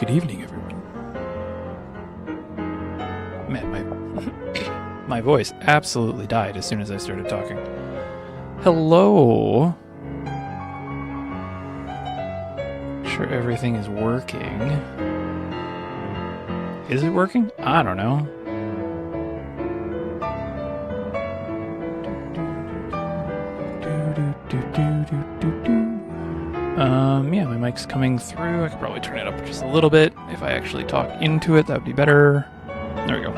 Good evening, everyone. Man, my voice absolutely died as soon as I started talking. Hello. Sure everything is working. Is it working? I don't know. Yeah, my mic's coming through. I could probably turn it up just a little bit. If I actually talk into it, that would be better. There we go.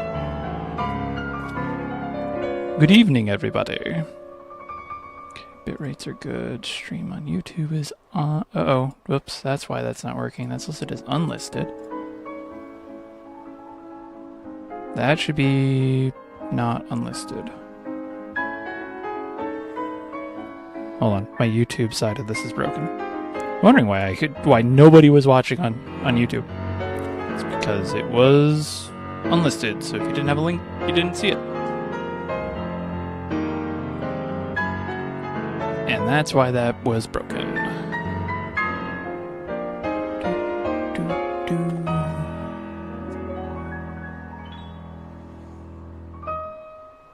Good evening, everybody. Okay, bit rates are good. Stream on YouTube is on. Uh-oh. Whoops, that's why that's not working. That's listed as unlisted. That should be not unlisted. Hold on, my YouTube side of this is broken. I'm wondering why nobody was watching on YouTube. It's because it was unlisted, so if you didn't have a link, you didn't see it. And that's why that was broken.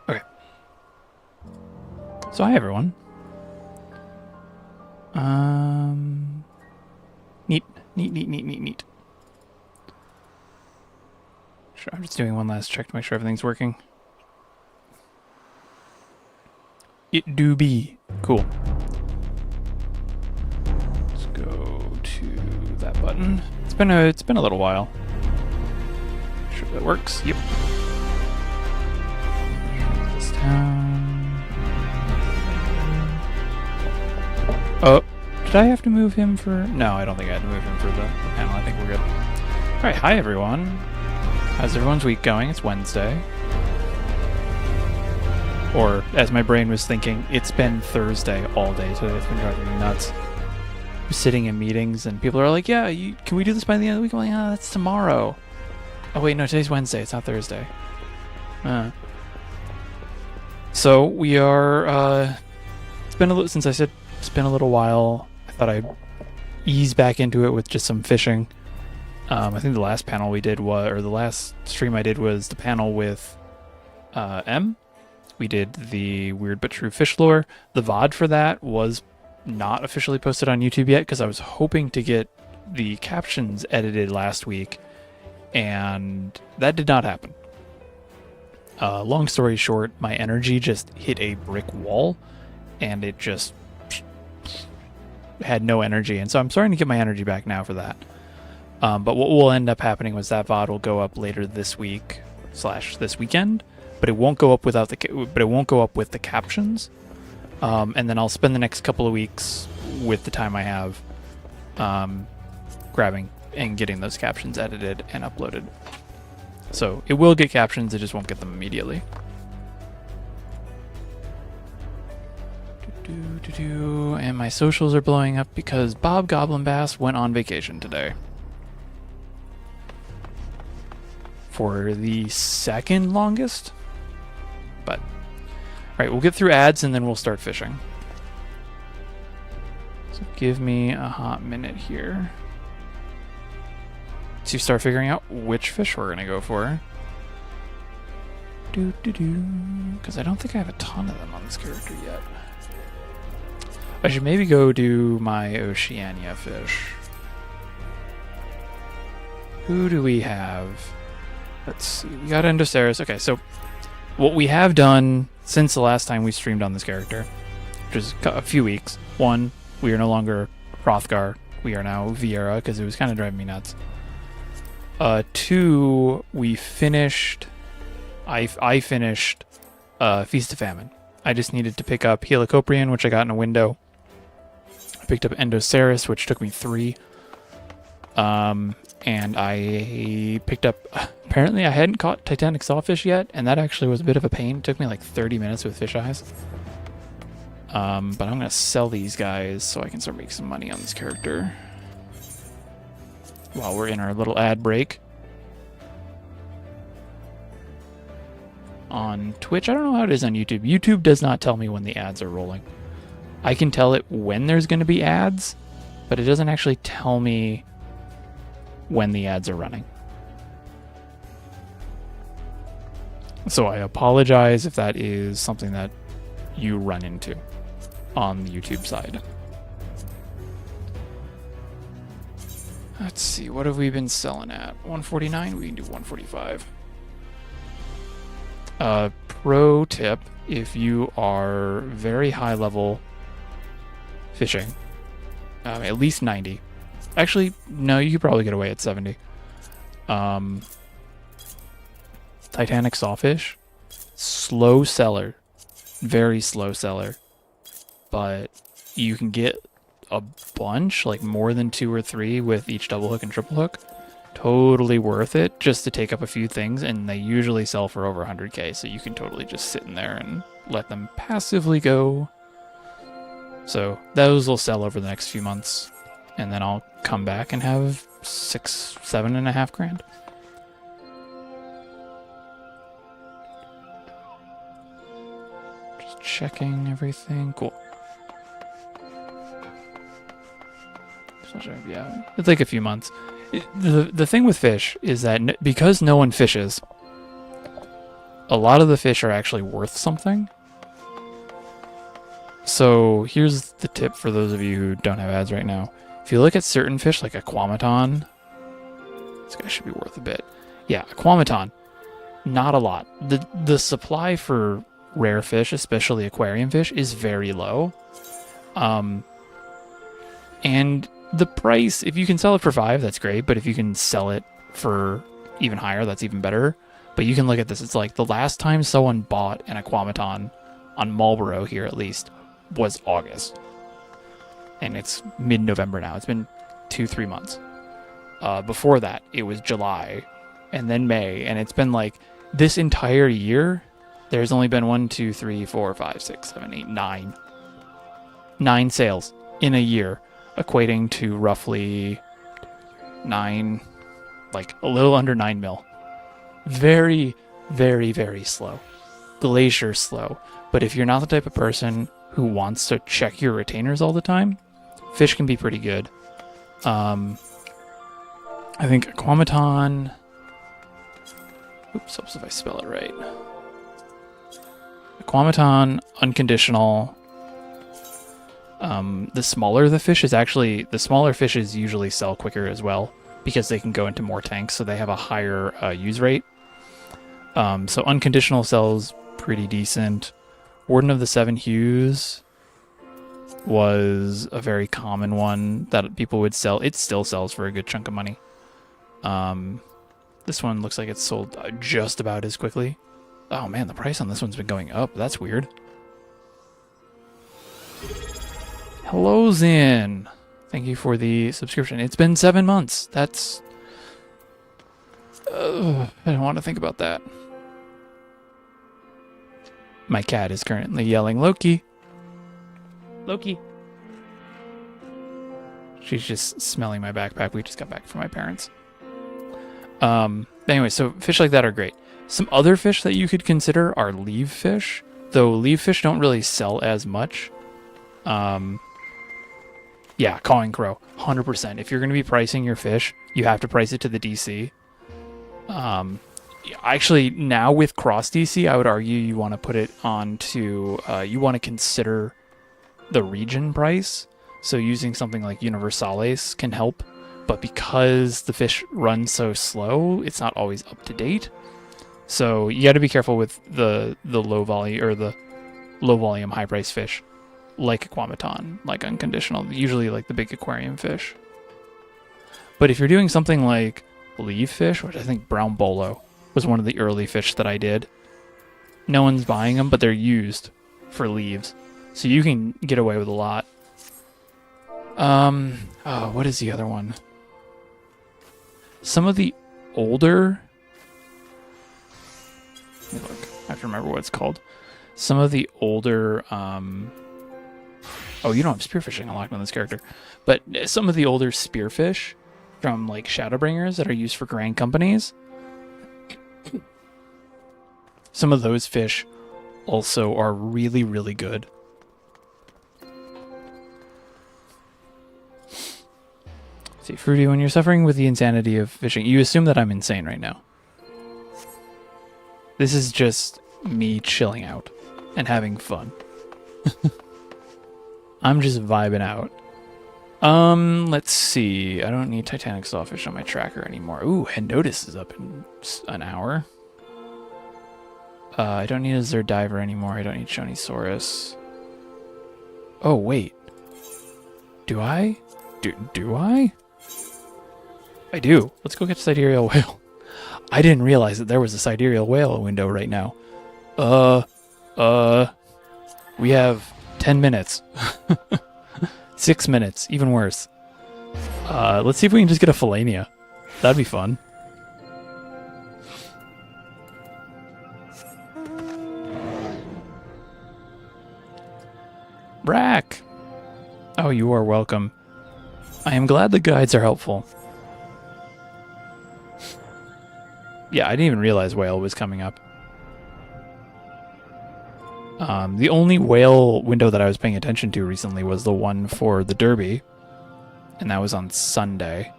Okay. So hi everyone. Neat. Sure, I'm just doing one last check to make sure everything's working. It do be. Cool. Let's go to that button. It's been a little while. Sure that works. Yep. Shrink this down. Oh. Did I have to move him for... No, I don't think I had to move him for the panel. I think we're good. Alright, hi everyone. How's everyone's week going? It's Wednesday. Or, as my brain was thinking, it's been Thursday all day today. It's been driving me nuts. I'm sitting in meetings and people are like, yeah, can we do this by the end of the week? I'm like, oh, that's tomorrow. Oh wait, no, today's Wednesday. It's not Thursday. So, we are... it's been a little... Since I said it's been a little while... Thought I'd ease back into it with just some fishing. I think the last panel we did was, or the last stream I did was the panel with M. We did the Weird But True Fish Lore. The VOD for that was not officially posted on YouTube yet because I was hoping to get the captions edited last week, and that did not happen. Long story short, my energy just hit a brick wall, and it just had no energy, and so I'm starting to get my energy back now for that. But what will end up happening was that VOD will go up later this week / this weekend, but it won't go up with the captions. And then I'll spend the next couple of weeks with the time I have grabbing and getting those captions edited and uploaded. So it will get captions, it just won't get them immediately. And my socials are blowing up because Bob Goblin Bass went on vacation today. For the second longest. But, alright, we'll get through ads and then we'll start fishing. So give me a hot minute here to start figuring out which fish we're going to go for. Because I don't think I have a ton of them on this character yet. I should maybe go do my Oceania fish. Who do we have? Let's see. We got Endoceras. Okay, so what we have done since the last time we streamed on this character, which is a few weeks. One, we are no longer Hrothgar. We are now Viera because it was kind of driving me nuts. Two, we finished... I finished Feast of Famine. I just needed to pick up Helicoprion, which I got in a window. I picked up Endoceras, which took me 3. And I picked up... Apparently, I hadn't caught Titanic Sawfish yet, and that actually was a bit of a pain. It took me like 30 minutes with fish eyes. But I'm going to sell these guys so I can start making some money on this character. While we're in our little ad break. On Twitch, I don't know how it is on YouTube. YouTube does not tell me when the ads are rolling. I can tell it when there's going to be ads, but it doesn't actually tell me when the ads are running. So I apologize if that is something that you run into on the YouTube side. Let's see, what have we been selling at? 149? We can do 145. Pro tip, if you are very high level fishing, at least 90. Actually, no, you could probably get away at 70. Titanic sawfish, slow seller, very slow seller, but you can get a bunch, like more than 2 or 3 with each double hook and triple hook. Totally worth it just to take up a few things, and they usually sell for over 100k, so you can totally just sit in there and let them passively go. So those will sell over the next few months, and then I'll come back and have 7.5 grand. Just checking everything. Cool. Yeah, it's like a few months. The thing with fish is that because no one fishes, a lot of the fish are actually worth something. So here's the tip for those of you who don't have ads right now. If you look at certain fish like Aquamaton, this guy should be worth a bit. Yeah, Aquamaton, not a lot. The supply for rare fish, especially aquarium fish, is very low. And the price, if you can sell it for 5, that's great. But if you can sell it for even higher, that's even better. But you can look at this. It's like the last time someone bought an Aquamaton on Marlboro here, at least, was August. And it's mid-November now. It's been 2-3 months. Before that, it was July and then May. And it's been like this entire year, there's only been 1, 2, 3, 4, 5, 6, 7, 8, 9. 9 sales in a year, equating to roughly 9, like a little under 9 mil. Very, very, very slow. Glacier slow. But if you're not the type of person who wants to check your retainers all the time, fish can be pretty good. I think Aquamaton... Oops, helps if I spell it right. Aquamaton, unconditional... the smaller the fish is actually, the smaller fishes usually sell quicker as well because they can go into more tanks, so they have a higher use rate. So unconditional sells pretty decent. Warden of the Seven Hues was a very common one that people would sell. It still sells for a good chunk of money. This one looks like it's sold just about as quickly. Oh man, the price on this one's been going up. That's weird. Hello, Zin. Thank you for the subscription. It's been 7 months. That's... I don't want to think about that. My cat is currently yelling, Loki. Loki. She's just smelling my backpack. We just got back from my parents. Anyway, so fish like that are great. Some other fish that you could consider are leave fish, though leave fish don't really sell as much. Yeah, cawing crow, 100%. If you're going to be pricing your fish, you have to price it to the DC. Actually, now with cross DC, I would argue you want to put it onto, you want to consider the region price. So using something like Universales can help, but because the fish run so slow, it's not always up to date. So you got to be careful with the low volume or the low volume high price fish, like Aquamaton, like unconditional, usually like the big aquarium fish. But if you're doing something like leaf fish, which I think brown bolo was one of the early fish that I did, no one's buying them, but they're used for leaves, so you can get away with a lot. Oh, what is the other one? Some of the older... Let me look. I have to remember what it's called. Some of the older... Oh, you don't have spearfishing unlocked on this character. But some of the older spearfish from, like, Shadowbringers that are used for grand companies, some of those fish also are really, really good. See, Fruity, when you're suffering with the insanity of fishing, you assume that I'm insane right now. This is just me chilling out and having fun. I'm just vibing out. Let's see. I don't need Titanic Sawfish on my tracker anymore. Ooh, Hendotus is up in an hour. I don't need a Zerdiver anymore. I don't need Shonisaurus. Oh, wait. Do I? Do I? I do. Let's go get Sidereal Whale. I didn't realize that there was a Sidereal Whale window right now. We have 10 minutes. 6 minutes, even worse. Let's see if we can just get a Falania. That'd be fun. Brack! Oh, you are welcome. I am glad the guides are helpful. Yeah, I didn't even realize whale was coming up. The only whale window that I was paying attention to recently was the one for the Derby, and that was on Sunday.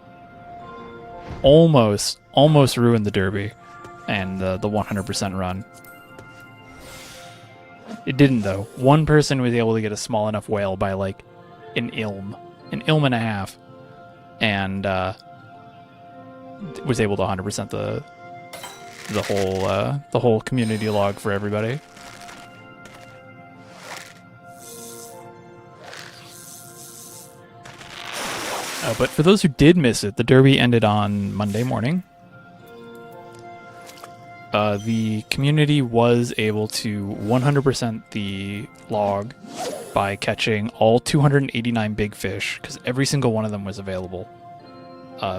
Almost ruined the Derby and the 100% run. It didn't, though. One person was able to get a small enough whale by like an ilm and a half, and was able to 100% the whole community log for everybody. But for those who did miss it, the Derby ended on Monday morning. The community was able to 100% the log by catching all 289 big fish, because every single one of them was available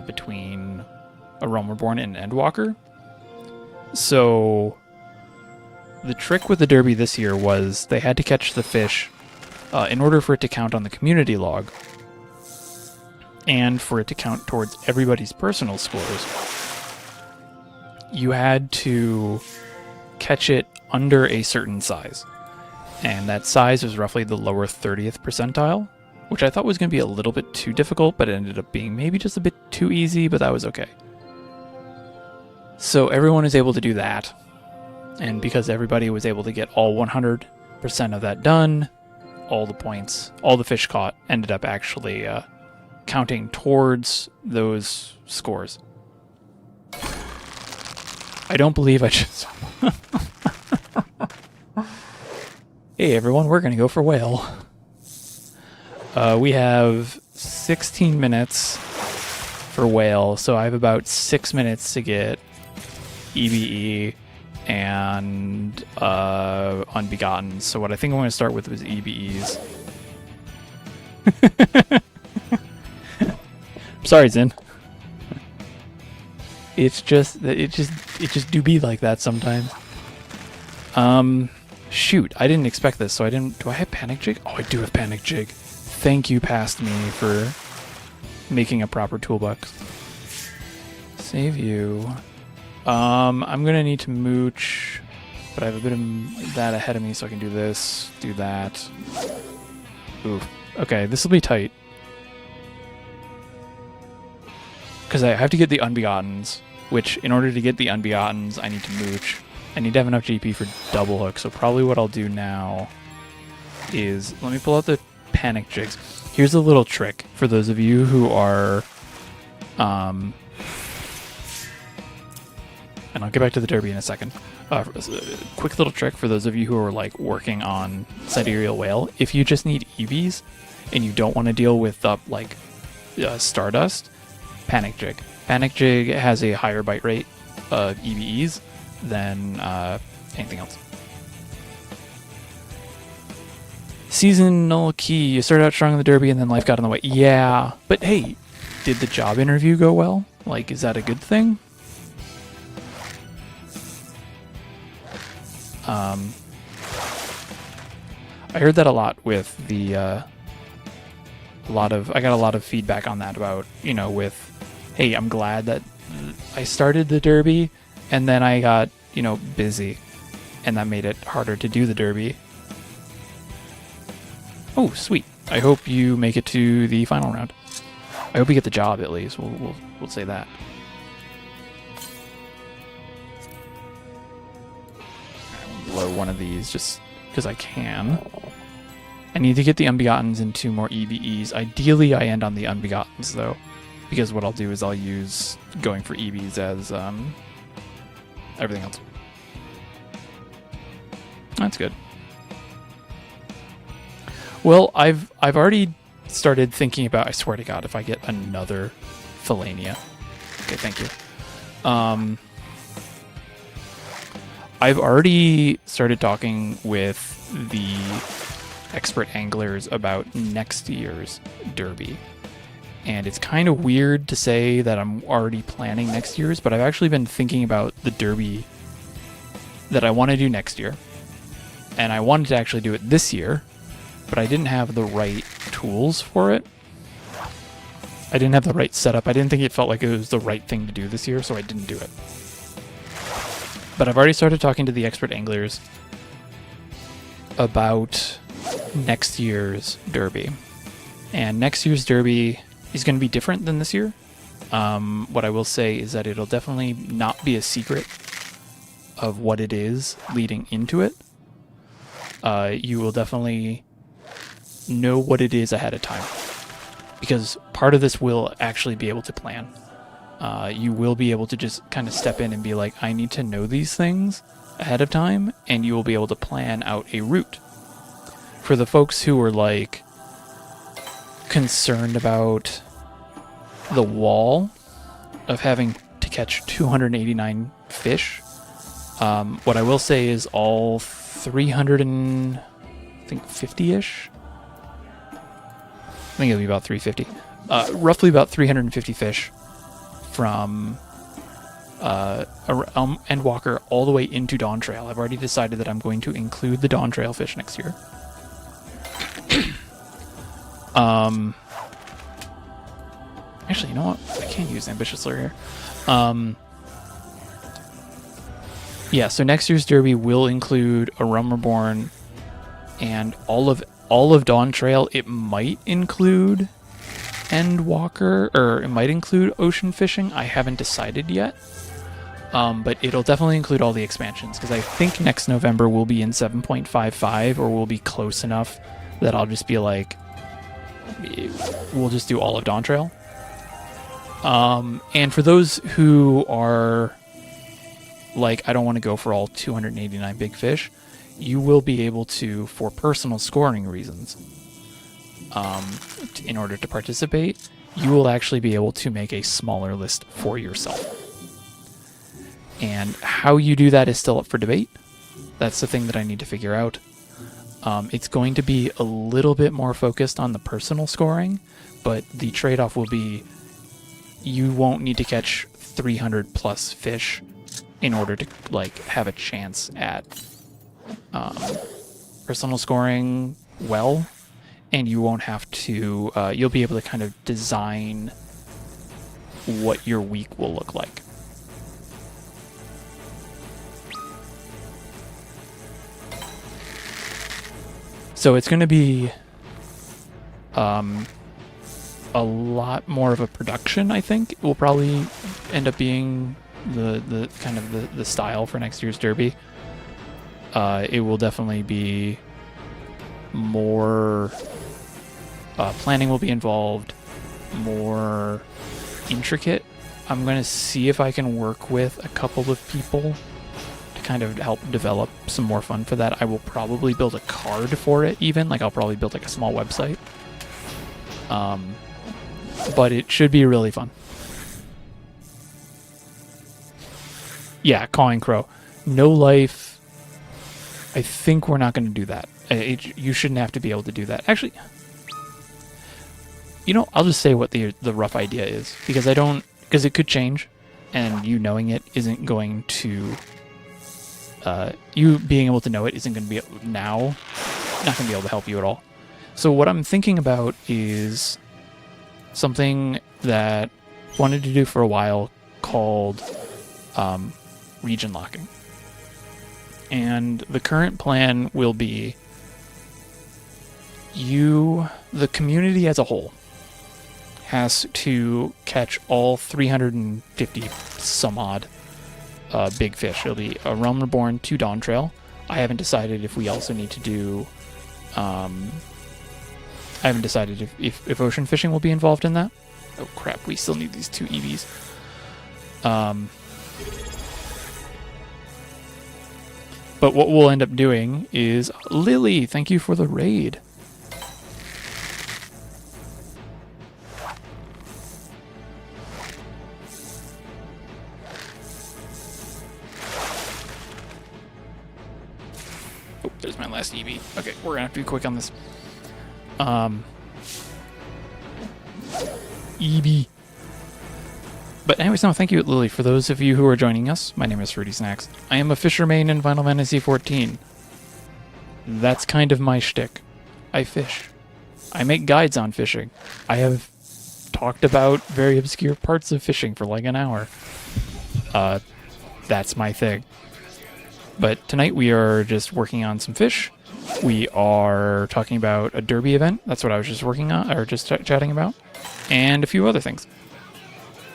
between Aromaborn and Endwalker. So the trick with the Derby this year was they had to catch the fish in order for it to count on the community log and for it to count towards everybody's personal scores. You had to catch it under a certain size, and that size was roughly the lower 30th percentile, which I thought was going to be a little bit too difficult, but it ended up being maybe just a bit too easy, but that was okay. So everyone was able to do that, and because everybody was able to get all 100% of that done, all the points, all the fish caught ended up actually counting towards those scores. I don't believe I just... Hey everyone, we're gonna go for whale. We have 16 minutes for whale, so I have about 6 minutes to get EBE and Unbegotten. So what I think I'm going to start with is EBEs. Sorry, Zin. It just do be like that sometimes. Shoot, I didn't expect this, so I didn't. Do I have Panic Jig? Oh, I do have Panic Jig. Thank you, Past Me, for making a proper toolbox. Save you. I'm gonna need to mooch, but I have a bit of that ahead of me, so I can do this, do that. Ooh, okay, this will be tight. Because I have to get the Unbegottens, which, in order to get the Unbegottens, I need to mooch. I need to have enough GP for double hook, so probably what I'll do now is, let me pull out the Panic Jigs. Here's a little trick for those of you who are, and I'll get back to the Derby in a second. Quick little trick for those of you who are like working on Sidereal Whale. If you just need EVs and you don't want to deal with Stardust, Panic Jig. Panic Jig has a higher bite rate of EVEs than anything else. Seasonal key. You started out strong in the Derby and then life got in the way. Yeah, but hey, did the job interview go well? Like, is that a good thing? I heard that a lot with the I got a lot of feedback on that about, you know, with, hey, I'm glad that I started the Derby and then I got, you know, busy and that made it harder to do the Derby. Oh, sweet. I hope you make it to the final round. I hope you get the job at least. We'll say that. I'll blow one of these just because I can. I need to get the Unbegottens into more EVEs. Ideally, I end on the Unbegottens though, because what I'll do is I'll use going for EVs as everything else. That's good. Well, I've already started thinking about, I swear to God, if I get another Falania. Okay, thank you. I've already started talking with the expert anglers about next year's derby. And it's kind of weird to say that I'm already planning next year's, but I've actually been thinking about the derby that I want to do next year. And I wanted to actually do it this year, but I didn't have the right tools for it. I didn't have the right setup. I didn't think it felt like it was the right thing to do this year, so I didn't do it. But I've already started talking to the expert anglers about next year's derby. And next year's derby is going to be different than this year. What I will say is that it'll definitely not be a secret of what it is leading into it. You will definitely know what it is ahead of time, because part of this will actually be able to plan. You will be able to just kind of step in and be like, I need to know these things ahead of time, and you will be able to plan out a route. For the folks who are like concerned about the wall of having to catch 289 fish, what I will say is all 350-ish. I think it'll be about 350. Roughly about 350 fish from Endwalker all the way into Dawn Trail. I've already decided that I'm going to include the Dawn Trail fish next year. Actually, you know what? I can't use Ambitious Lure here. Yeah, so next year's derby will include a Realm Reborn and all of Dawn Trail. It might include Endwalker, or it might include ocean fishing. I haven't decided yet. But it'll definitely include all the expansions, because I think next November we'll be in 7.55, or we'll be close enough that I'll just be like, we'll just do all of Dawn Trail. And for those who are like, I don't want to go for all 289 big fish, you will be able to, for personal scoring reasons, in order to participate, you will actually be able to make a smaller list for yourself. And how you do that is still up for debate. That's the thing that I need to figure out. It's going to be a little bit more focused on the personal scoring, but the trade-off will be you won't need to catch 300 plus fish in order to like have a chance at personal scoring well, and you won't have to, you'll be able to kind of design what your week will look like. So it's going to be a lot more of a production, I think. It will probably end up being the kind of the style for next year's derby. It will definitely be more planning will be involved, more intricate. I'm going to see if I can work with a couple of people to kind of help develop some more fun for that. I will probably build a card for it even. Like, I'll probably build like a small website. But it should be really fun. Yeah, Cawing Crow. No Life. I think we're not going to do that. You shouldn't have to be able to do that. Actually, you know, I'll just say what the rough idea is, because because it could change, and you knowing it isn't going to, you being able to know it isn't going to be now, not going to be able to help you at all. So what I'm thinking about is something that I wanted to do for a while called region locking. And the current plan will be the community as a whole, has to catch all 350 some odd big fish. It'll be a Realm Reborn, 2 Dawn Trail. I haven't decided if we also need to do... I haven't decided if ocean fishing will be involved in that. Oh crap, we still need these 2 EVs. But what we'll end up doing is... Lily, thank you for the raid. Oh, there's my last EV. Okay, we're gonna have to be quick on this. EV. But anyways, no, thank you, Lily. For those of you who are joining us, my name is Fruity Snacks. I am a fisher main in Final Fantasy XIV. That's kind of my shtick. I fish. I make guides on fishing. I have talked about very obscure parts of fishing for like an hour. That's my thing. But tonight we are just working on some fish. We are talking about a derby event. That's what I was just working on, or just chatting about. And a few other things.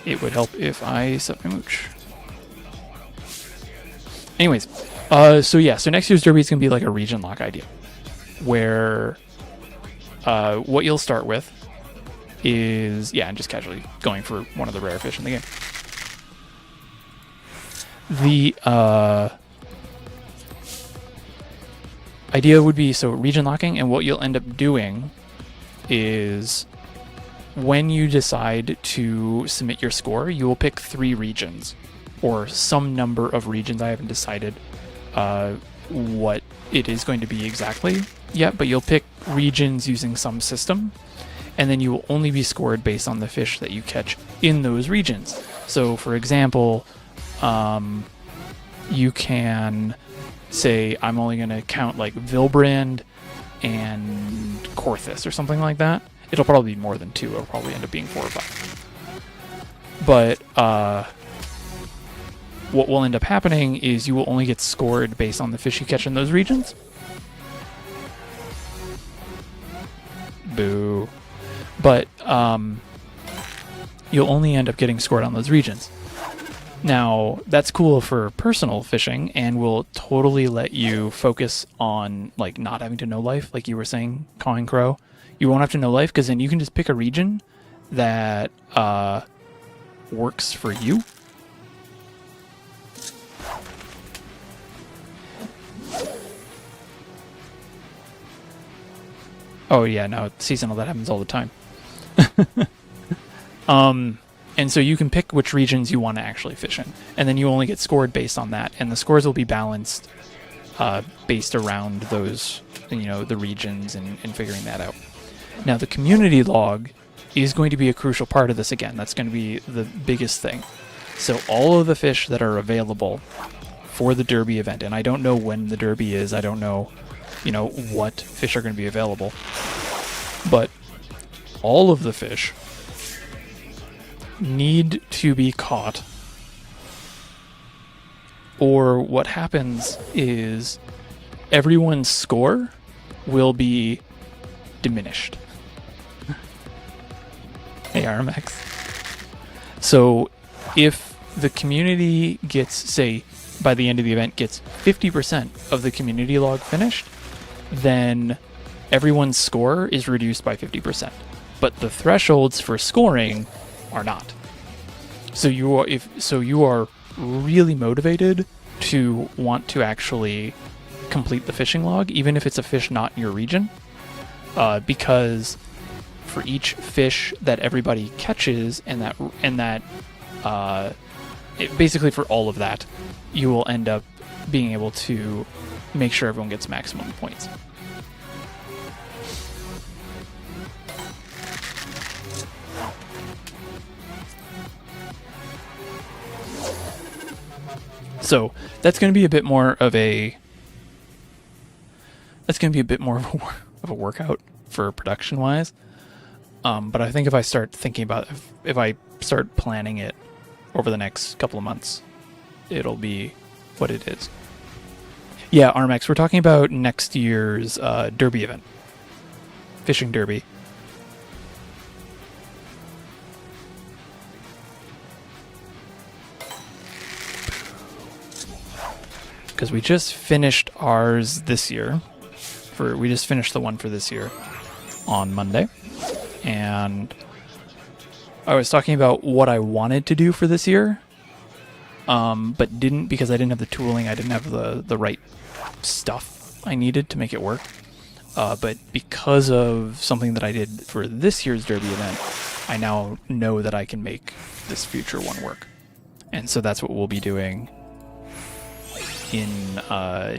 It would help if I set my mooch. Anyways, so next year's derby is going to be like a region lock idea. Where what you'll start with is, and just casually going for one of the rare fish in the game. The idea would be, so region locking, and what you'll end up doing is when you decide to submit your score, you will pick 3 regions or some number of regions. I haven't decided what it is going to be exactly yet, but you'll pick regions using some system, and then you will only be scored based on the fish that you catch in those regions. So for example, you can say, I'm only going to count like Vilbrand and Korthus or something like that. It'll probably be more than 2. It'll probably end up being 4 or 5. But what will end up happening is you will only get scored based on the fish you catch in those regions. Boo. But you'll only end up getting scored on those regions. Now, that's cool for personal fishing and will totally let you focus on like not having to know life, like you were saying, Cawing Crow. You won't have to know life because then you can just pick a region that works for you. Oh yeah, no, seasonal, that happens all the time. And so you can pick which regions you want to actually fish in, and then you only get scored based on that, and the scores will be balanced based around those, the regions and figuring that out. Now, the community log is going to be a crucial part of this again. That's going to be the biggest thing. So all of the fish that are available for the derby event, and I don't know when the derby is, I don't know, what fish are going to be available, but all of the fish need to be caught, or what happens is everyone's score will be diminished. Hey, RMX. So if the community gets, say, by the end of the event, gets 50% of the community log finished, then everyone's score is reduced by 50%. But the thresholds for scoring are not. So you are really motivated to want to actually complete the fishing log, even if it's a fish not in your region, because for each fish that everybody catches basically for all of that, you will end up being able to make sure everyone gets maximum points. So that's going to be a bit more of a workout for production wise. But I think if I start thinking about if I start planning it over the next couple of months, it'll be what it is. Yeah, Armax, we're talking about next year's derby event, fishing derby. because we just finished ours this year. We just finished the one for this year on Monday, and I was talking about what I wanted to do for this year, but didn't, because I didn't have the tooling. I didn't have the right stuff I needed to make it work. But because of something that I did for this year's Derby event, I now know that I can make this future one work. And so that's what we'll be doing in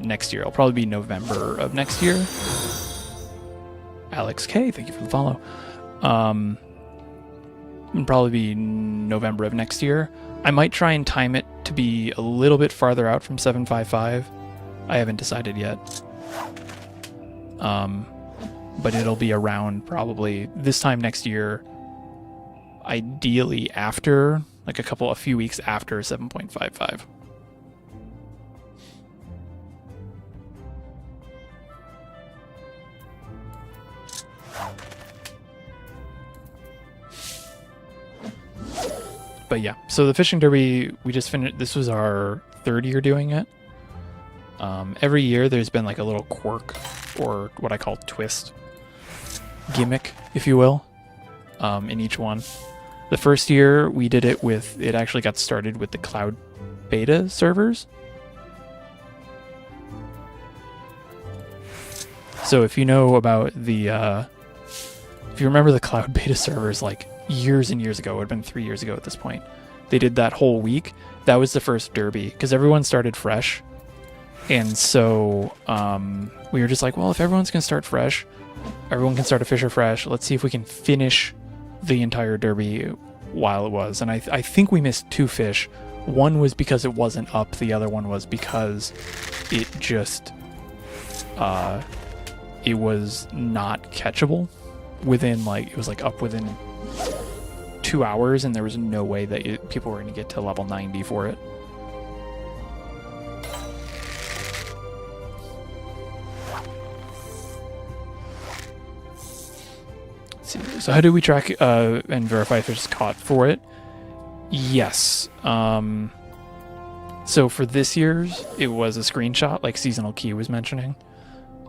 next year. It'll probably be November of next year. Alex K, thank you for the follow. It'll probably be November of next year. I might try and time it to be a little bit farther out from 755. I haven't decided yet. But it'll be around probably this time next year, ideally after, like a few weeks after 7.55. But yeah, so the fishing derby, we just finished. This was our third year doing it. Every year there's been like a little quirk, or what I call twist, gimmick, if you will, in each one. The first year we did it with, it actually got started with the cloud beta servers. So if you know about the, if you remember the cloud beta servers like years and years ago, it would have been 3 years ago at this point, they did that whole week. That was the first derby, because everyone started fresh. And so we were just like, well, if everyone's going to start fresh, everyone can start a Fisher fresh. Let's see if we can finish the entire derby while it was. And I think we missed 2 fish. One was because it wasn't up. The other one was because it just, it was not catchable within, like, it was like up within 2 hours, and there was no way that people were going to get to level 90 for it. So how do we track and verify if it's caught for it? Yes. So for this year's, it was a screenshot, like Seasonal Key was mentioning.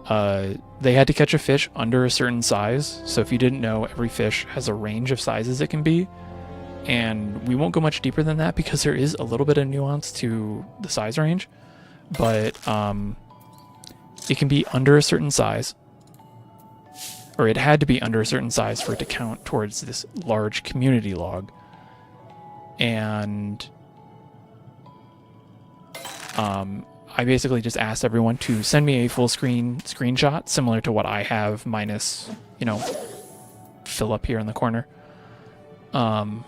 They had to catch a fish under a certain size. So if you didn't know, every fish has a range of sizes it can be. And we won't go much deeper than that because there is a little bit of nuance to the size range. But it can be under a certain size. Or it had to be under a certain size for it to count towards this large community log. And I basically just asked everyone to send me a full screen screenshot, similar to what I have, minus, you know, fill up here in the corner. And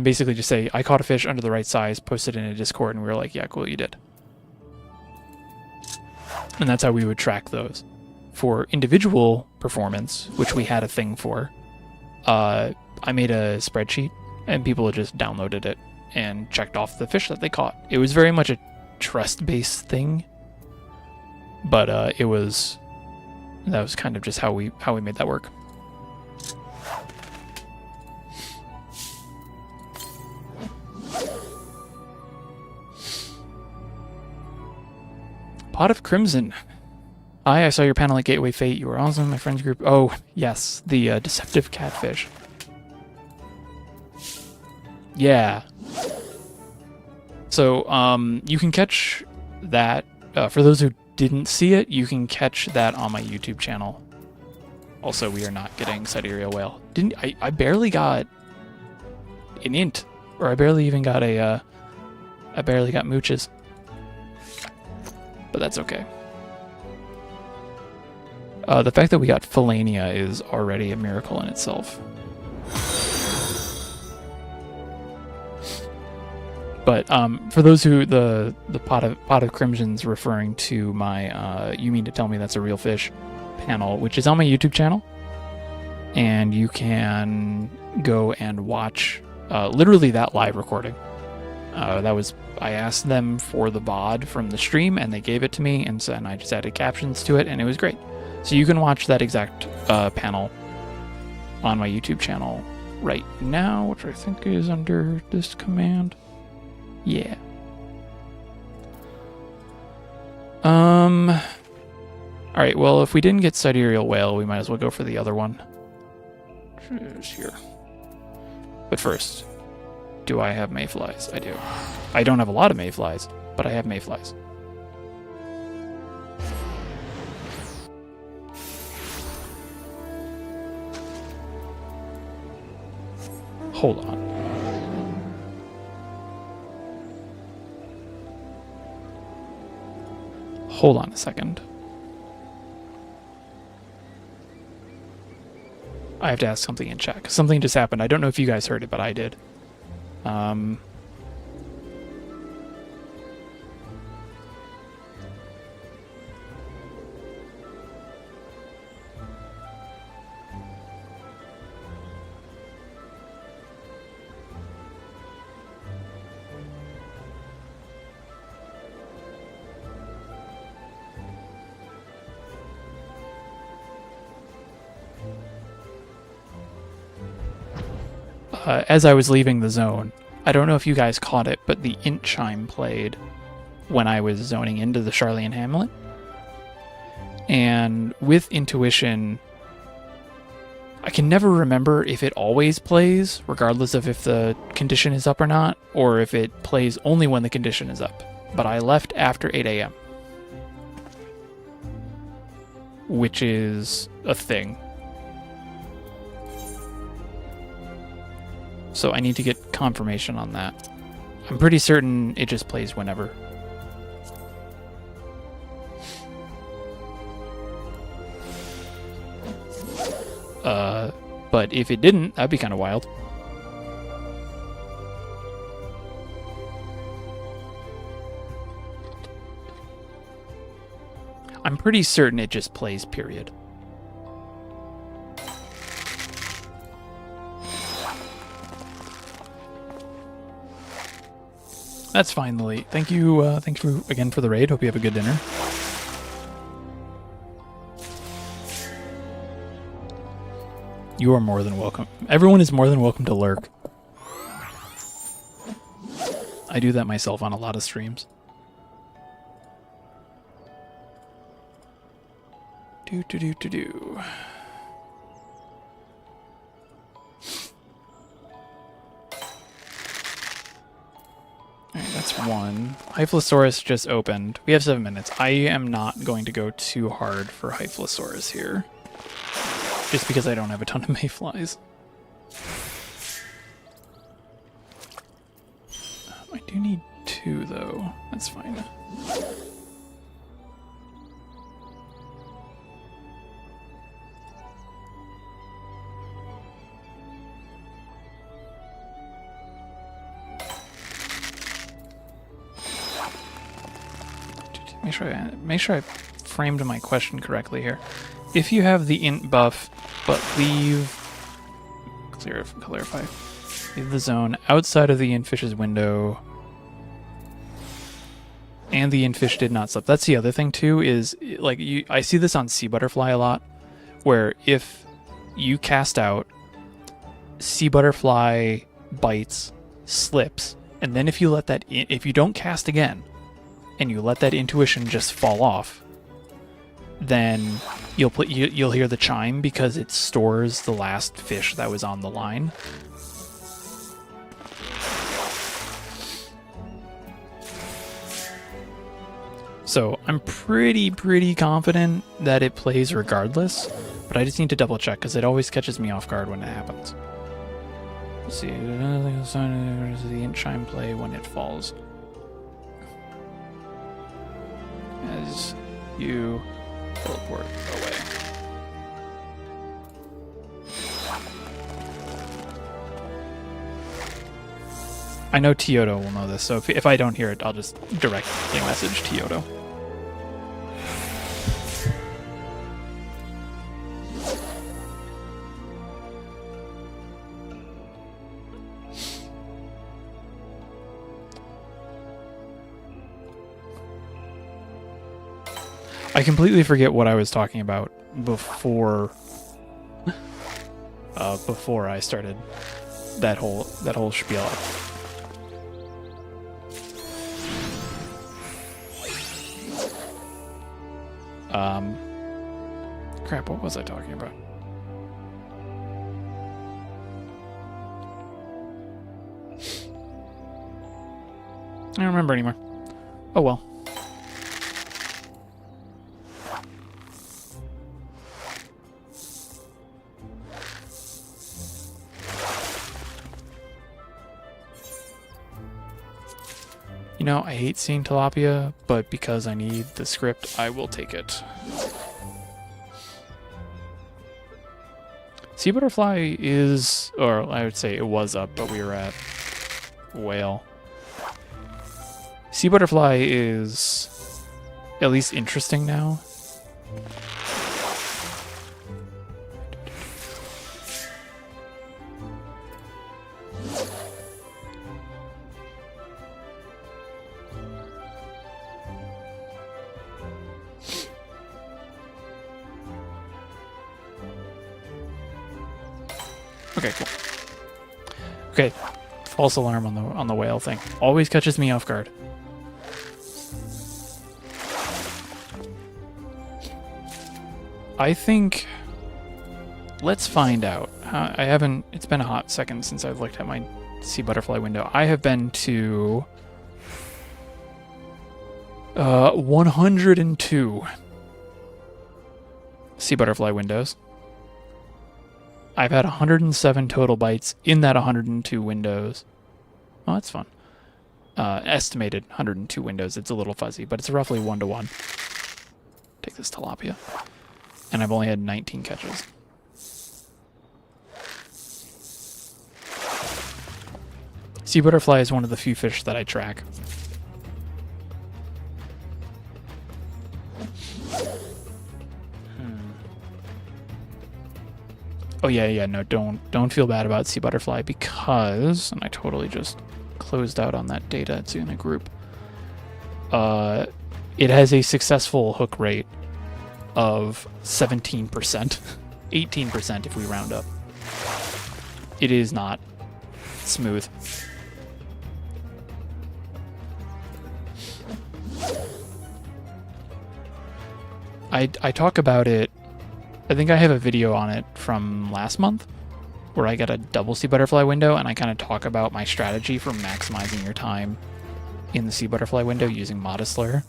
basically just say, I caught a fish under the right size, post it in a Discord, and we were like, yeah, cool, you did. And that's how we would track those. For individual performance, which we had a thing for, I made a spreadsheet, and people just downloaded it and checked off the fish that they caught. It was very much a trust-based thing, but that was kind of just how we made that work. Pot of Crimson. Hi, I saw your panel at Gateway Fate. You were awesome. My friends group. Oh, yes. The Deceptive Catfish. Yeah. So, you can catch that. For those who didn't see it, you can catch that on my YouTube channel. Also, we are not getting Sidereal Whale. I barely got an int. Or I barely even got I barely got mooches. But that's okay. The fact that we got Philania is already a miracle in itself. But for those who the pot of Crimson's referring to my You Mean to Tell Me That's a Real Fish panel, which is on my YouTube channel, and you can go and watch literally that live recording. I asked them for the VOD from the stream, and they gave it to me, and I just added captions to it, and it was great. So you can watch that exact panel on my YouTube channel right now, which I think is under this command. Yeah. All right, well, if we didn't get Sidereal Whale, we might as well go for the other one. Here. But first, do I have mayflies? I do. I don't have a lot of mayflies, but I have mayflies. Hold on. Hold on a second. I have to ask something in chat. Something just happened. I don't know if you guys heard it, but I did. As I was leaving the zone, I don't know if you guys caught it, but the int chime played when I was zoning into the Sharlayan Hamlet. And with intuition, I can never remember if it always plays, regardless of if the condition is up or not, or if it plays only when the condition is up. But I left after 8 a.m., which is a thing. So I need to get confirmation on that. I'm pretty certain it just plays whenever. But if it didn't, that'd be kind of wild. I'm pretty certain it just plays, period. That's fine, Lily. Thank you again for the raid. Hope you have a good dinner. You are more than welcome. Everyone is more than welcome to lurk. I do that myself on a lot of streams. Do. Alright, that's one. Hyphlosaurus just opened. We have 7 minutes. I am not going to go too hard for Hyphlosaurus here. Just because I don't have a ton of mayflies. I do need 2, though. That's fine. Make sure I framed my question correctly here. If you have the int buff, but clarify, leave the zone outside of the infish's window, and the infish did not slip. That's the other thing too. Is like I see this on Sea Butterfly a lot, where if you cast out, Sea Butterfly bites, slips, and then if you let that if you don't cast again, and you let that intuition just fall off, then you'll hear the chime because it stores the last fish that was on the line. So I'm pretty confident that it plays regardless, but I just need to double check because it always catches me off guard when it happens. Let's see, does the int chime play when it falls? As you teleport away. I know Teodo will know this, so if I don't hear it, I'll just directly message Teodo. I completely forget what I was talking about before before I started that whole spiel. Crap, what was I talking about? I don't remember anymore. Oh well. You know, I hate seeing tilapia, but because I need the script, I will take it. Sea butterfly is, or I would say it was up, but we were at whale. Sea butterfly is at least interesting now. Okay, cool. Okay, false alarm on the whale thing. Always catches me off guard. I think let's find out. I haven't. It's been a hot second since I've looked at my sea butterfly window. I have been to 102 sea butterfly windows. I've had 107 total bites in that 102 windows. Oh, that's fun. Estimated 102 windows. It's a little fuzzy, but it's roughly 1-to-1. Take this tilapia. And I've only had 19 catches. Sea butterfly is one of the few fish that I track. Oh yeah, no, don't feel bad about sea butterfly because, and I totally just closed out on that data. It's in a group. It has a successful hook rate of 17%, 18% if we round up. It is not smooth. I talk about it. I think I have a video on it from last month where I got a double sea butterfly window, and I kind of talk about my strategy for maximizing your time in the sea butterfly window using Modest Lure.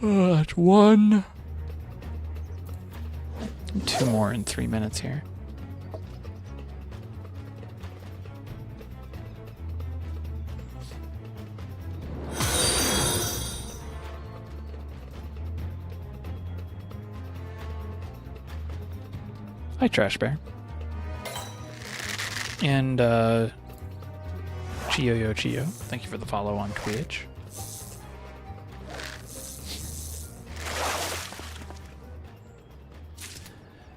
That's one. 2 more in 3 minutes here. Hi, Trash Bear. And, Chio, thank you for the follow on Twitch.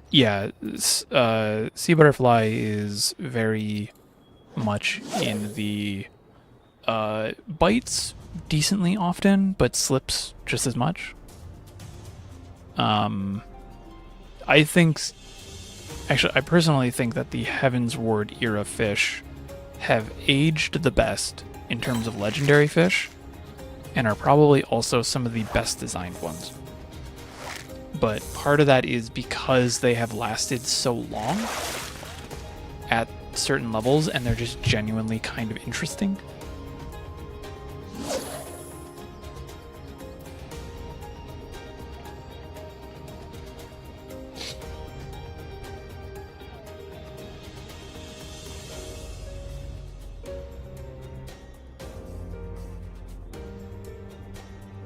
Yeah, sea butterfly is very much in the, bites decently often, but slips just as much. I think... Actually, I personally think that the Heavensward era fish have aged the best in terms of legendary fish, and are probably also some of the best designed ones. But part of that is because they have lasted so long at certain levels, and they're just genuinely kind of interesting.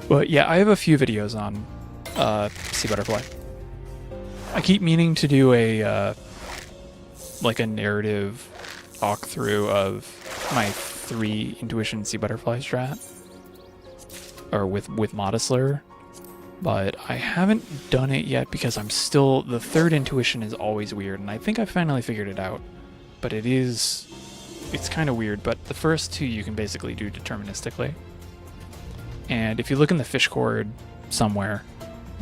But yeah, I have a few videos on sea butterfly. I keep meaning to do a like a narrative walkthrough of my 3 intuition sea butterfly strat, or with Modest Lure, but I haven't done it yet because I'm still, the 3rd intuition is always weird, and I think I finally figured it out, but it's kind of weird. But the first 2 you can basically do deterministically. And if you look in the fish cord somewhere,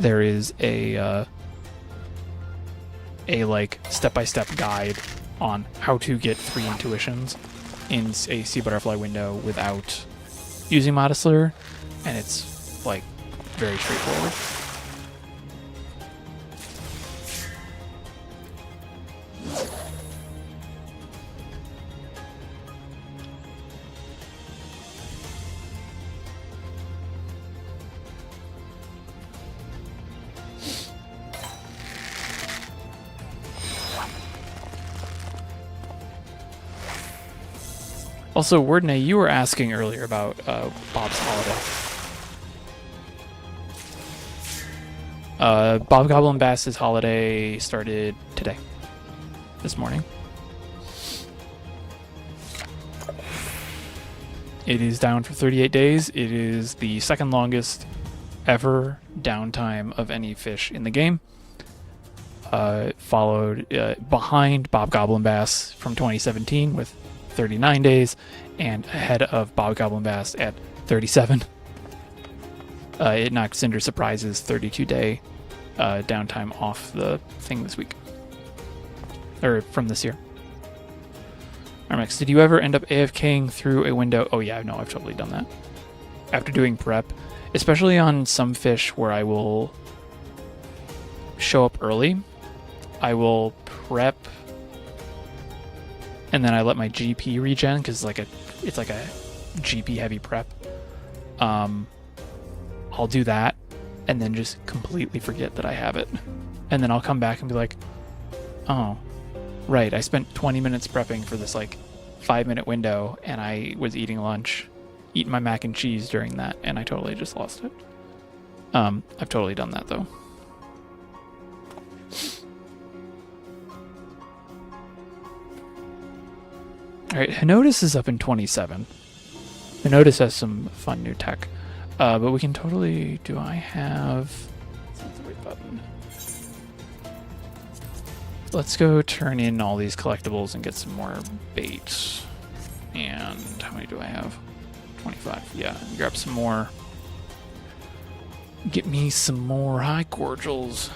there is a like step-by-step guide on how to get 3 intuitions. in a sea butterfly window without using Modest Lure, and it's like very straightforward. Also, Wordney, you were asking earlier about Bob's Holiday. Bob Goblin Bass's holiday started today, this morning. It is down for 38 days. It is the second longest ever downtime of any fish in the game. Followed behind Bob Goblin Bass from 2017 with 39 days, and ahead of Bob Goblin Bass at 37. It knocked Cinder Surprise's 32-day downtime off the thing this week. Or from this year. Armex, did you ever end up AFKing through a window? Oh yeah, no, I've totally done that. After doing prep, especially on some fish where I will show up early, I will prep and then I let my GP regen because it's like a GP heavy prep. I'll do that and then just completely forget that I have it. And then I'll come back and be like, oh, right, I spent 20 minutes prepping for this like 5-minute window and I was eating lunch, eating my mac and cheese during that, and I totally just lost it. I've totally done that though. Alright, Henotis is up in 27. Henotis has some fun new tech. But we can totally... Do I have... That's the right button. Let's go turn in all these collectibles and get some more bait. And how many do I have? 25. Yeah, grab some more. Get me some more high cordials.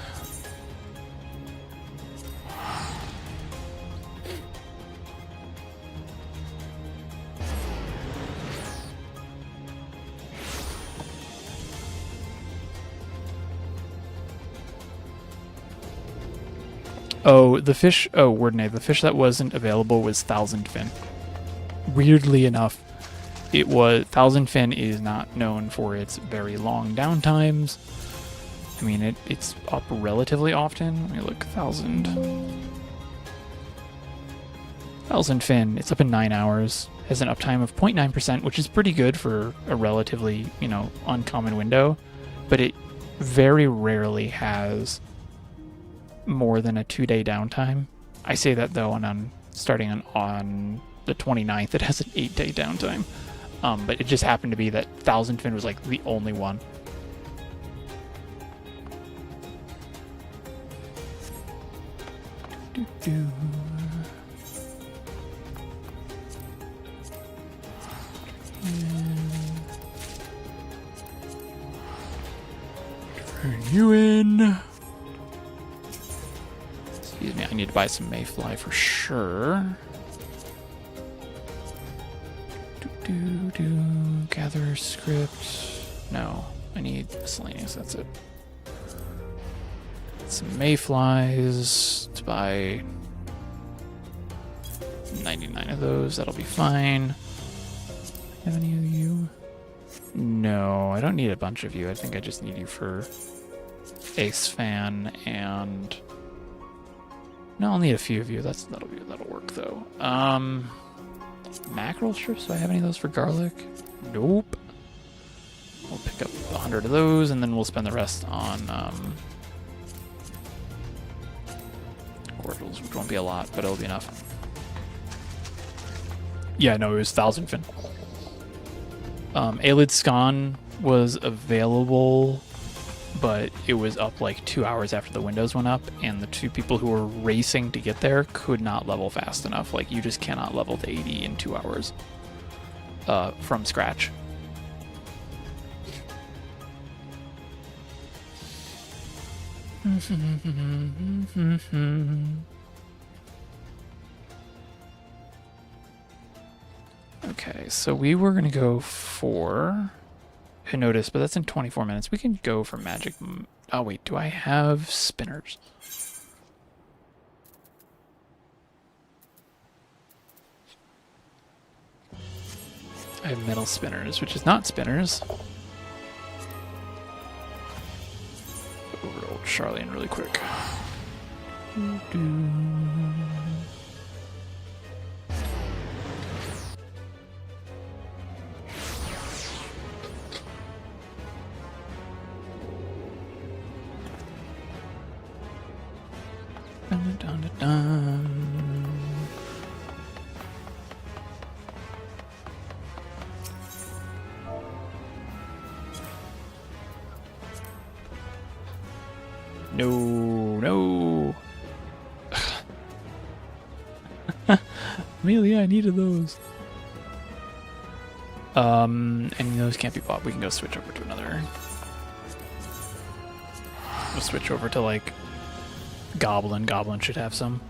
Oh, the fish... Oh, Wordney, the fish that wasn't available was Thousand Fin. Weirdly enough, it was... Thousand Fin is not known for its very long downtimes. I mean, it's up relatively often. Let me look. Thousand Fin, it's up in 9 hours. Has an uptime of 0.9%, which is pretty good for a relatively, uncommon window. But it very rarely has more than a 2-day downtime. I say that though on starting on the 29th it has an 8-day downtime. But it just happened to be that Thousand Fin was like the only one. Turn you in. Excuse me, I need to buy some Mayfly for sure. Gather script. No, I need miscellaneous, that's it. Some Mayflies to buy 99 of those, that'll be fine. Have any of you? No, I don't need a bunch of you. I think I just need you for Ace Fan and... No, I'll need a few of you. That'll work though. Mackerel strips. Do I have any of those for garlic? Nope. We'll pick up 100 of those, and then we'll spend the rest on cordials, which won't be a lot, but it'll be enough. Yeah, no, it was Thousand Fin. Aelid Scan was available, but it was up like 2 hours after the windows went up, and the two people who were racing to get there could not level fast enough. Like, you just cannot level to 80 in 2 hours from scratch. so we were going to go for Hinotus, but that's in 24 minutes. We can go for Magic... Oh, wait, do I have spinners? I have metal spinners, which is not spinners. Overroll Charlene really quick. Dun, dun, dun, dun. No. Amelia, I needed those. And those can't be bought. We can go switch over to another. We'll switch over to like Goblin. Goblin should have some.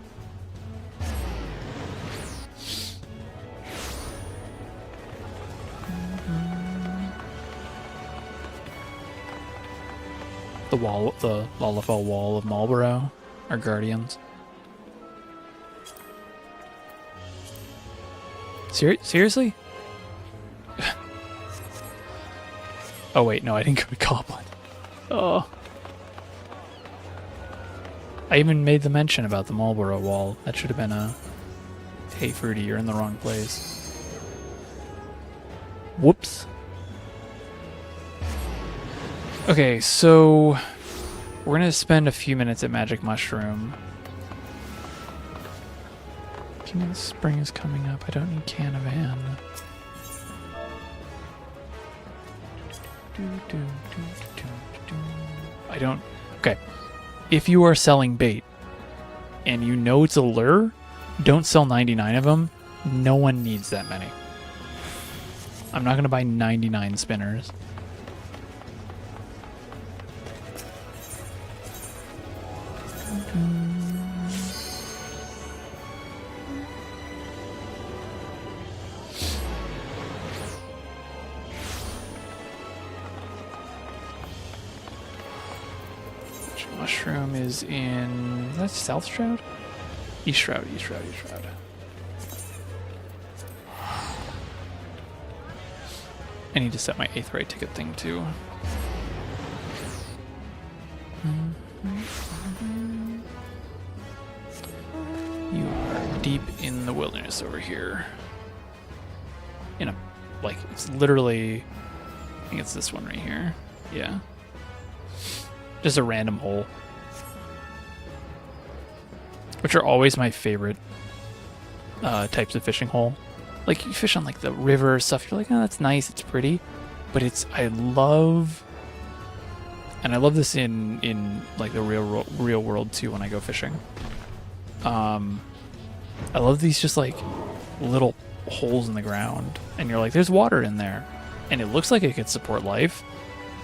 The Lalafell Wall of Marlborough, our guardians. Seriously? Oh wait, no, I didn't go to Goblin. Oh. I even made the mention about the Marlborough Wall. That should have been a... Hey, Fruity, you're in the wrong place. Whoops. Okay, so... We're going to spend a few minutes at Magic Mushroom. Spring is coming up. I don't need Canavan. I don't... Okay. If you are selling bait and you know it's a lure, don't sell 99 of them. No one needs that many. I'm not going to buy 99 spinners. Mushroom is in... Is that South Shroud? East Shroud. I need to set my Aetheryte ticket thing too. You are deep in the wilderness over here. In a... Like, it's literally... I think it's this one right here. Yeah. Just a random hole. Which are always my favorite types of fishing hole. Like, you fish on, like, the river stuff. You're like, oh, that's nice. It's pretty. But it's... I love... And I love this in like, the real world, too, when I go fishing. I love these just, like, little holes in the ground. And you're like, there's water in there. And it looks like it could support life.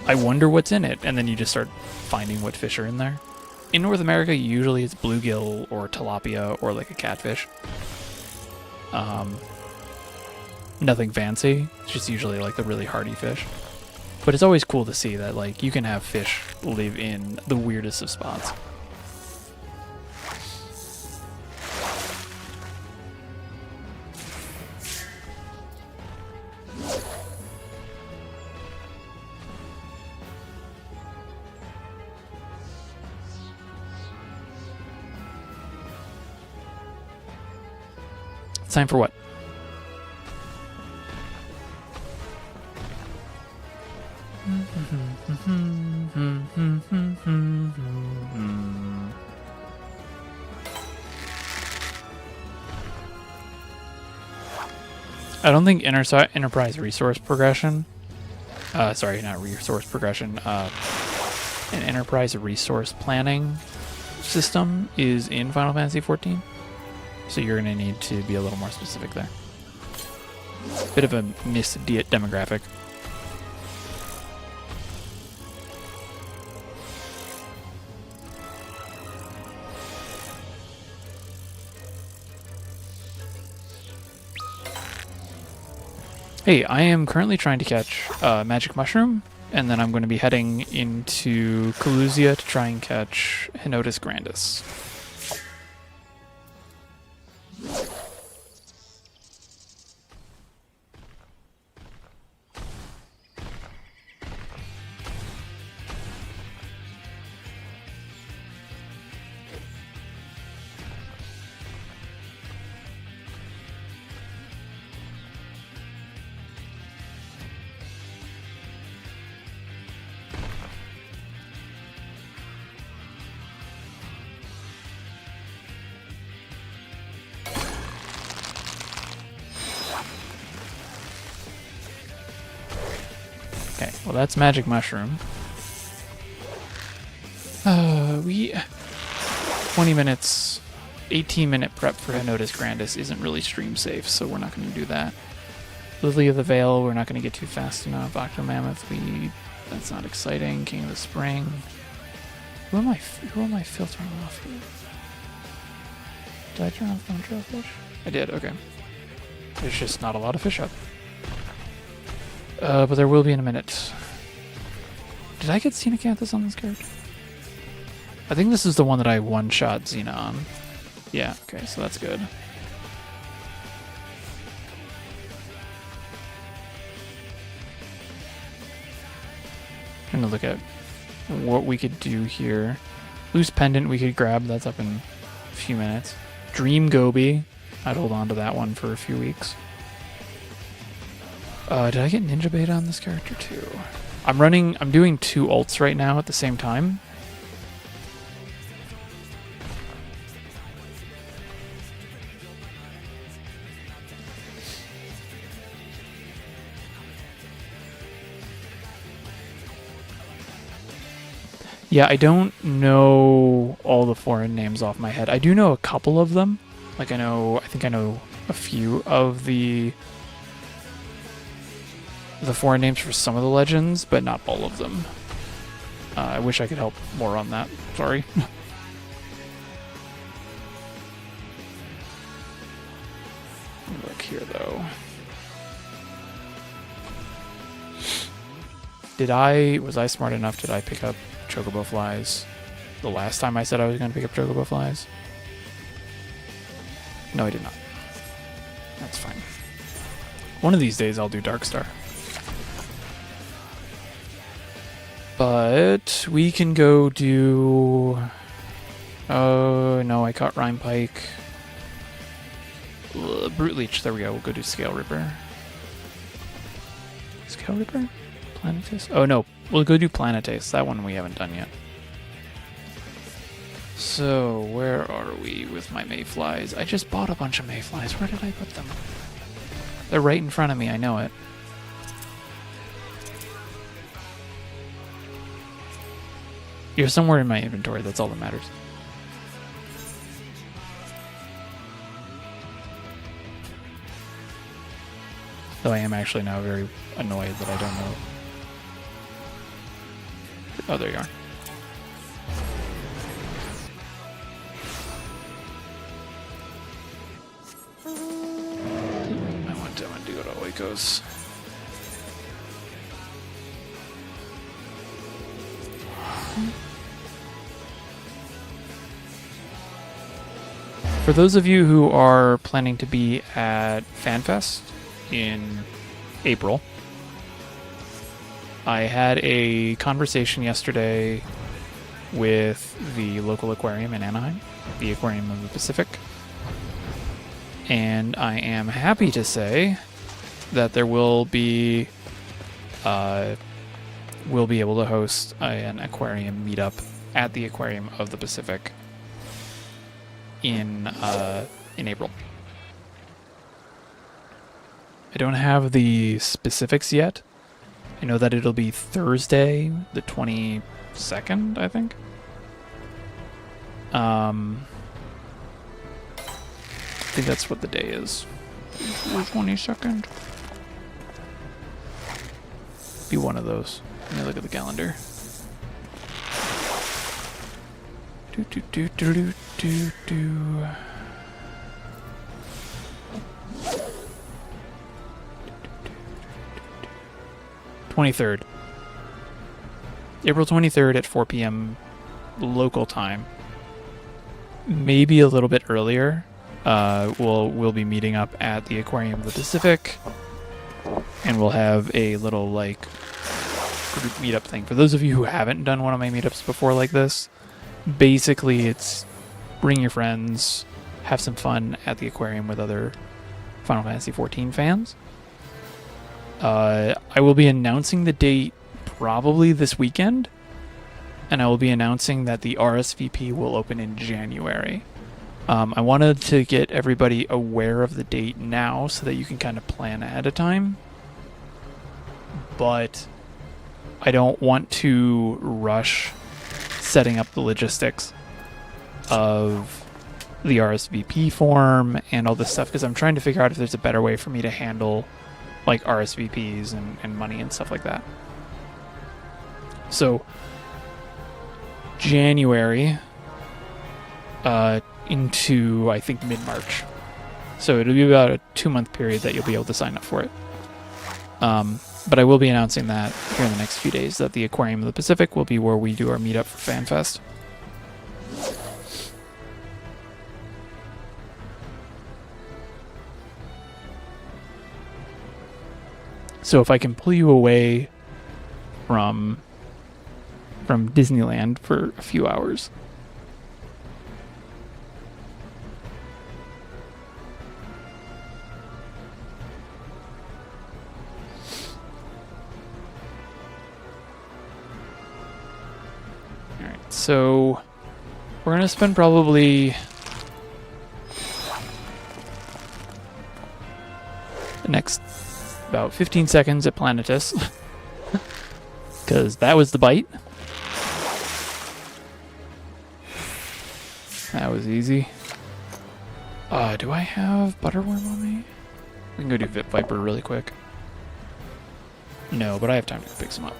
I wonder what's in it. And then you just start finding what fish are in there. In North America, usually it's bluegill or tilapia or like a catfish. Nothing fancy. It's just usually like the really hardy fish. But it's always cool to see that like you can have fish live in the weirdest of spots. It's time for what? I don't think enterprise resource progression. Sorry, not resource progression. An enterprise resource planning system is in Final Fantasy XIV. So you're going to need to be a little more specific there. Bit of a missed demographic. Hey, I am currently trying to catch Magic Mushroom, and then I'm going to be heading into Coluzia to try and catch Henotus Grandis. Okay, well that's Magic Mushroom. We 20 minutes, 18-minute prep for Henotus Grandis isn't really stream safe, so we're not going to do that. Lily of the Veil, we're not going to get too fast enough. Octomammoth, that's not exciting. King of the Spring. Who am I filtering off here? Did I turn off Don't Trail Fish? I did, okay. There's just not a lot of fish up. But there will be in a minute. Did I get Xenacanthus on this character? I think this is the one that I one-shot Xena on. Yeah, okay, so that's good. Trying to look at what we could do here. Loose Pendant we could grab, that's up in a few minutes. Dream Gobi, I'd hold on to that one for a few weeks. Did I get Ninja Beta on this character too? I'm doing 2 ults right now at the same time. Yeah, I don't know all the foreign names off my head. I do know a couple of them. Like I think I know a few of the foreign names for some of the legends, but not all of them. I wish I could help more on that. Sorry. Look here, though. Was I smart enough? Did I pick up Chocobo Flies the last time I said I was going to pick up Chocobo Flies? No, I did not. That's fine. One of these days I'll do Darkstar. But we can go do... Oh, no, I caught Rhyme Pike. Brute Leech, there we go. We'll go do Scale Ripper. Scale Ripper? Planetus? Oh, no. We'll go do Planetus. That one we haven't done yet. So, where are we with my Mayflies? I just bought a bunch of Mayflies. Where did I put them? They're right in front of me. I know it. You're somewhere in my inventory. That's all that matters. Though I am actually now very annoyed that I don't know. Oh, there you are. I want to go to Oikos. For those of you who are planning to be at FanFest in April, I had a conversation yesterday with the local aquarium in Anaheim, the Aquarium of the Pacific, and I am happy to say that there will be we'll be able to host an aquarium meetup at the Aquarium of the Pacific in April. I don't have the specifics yet. I know that it'll be Thursday, the 22nd, I think. I think that's what the day is. The 22nd. Be one of those. Let me look at the calendar. 23rd. April 23rd at 4 p.m. local time. Maybe a little bit earlier. We'll be meeting up at the Aquarium of the Pacific, and we'll have a little like group meetup thing. For those of you who haven't done one of my meetups before like this, basically it's bring your friends, have some fun at the aquarium with other Final Fantasy XIV fans. I will be announcing the date probably this weekend, and I will be announcing that the RSVP will open in January. I wanted to get everybody aware of the date now so that you can kind of plan ahead of time, but I don't want to rush setting up the logistics of the RSVP form and all this stuff, because I'm trying to figure out if there's a better way for me to handle like RSVPs and money and stuff like that. So January into I think mid-March. So it'll be about a 2-month period that you'll be able to sign up for it. But I will be announcing that here in the next few days, that the Aquarium of the Pacific will be where we do our meetup for FanFest. So if I can pull you away from Disneyland for a few hours. Alright, so we're going to spend probably the next about 15 seconds at Planetus, because that was the bite. That was easy. Do I have Butterworm on me? We can go do Vip Viper really quick. No, but I have time to go pick some up.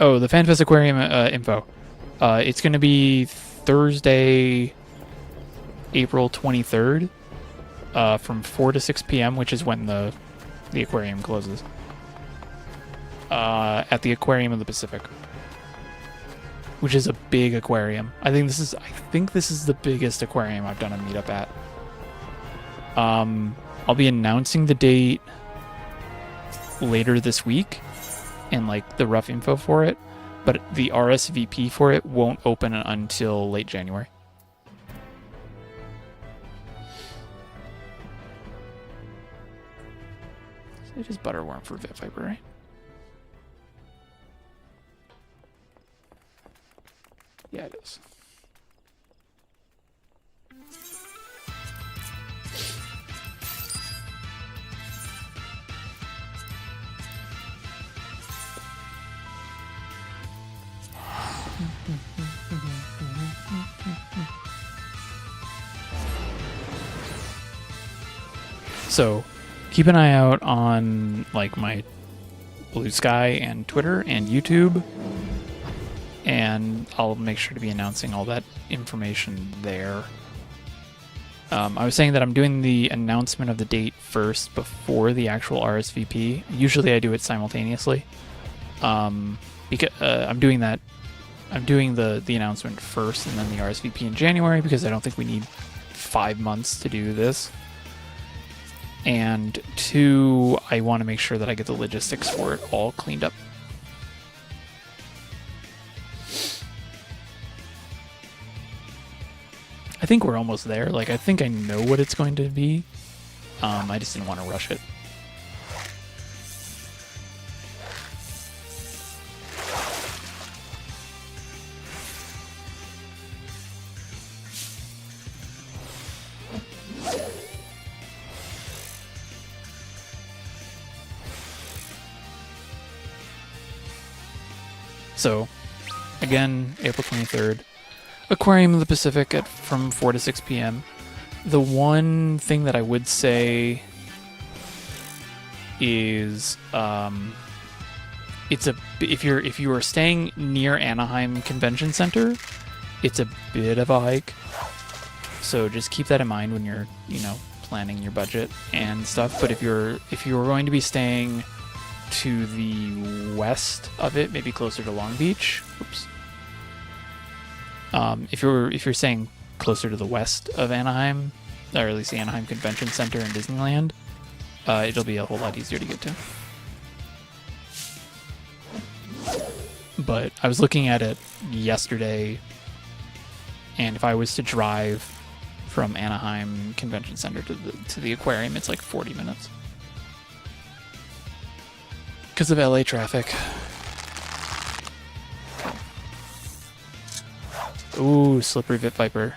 Oh, the FanFest Aquarium info. It's going to be Thursday, April 23rd, from 4 to 6 p.m., which is when the aquarium closes. At the Aquarium of the Pacific, which is a big aquarium. I think this is the biggest aquarium I've done a meetup at. I'll be announcing the date later this week and like the rough info for it, but the RSVP for it won't open until late January. So it is Butterworm for Vip Viper, right? Yeah, it is. So keep an eye out on like my Blue Sky and Twitter and YouTube, and I'll make sure to be announcing all that information there. I was saying that I'm doing the announcement of the date first before the actual RSVP. Usually I do it simultaneously. Because I'm doing the announcement first and then the RSVP in January, because I don't think we need 5 months to do this. And 2, I want to make sure that I get the logistics for it all cleaned up. I think we're almost there. Like, I think I know what it's going to be. I just didn't want to rush it. So, again, April 23rd. Aquarium of the Pacific from 4 to 6 p.m. The one thing that I would say is if you are staying near Anaheim Convention Center, it's a bit of a hike. So just keep that in mind when you're, planning your budget and stuff. But if you're going to be staying to the west of it, maybe closer to Long Beach. Oops. If you're staying closer to the west of Anaheim, or at least the Anaheim Convention Center and Disneyland, it'll be a whole lot easier to get to. But I was looking at it yesterday, and if I was to drive from Anaheim Convention Center to the aquarium, it's like 40 minutes. Because of LA traffic. Ooh, slippery Vit Viper.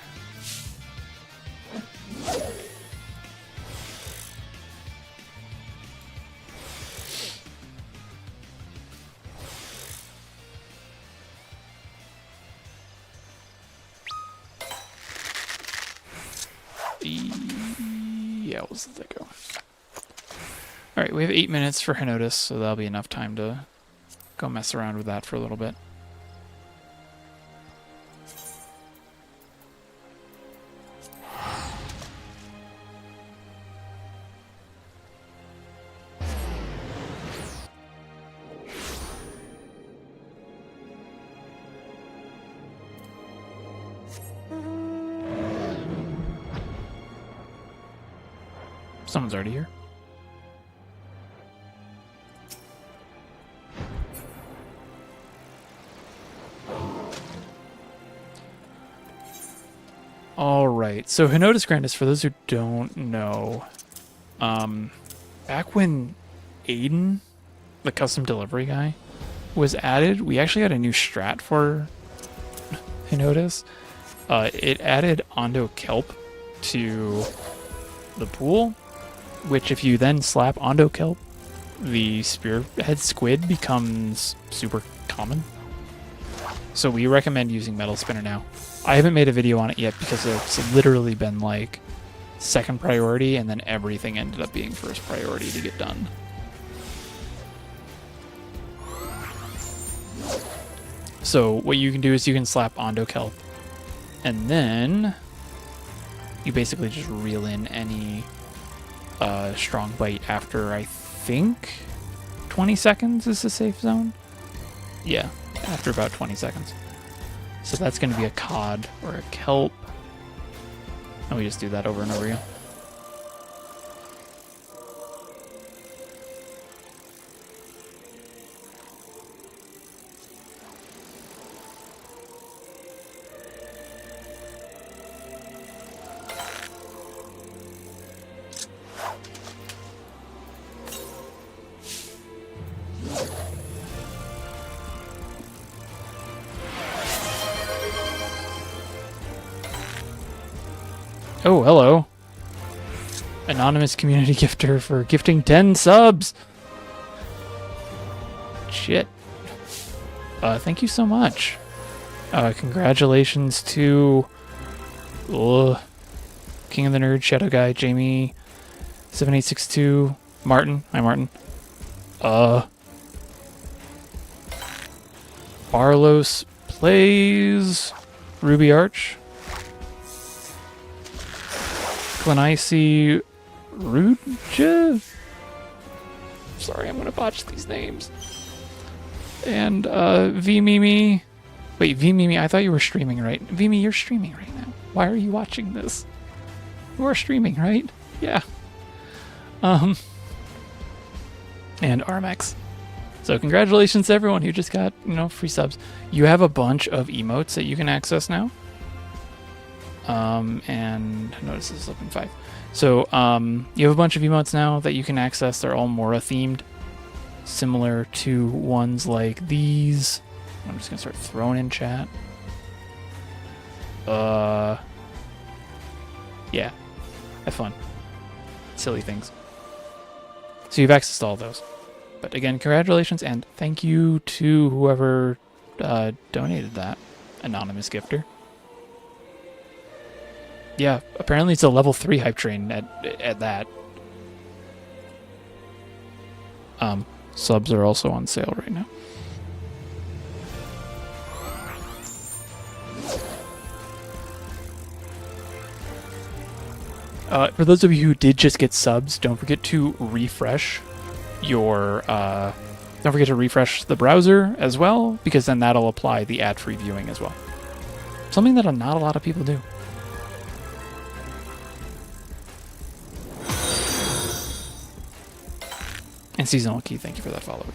Yeah, we'll let that go. Alright, we have 8 minutes for Hinotus, so that'll be enough time to go mess around with that for a little bit. Someone's already here. Alright, so Hinotus Grandis, for those who don't know, back when Aiden, the custom delivery guy, was added, we actually had a new strat for Hinotus. It added Ondo Kelp to the pool, which if you then slap Ondo Kelp, the spearhead squid becomes super common. So we recommend using Metal Spinner now. I haven't made a video on it yet because it's literally been like second priority, and then everything ended up being first priority to get done. So what you can do is you can slap Ondo Kelp, and then you basically just reel in any strong bite after, I think, 20 seconds is the safe zone. Yeah, after about 20 seconds. So that's going to be a cod or a kelp. And we just do that over and over again. Oh, hello. Anonymous community gifter for gifting 10 subs. Shit. Thank you so much. Congratulations to King of the Nerd, Shadow Guy, Jamie, 7862, Martin. Hi, Martin. Barlos Plays, Ruby Arch, Klenici Ruja. Sorry, I'm gonna botch these names. And V Mimi. Wait, V Mimi, I thought you were streaming, right? V Mimi, you're streaming right now. Why are you watching this? You are streaming, right? Yeah. And Armax. So congratulations to everyone who just got, free subs. You have a bunch of emotes that you can access now. And notice this is open 5. So, you have a bunch of emotes now that you can access. They're all Mora themed, similar to ones like these. I'm just gonna start throwing in chat. Yeah. Have fun. Silly things. So you've accessed all those. But again, congratulations and thank you to whoever donated that. Anonymous gifter. Yeah, apparently it's a level 3 hype train at that. Subs are also on sale right now. For those of you who did just get subs, don't forget to refresh your don't forget to refresh the browser as well, because then that'll apply the ad-free viewing as well. Something that not a lot of people do. And Seasonal Key, thank you for that follow.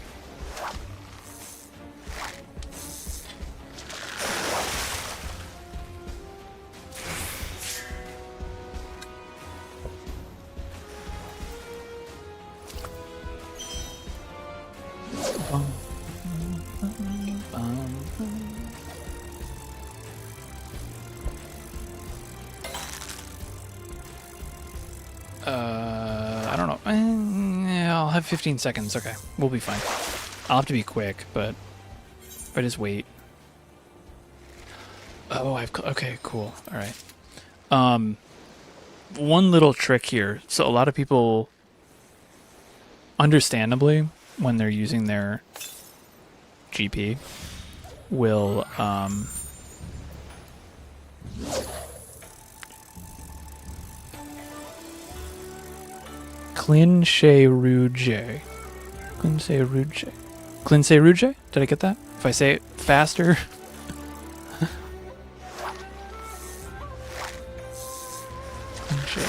I don't know. I'll have 15 seconds. Okay, we'll be fine. I'll have to be quick, but if I just wait. Oh, okay, cool. All right. One little trick here. So a lot of people, understandably, when they're using their GP, will Clinchet Rouge. Did I get that? If I say it faster. Clinchet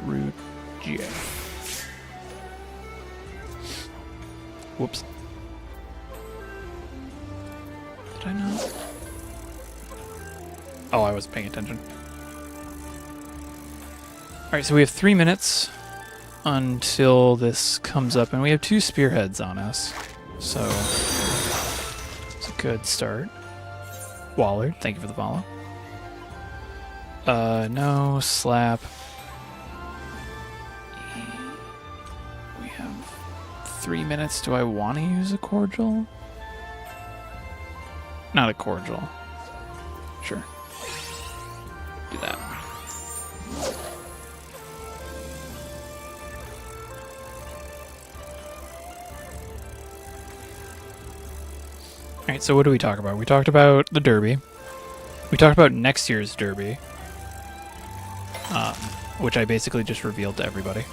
Rouge. Whoops. Did I not? Oh, I wasn't paying attention. Alright, so we have 3 minutes until this comes up, and we have 2 spearheads on us. So, it's a good start. Wallard, thank you for the follow. No, slap. We have 3 minutes. Do I want to use a cordial? Not a cordial. Sure. Do that. Alright, so what do we talk about? We talked about the Derby. We talked about next year's Derby. Which I basically just revealed to everybody.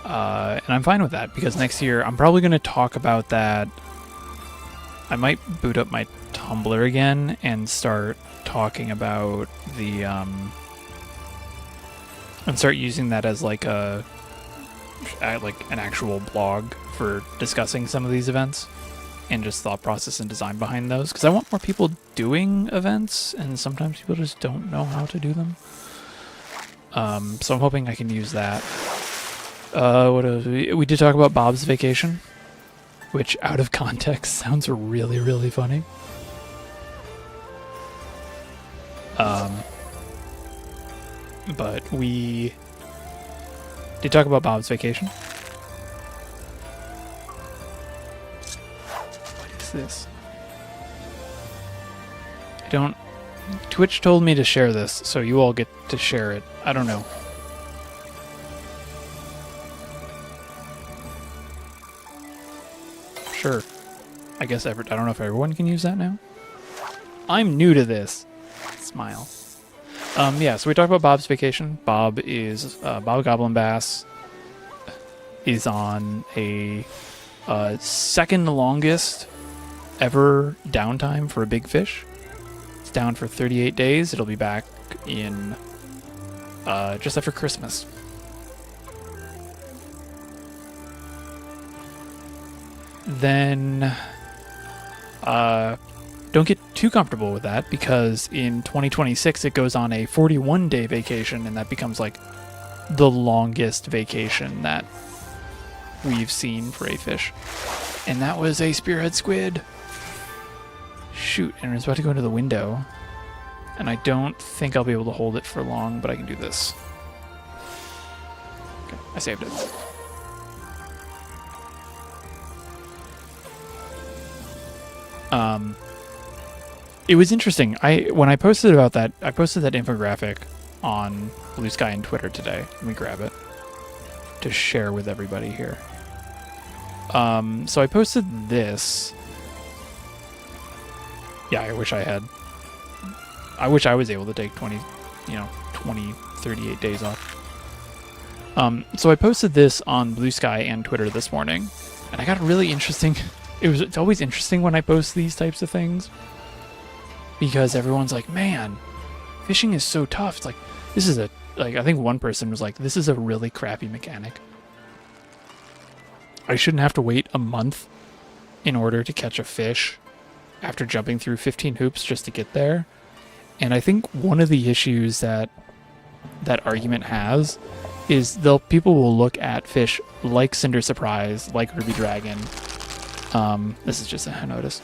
And I'm fine with that, because next year I'm probably going to talk about that. I might boot up my Tumblr again and start talking about the... and start using that as like an actual blog for discussing some of these events. And just thought process and design behind those, because I want more people doing events, and sometimes people just don't know how to do them. So I'm hoping I can use that. What else? We did talk about Bob's Vacation, which out of context sounds really, really funny. But we did talk about Bob's Vacation. This. Twitch told me to share this, so you all get to share it. I don't know. Sure. I guess I don't know if everyone can use that now. I'm new to this. Smile. Yeah, so we talked about Bob's Vacation. Bob Goblin Bass is on a second longest ever downtime for a big fish. It's down for 38 days. It'll be back in just after Christmas. Then don't get too comfortable with that, because in 2026 it goes on a 41-day vacation, and that becomes like the longest vacation that we've seen for a fish. And that was a spearhead squid. Shoot, and it's about to go into the window. And I don't think I'll be able to hold it for long, but I can do this. Okay, I saved it. It was interesting. When I posted about that, I posted that infographic on Blue Sky and Twitter today. Let me grab it to share with everybody here. So I posted this. Yeah, I wish I was able to take 20, 38 days off. So I posted this on Blue Sky and Twitter this morning, and I got a really interesting... It's always interesting when I post these types of things, because everyone's like, man, fishing is so tough. It's like, this is I think one person was like, this is a really crappy mechanic. I shouldn't have to wait a month in order to catch a fish after jumping through 15 hoops just to get there. And I think one of the issues that argument has is people will look at fish like Cinder Surprise, like Ruby Dragon. This is just a notice.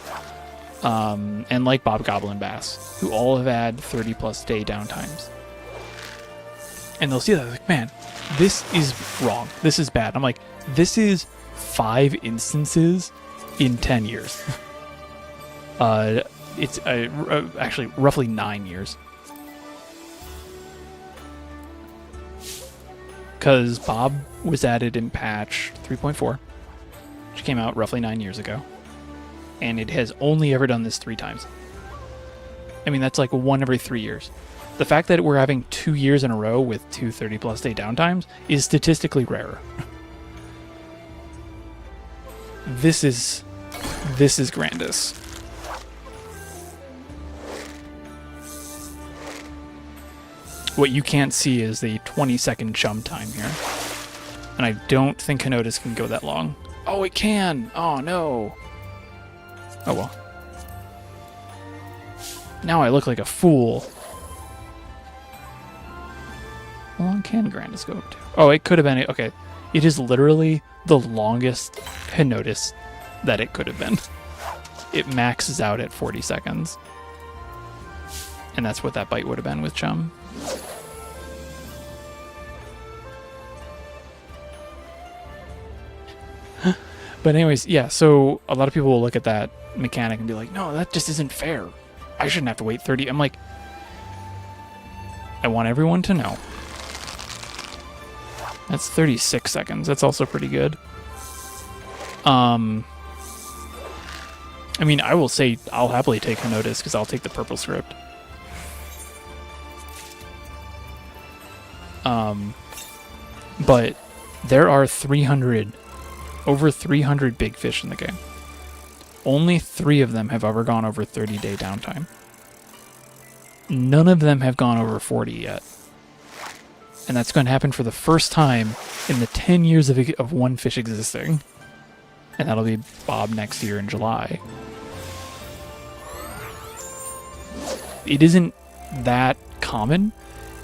And like Bob Goblin Bass, who all have had 30+ day downtimes. And they'll see that, like, man, this is wrong. This is bad. I'm like, this is 5 instances in 10 years. It's actually roughly 9 years. Because Bob was added in patch 3.4, which came out roughly 9 years ago. And it has only ever done this 3 times. I mean, that's like 1 every 3 years. The fact that we're having 2 years in a row with 2 30+ day downtimes is statistically rarer. This is Grandis. What you can't see is the 20-second chum time here. And I don't think Kanotas can go that long. Oh, it can! Oh, no. Oh, well. Now I look like a fool. How long can Grandis go up to? Oh, it could have been... Okay. It is literally the longest Kanotas that it could have been. It maxes out at 40 seconds. And that's what that bite would have been with chum. But anyways, yeah, so a lot of people will look at that mechanic and be like, no, that just isn't fair. I shouldn't have to wait 30. I'm like, I want everyone to know. That's 36 seconds. That's also pretty good. I mean, I will say I'll happily take Kanotas because I'll take the purple script. But there are over 300 big fish in the game. Only 3 of them have ever gone over 30-day downtime. None of them have gone over 40 yet. And that's going to happen for the first time in the 10 years of one fish existing. And that'll be Bob next year in July. It isn't that common.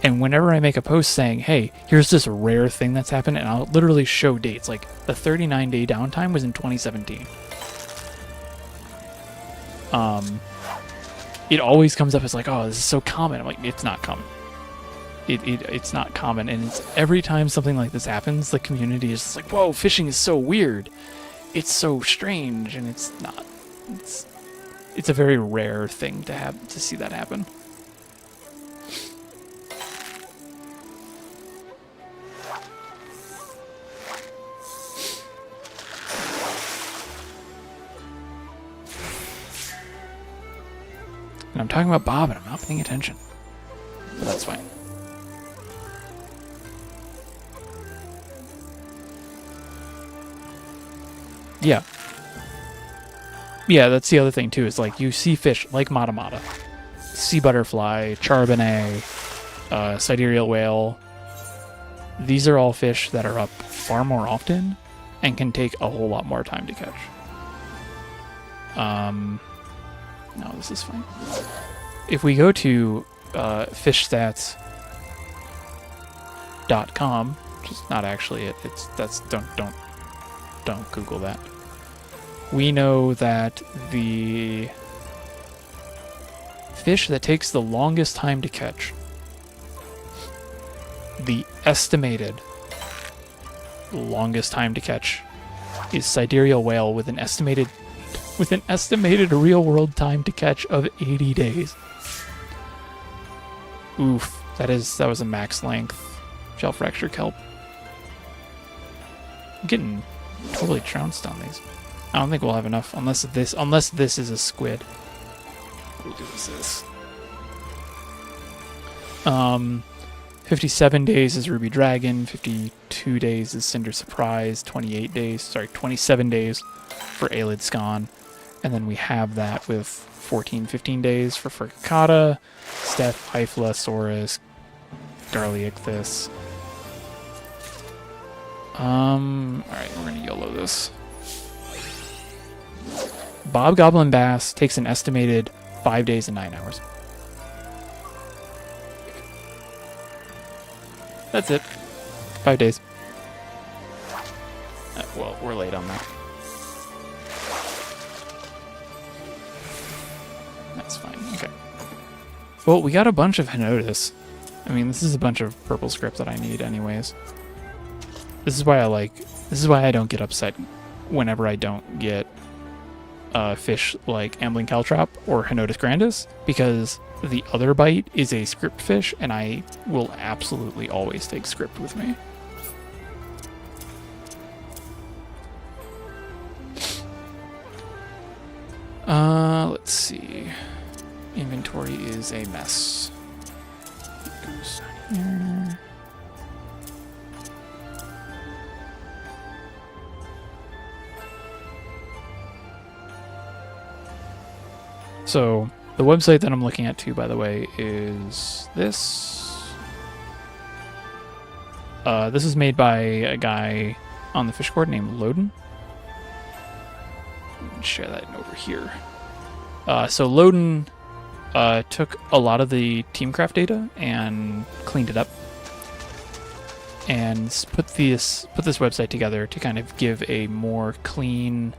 And whenever I make a post saying, hey, here's this rare thing that's happened, and I'll literally show dates. Like, the 39-day downtime was in 2017. It always comes up as like, oh, this is so common. I'm like, it's not common. It's not common. And it's every time something like this happens, the community is just like, whoa, fishing is so weird. It's so strange. And it's not. It's a very rare thing to see that happen. And I'm talking about Bob, and I'm not paying attention. But that's fine. Yeah. Yeah, that's the other thing, too, is like you see fish like Matamata, sea butterfly, charbonnet, sidereal whale. These are all fish that are up far more often and can take a whole lot more time to catch. No, this is fine. If we go to fishstats.com, which is not actually it. Don't Google that. We know that the fish that takes the longest time to catch, the estimated longest time to catch, is sidereal whale with an estimated real world time to catch of 80 days. Oof, that was a max length shell fracture kelp. I'm getting totally trounced on these. I don't think we'll have enough unless this is a squid. What is this? Um, 57 days is Ruby Dragon, 52 days is Cinder Surprise, 27 days for Aelid Scan, and then we have that with 15 days for Furcicata, Steph, Hyphla, Saurus, Garliacthus. Alright, we're gonna YOLO this. Bob Goblin Bass takes an estimated 5 days and 9 hours. That's it. 5 days. Well, we're late on that. That's fine. Okay. Well, we got a bunch of Henotis. I mean, this is a bunch of purple script that I need anyways. This is why I don't get upset whenever I don't get fish like Ambling Caltrop or Henotis grandis, because the other bite is a script fish, and I will absolutely always take script with me. Let's see. Inventory is a mess. Goes here. So the website that I'm looking at too, by the way, is this. This is made by a guy on the Fish Court named Loden. Share that over here. So Loden took a lot of the Teamcraft data and cleaned it up, and put this website together to kind of give a more clean,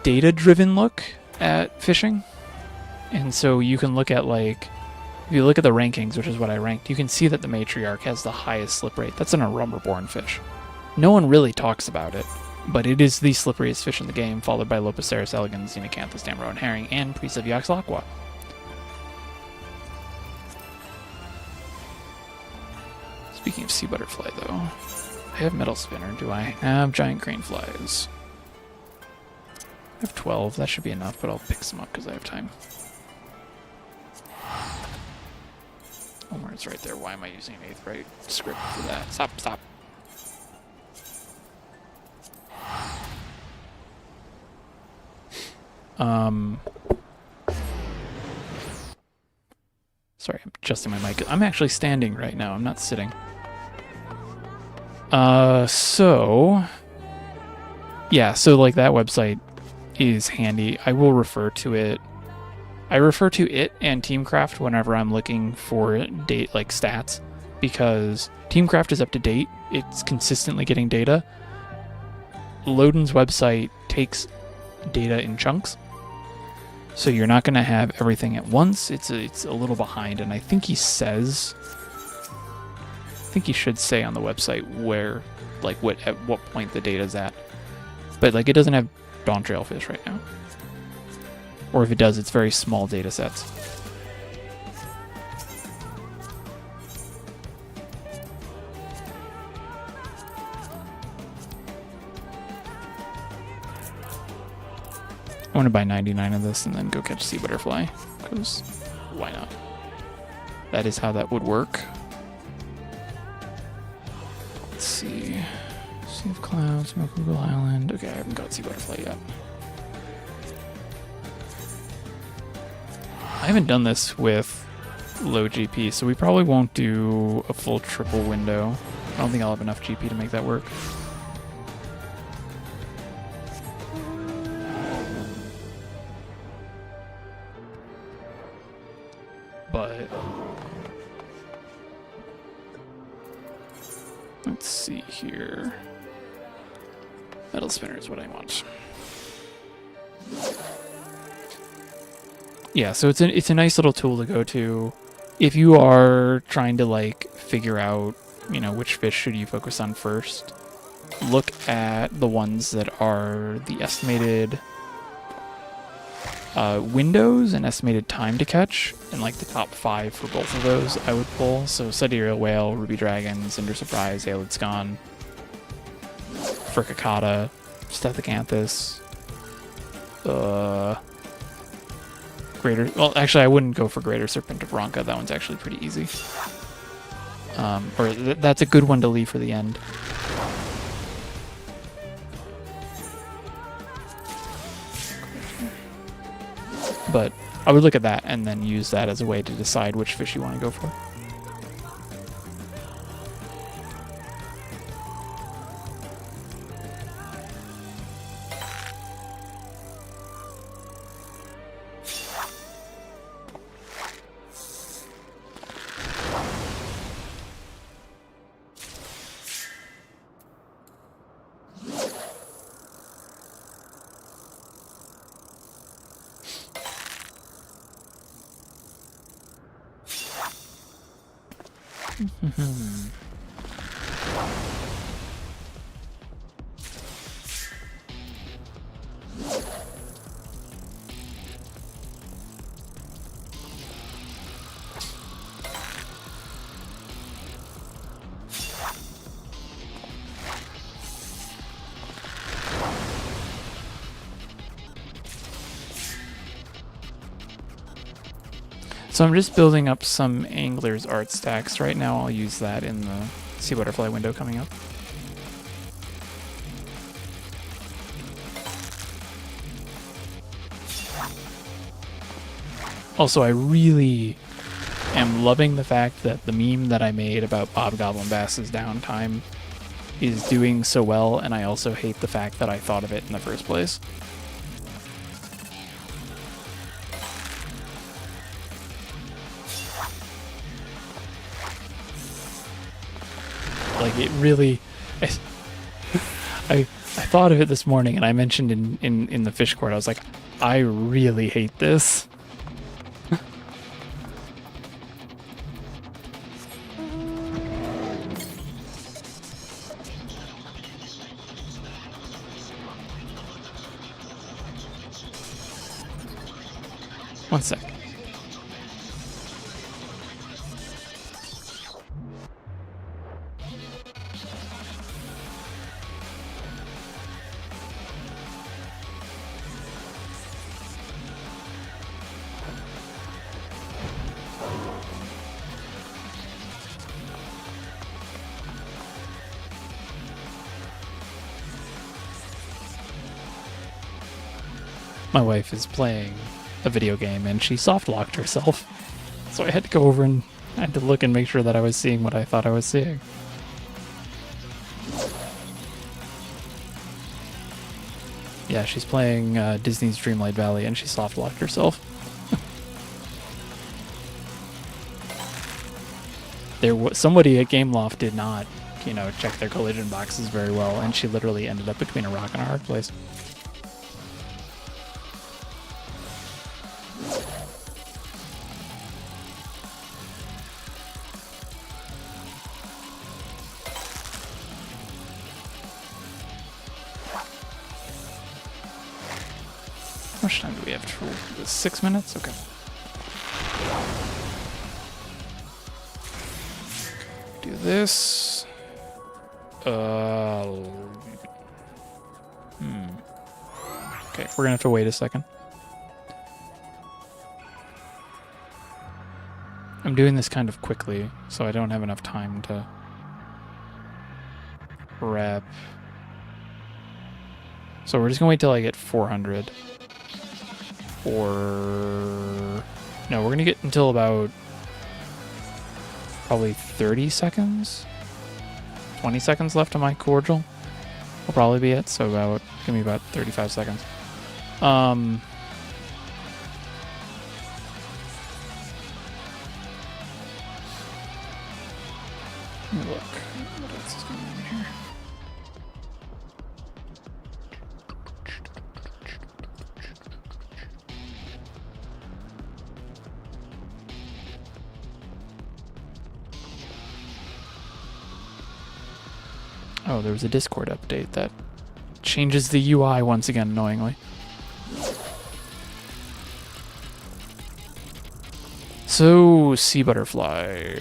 data-driven look at fishing. And so you can look at, like, if you look at the rankings, which is what I ranked, you can see that the Matriarch has the highest slip rate. That's an Arumberborn fish. No one really talks about it, but it is the slipperiest fish in the game, followed by Lopoceros elegans, Xenocanthus, Damaro, and Herring, and Priest of Yaxlaqua. Speaking of sea butterfly, though, I have metal spinner. Do I have giant crane flies? I have 12. That should be enough, but I'll pick some up because I have time. Omar's right there. Why am I using an 8th rate script for that? Stop. Sorry, I'm adjusting my mic. I'm actually standing right now. I'm not sitting. Yeah, so like that website is handy. I will refer to it. I refer to it and Teamcraft whenever I'm looking for stats, because Teamcraft is up to date. It's consistently getting data. Loden's website takes data in chunks, so you're not going to have everything at once. It's a little behind, and I think he should say on the website where, like, at what point the data's at. But like, it doesn't have Dawn Trailfish right now, or if it does, it's very small data sets. I want to buy 99 of this and then go catch sea butterfly, because why not? That is how that would work. Let's see. Sea of Clouds, Mokugo Island. Okay, I haven't got sea butterfly yet. I haven't done this with low GP, so we probably won't do a full triple window. I don't think I'll have enough GP to make that work. But let's see here. Metal spinner is what I want. Yeah, so it's a nice little tool to go to if you are trying to, like, figure out, you know, which fish should you focus on first. Look at the ones that are the estimated windows and estimated time to catch, and like the top 5 for both of those I would pull. So Sidereal Whale, Ruby Dragon, Cinder Surprise, Aelid Scan, Furcicata, Stethocanthus, greater. Well, actually, I wouldn't go for Greater Serpent of Ronka. That one's actually pretty easy. Or that's a good one to leave for the end. But I would look at that and then use that as a way to decide which fish you want to go for. So I'm just building up some Angler's art stacks right now. I'll use that in the Sea Butterfly window coming up. Also, I really am loving the fact that the meme that I made about Bob Goblin Bass's downtime is doing so well, and I also hate the fact that I thought of it in the first place. Like, it really... I thought of it this morning, and I mentioned in the fish court, I was like, I really hate this. One sec. My wife is playing a video game and she soft locked herself. So I had to go over and I had to look and make sure that I was seeing what I thought I was seeing. Yeah, she's playing Disney's Dreamlight Valley and she soft locked herself. Somebody at Gameloft did not, check their collision boxes very well, and she literally ended up between a rock and a hard place. How much time do we have? 6 minutes? Okay. Do this. Okay, we're gonna have to wait a second. I'm doing this kind of quickly, so I don't have enough time to prep. So we're just gonna wait till I get 400. No, we're gonna get until about probably 30 seconds, 20 seconds left on my cordial will probably be it. So give me about 35 seconds. Let me look. What else is going on here? Oh, there was a Discord update that changes the UI once again, annoyingly. So, Sea Butterfly.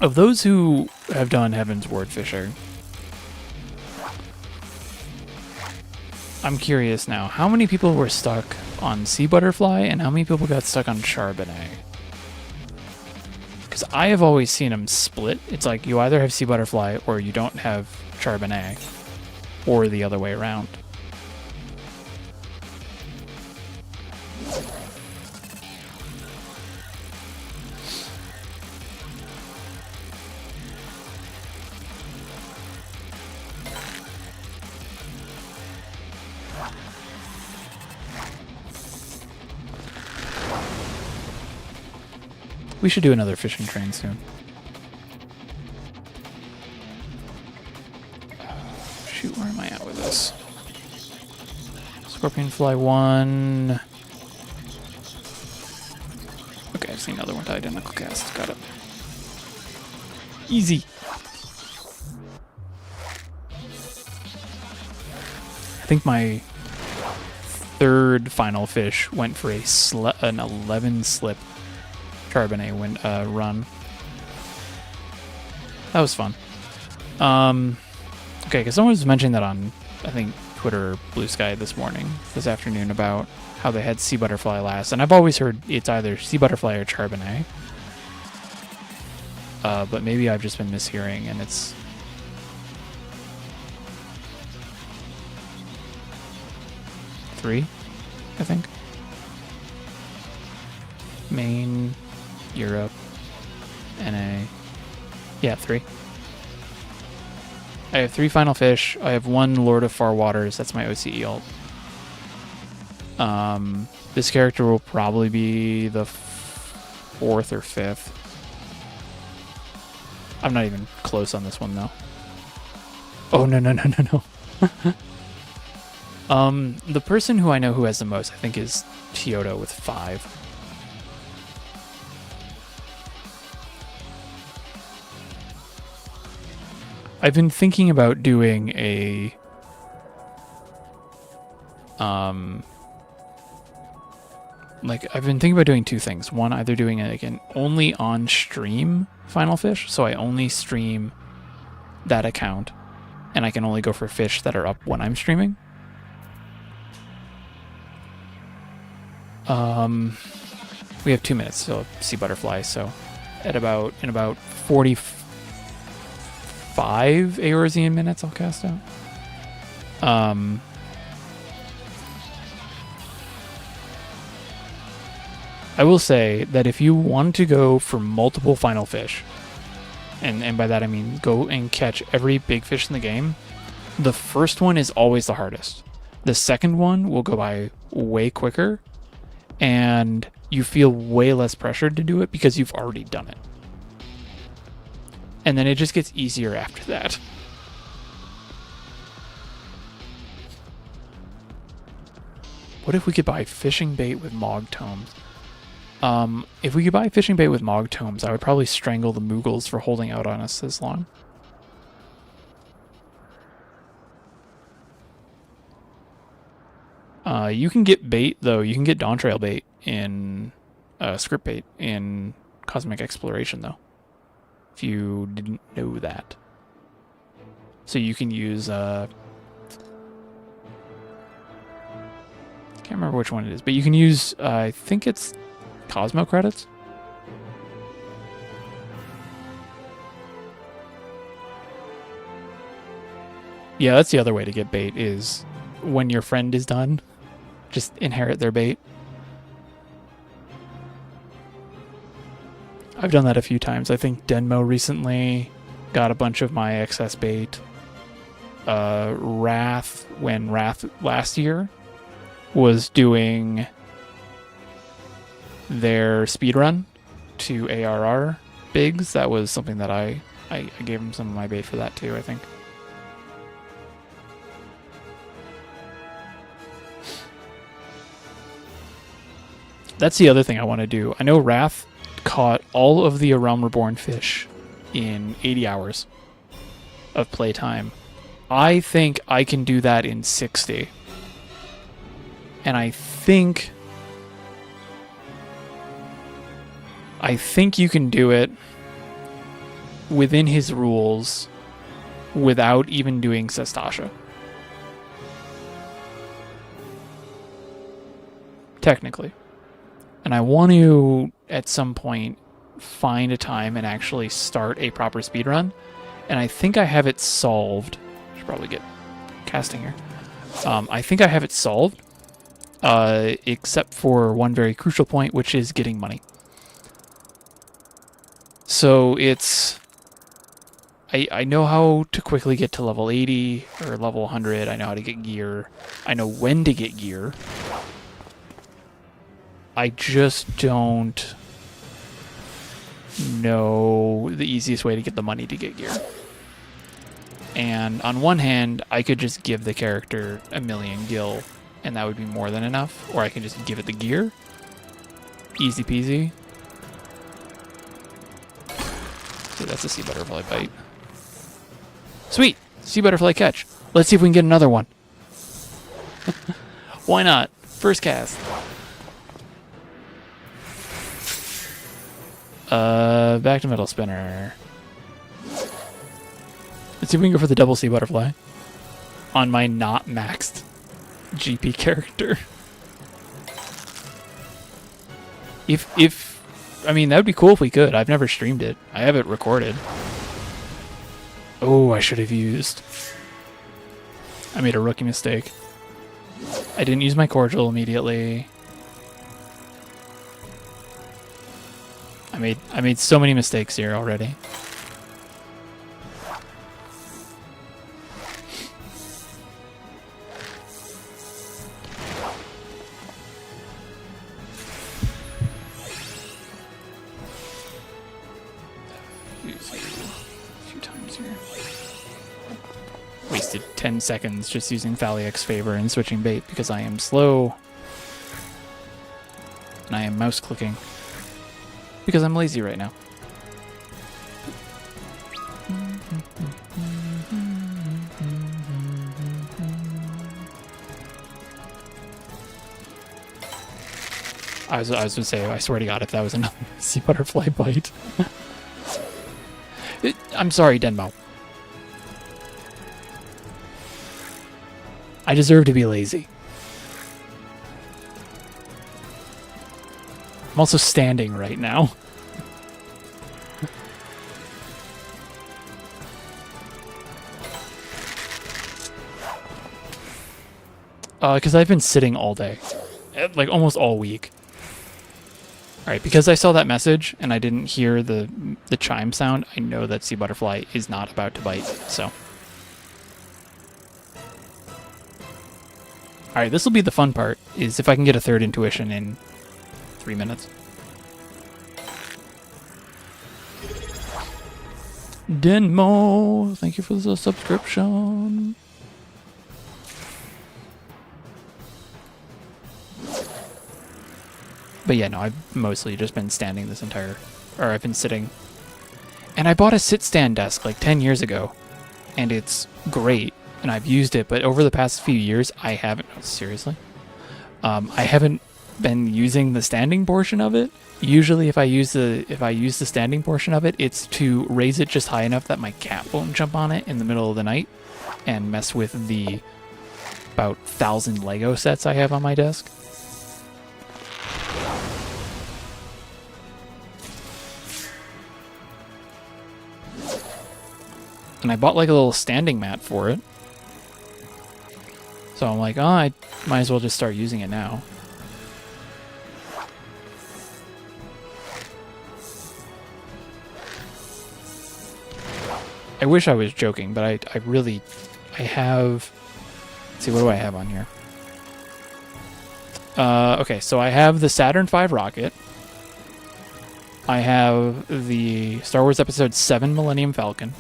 Of those who have done Heaven's Ward fishing, I'm curious now, how many people were stuck on Sea Butterfly, and how many people got stuck on Charbonnet? Because I have always seen them split. It's like you either have Sea Butterfly or you don't have Charbonnet, or the other way around. We should do another fishing train soon. Shoot, where am I at with this? Scorpion Fly 1. Okay, I've seen another one to identical cast. Got it. Easy. I think my third final fish went for an 11 slip Charbonnet run. That was fun. Okay, because someone was mentioning that on, I think, Twitter or Blue Sky this afternoon, about how they had Sea Butterfly last. And I've always heard it's either Sea Butterfly or Charbonnet. But maybe I've just been mishearing, and it's... three, I think. Main, Europe, NA. Yeah, 3. I have 3 final fish. I have 1 Lord of Far Waters. That's my OCE ult. This character will probably be the 4th or 5th. I'm not even close on this one, though. Oh, no. The person who I know who has the most, I think, is Tioto with 5. I've been thinking about doing a I've been thinking about doing 2 things. One, either doing like an only on stream final fish, so I only stream that account and I can only go for fish that are up when I'm streaming. We have 2 minutes till Sea Butterfly, so in about 45 Eorzean minutes I'll cast out. I will say that if you want to go for multiple final fish, and by that I mean go and catch every big fish in the game, the first one is always the hardest. The second one will go by way quicker, and you feel way less pressured to do it because you've already done it. And then it just gets easier after that. What if we could buy fishing bait with Mog Tomes? If we could buy fishing bait with Mog Tomes, I would probably strangle the Moogles for holding out on us this long. You can get bait, though. You can get Dawntrail bait in script bait in Cosmic Exploration, though. If you didn't know that. So you can use... can't remember which one it is, but you can use, I think it's Cosmo credits. Yeah, that's the other way to get bait, is when your friend is done, just inherit their bait. I've done that a few times. I think Denmo recently got a bunch of my excess bait. Wrath, when Wrath last year was doing their speedrun to ARR bigs, that was something that I gave him some of my bait for that too, I think. That's the other thing I want to do. I know Wrath caught all of the A Realm Reborn fish in 80 hours of playtime. I think I can do that in 60. And I think you can do it within his rules without even doing Sestasha. technically. And I want to, at some point, find a time and actually start a proper speedrun. And I think I have it solved. Should probably get casting here. I think I have it solved, except for one very crucial point, which is getting money. So it's... I know how to quickly get to level 80 or level 100. I know how to get gear. I know when to get gear. I just don't know the easiest way to get the money to get gear. And on one hand, I could just give the character 1,000,000 gil, and that would be more than enough. Or I can just give it the gear. Easy peasy. See, that's a sea butterfly bite. Sweet! Sea butterfly catch. Let's see if we can get another one. Why not? First cast. Back to Metal Spinner. Let's see if we can go for the double sea butterfly on my not maxed GP character. If I mean, that would be cool if we could. I've never streamed it. I have it recorded. Oh, I should have used. I made a rookie mistake. I didn't use my cordial immediately. I made so many mistakes here already. A few times here. Wasted 10 seconds just using Thaliak's favor and switching bait because I am slow. And I am mouse clicking. Because I'm lazy right now. I was going to say, I swear to God, if that was another sea butterfly bite. I'm sorry, Denmo. I deserve to be lazy. I'm also standing right now. Because I've been sitting all day. Like, almost all week. Alright, because I saw that message and I didn't hear the chime sound, I know that sea butterfly is not about to bite, so. Alright, this will be the fun part, is if I can get a third intuition in 3 minutes. Denmo, thank you for the subscription. But yeah, no, I've mostly just been standing this entire... Or I've been sitting. And I bought a sit-stand desk like 10 years ago. And it's great. And I've used it. But over the past few years, I haven't... Seriously? I haven't been using the standing portion of it. Usually if I use the standing portion of it, it's to raise it just high enough that my cat won't jump on it in the middle of the night and mess with the about 1,000 Lego sets I have on my desk. And I bought like a little standing mat for it. So I'm like, oh, I might as well just start using it now. I wish I was joking, but I have... Let's see, what do I have on here? Okay, so I have the Saturn V rocket. I have the Star Wars Episode 7 Millennium Falcon.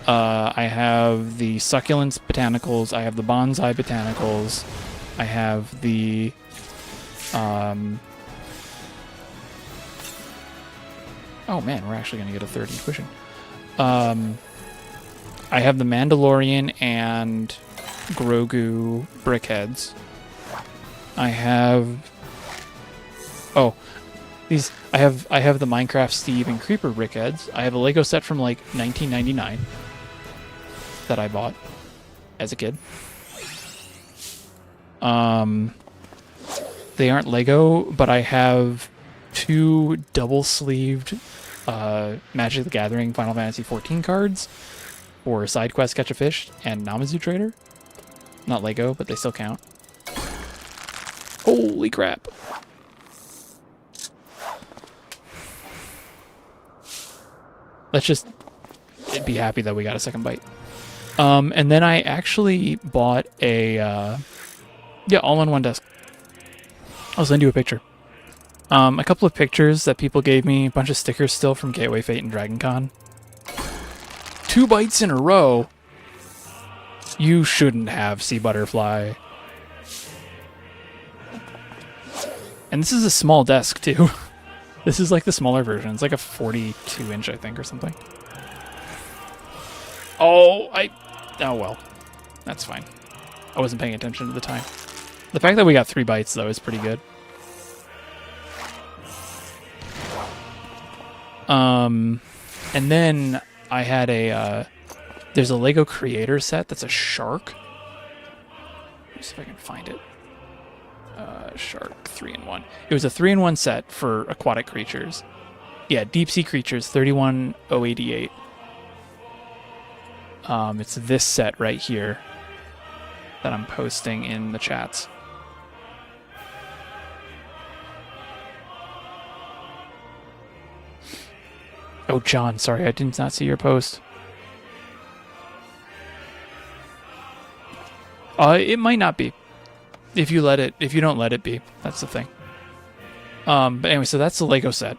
I have the Succulents Botanicals. I have the Bonsai Botanicals. I have the... Oh man, we're actually going to get a third intuition. I have the Mandalorian and Grogu brickheads. I have... Oh, these... I have the Minecraft Steve and Creeper brickheads. I have a Lego set from like 1999 that I bought as a kid. They aren't Lego, but I have 2 double-sleeved Magic the Gathering Final Fantasy XIV cards for Side Quest Catch a Fish and Namazu Trader. Not Lego, but they still count. Holy crap. Let's just be happy that we got a second bite. And then I actually bought a all-in-one desk. I'll send you a picture. A couple of pictures that people gave me, a bunch of stickers still from Gateway Fate and Dragon Con. 2 bites in a row. You shouldn't have, Sea Butterfly. And this is a small desk, too. This is like the smaller version. It's like a 42-inch, I think, or something. Oh, well. That's fine. I wasn't paying attention at the time. The fact that we got 3 bites, though, is pretty good. And then I had there's a Lego Creator set that's a shark. Let me see if I can find it. Shark 3-in-1. It was a 3-in-1 set for aquatic creatures. Yeah, deep sea creatures, 31088. It's this set right here that I'm posting in the chats. Oh, John, sorry, I did not see your post. It might not be. If you don't let it be. That's the thing. But anyway, so that's the Lego set.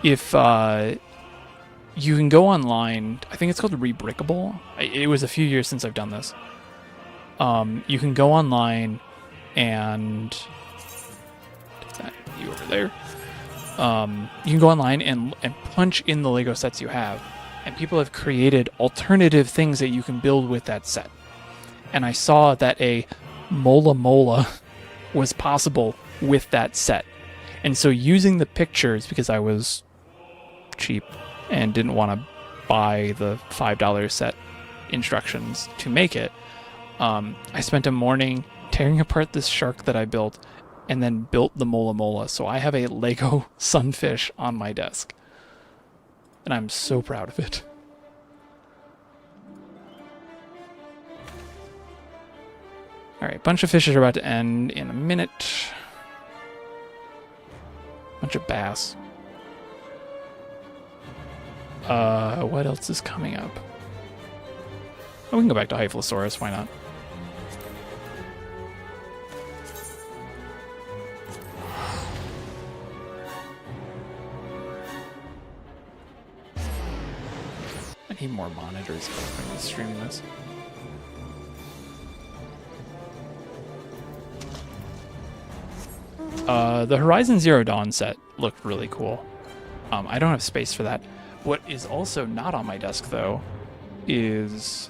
If, you can go online, I think it's called Rebrickable. It was a few years since I've done this. You can go online and... You over there. You can go online and punch in the Lego sets you have. And people have created alternative things that you can build with that set. And I saw that a Mola Mola was possible with that set. And so using the pictures, because I was cheap and didn't want to buy the $5 set instructions to make it, I spent a morning tearing apart this shark that I built and then built the Mola Mola. So I have a Lego sunfish on my desk. And I'm so proud of it. Alright, bunch of fishes are about to end in a minute. Bunch of bass. What else is coming up? Oh, we can go back to Hyphalosaurus, why not? I need more monitors if I'm streaming this. The Horizon Zero Dawn set looked really cool. I don't have space for that. What is also not on my desk, though, is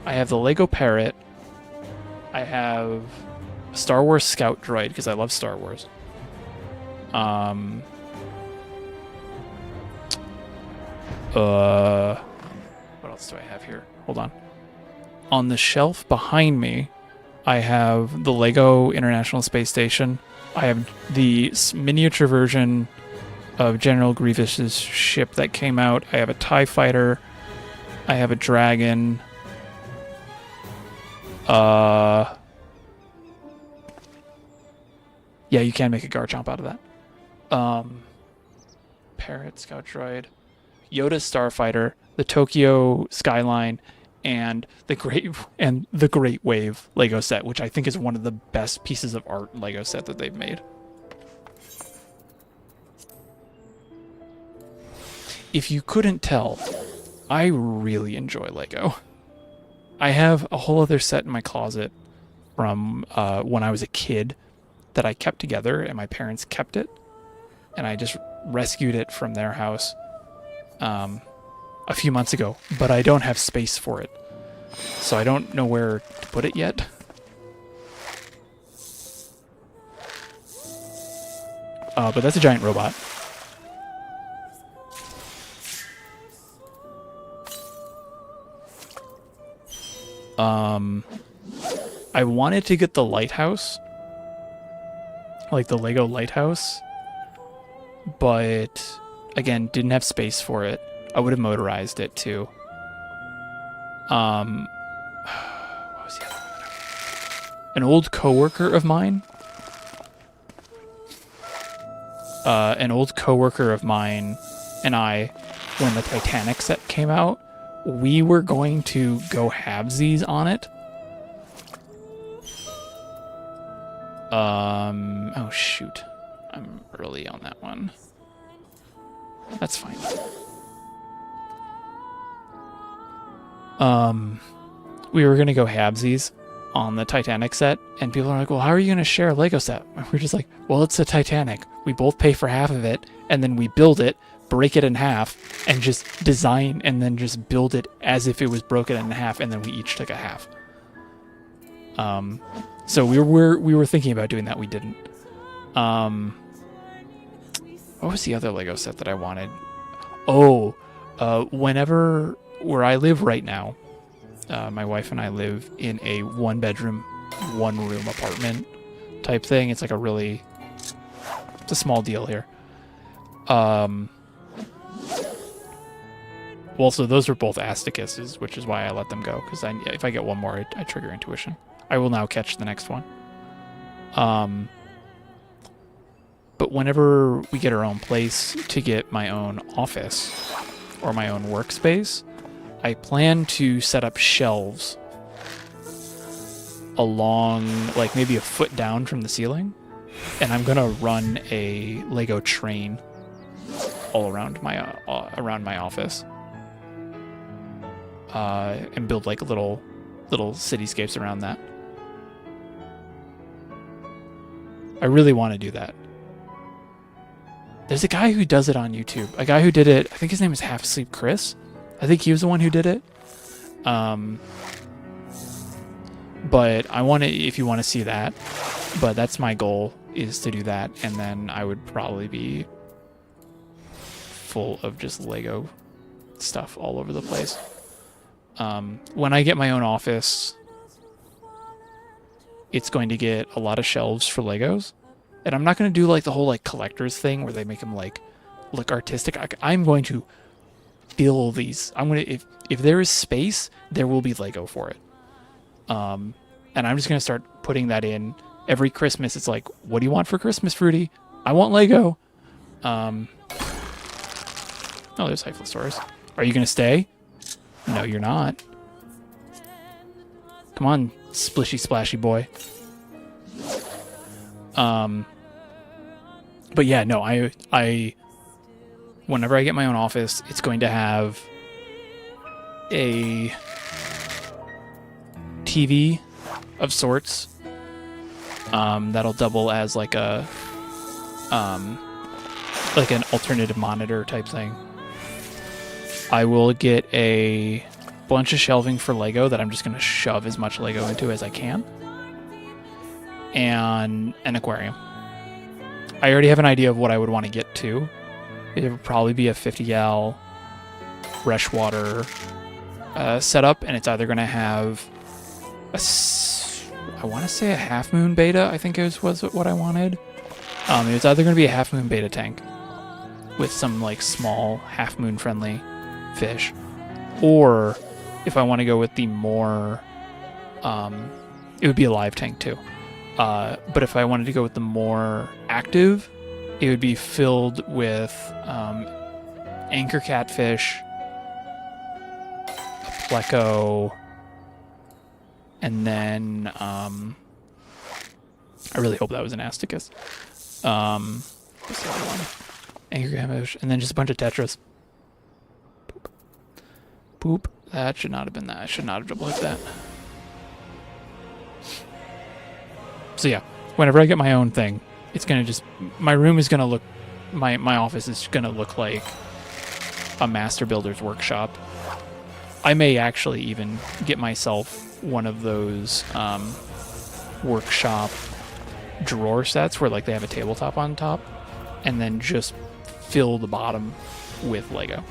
I have the Lego Parrot. I have a Star Wars Scout Droid, because I love Star Wars. What else do I have here? Hold on. On the shelf behind me, I have the Lego International Space Station. I have the miniature version of General Grievous's ship that came out. I have a TIE Fighter. I have a dragon. Yeah, you can make a Garchomp out of that. Parrot, Scout Droid, Yoda Starfighter, the Tokyo Skyline, and the Great Wave Lego set, which I think is one of the best pieces of art Lego set that they've made. If you couldn't tell, I really enjoy Lego. I have a whole other set in my closet from when I was a kid that I kept together, and my parents kept it, and I just rescued it from their house a few months ago, but I don't have space for it, so I don't know where to put it yet. But that's a giant robot. I wanted to get the lighthouse, like the Lego lighthouse, but again, didn't have space for it. I would have motorized it too. What was the other one? An old coworker of mine. And I, when the Titanic set came out, we were going to go halvesies on it. Oh shoot. I'm early on that one. That's fine. We were gonna go halvesies on the Titanic set, and people are like, well, how are you gonna share a Lego set? And we're just like, well, it's a Titanic. We both pay for half of it, and then we build it, break it in half, and just design, and then just build it as if it was broken in half, and then we each took a half. So we were thinking about doing that. We didn't. What was the other Lego set that I wanted? Oh, whenever where I live right now, my wife and I live in a 1-bedroom, 1-room apartment type thing. It's like it's a small deal here. Well, so those are both Asticuses, which is why I let them go, because if I get one more, I trigger intuition. I will now catch the next one. But whenever we get our own place to get my own office or my own workspace, I plan to set up shelves along, like maybe a foot down from the ceiling, and I'm gonna run a Lego train all around my office, and build like little cityscapes around that. I really want to do that. There's a guy who does it on YouTube. A guy who did it, I think his name is Half Asleep Chris. I think he was the one who did it. But I want to, if you want to see that, but that's my goal, is to do that, and then I would probably be full of just Lego stuff all over the place. When I get my own office, it's going to get a lot of shelves for Legos, and I'm not going to do like the whole like collector's thing where they make them like look artistic. I'm going to fill these. If there is space, there will be Lego for it. And I'm just going to start putting that in every Christmas. It's like, what do you want for Christmas, Fruity? I want Lego. Oh, there's Hyphlosaurus. Are you going to stay? No, you're not. Come on, splishy splashy boy. But yeah, no, I whenever I get my own office, it's going to have a TV of sorts, that'll double as like an alternative monitor type thing. I will get a bunch of shelving for Lego that I'm just going to shove as much Lego into as I can, and an aquarium. I already have an idea of what I would want to get to. It would probably be a 50-gal freshwater setup, and it's either going to have I want to say a Half Moon Beta, I think was what I wanted. It's either going to be a Half Moon Beta tank with some like small Half Moon friendly fish, or if I want to go with the more, it would be a live tank too. But if I wanted to go with the more active, it would be filled with anchor catfish, a pleco, and then I really hope that was an Asticus. What's the other one? Anchor catfish, and then just a bunch of tetras. Boop. That should not have been that. I should not have double hooked that. So yeah, whenever I get my own thing, it's gonna just, my room is gonna look, my office is gonna look like a master builder's workshop. I may actually even get myself one of those workshop drawer sets where like they have a tabletop on top, and then just fill the bottom with Lego.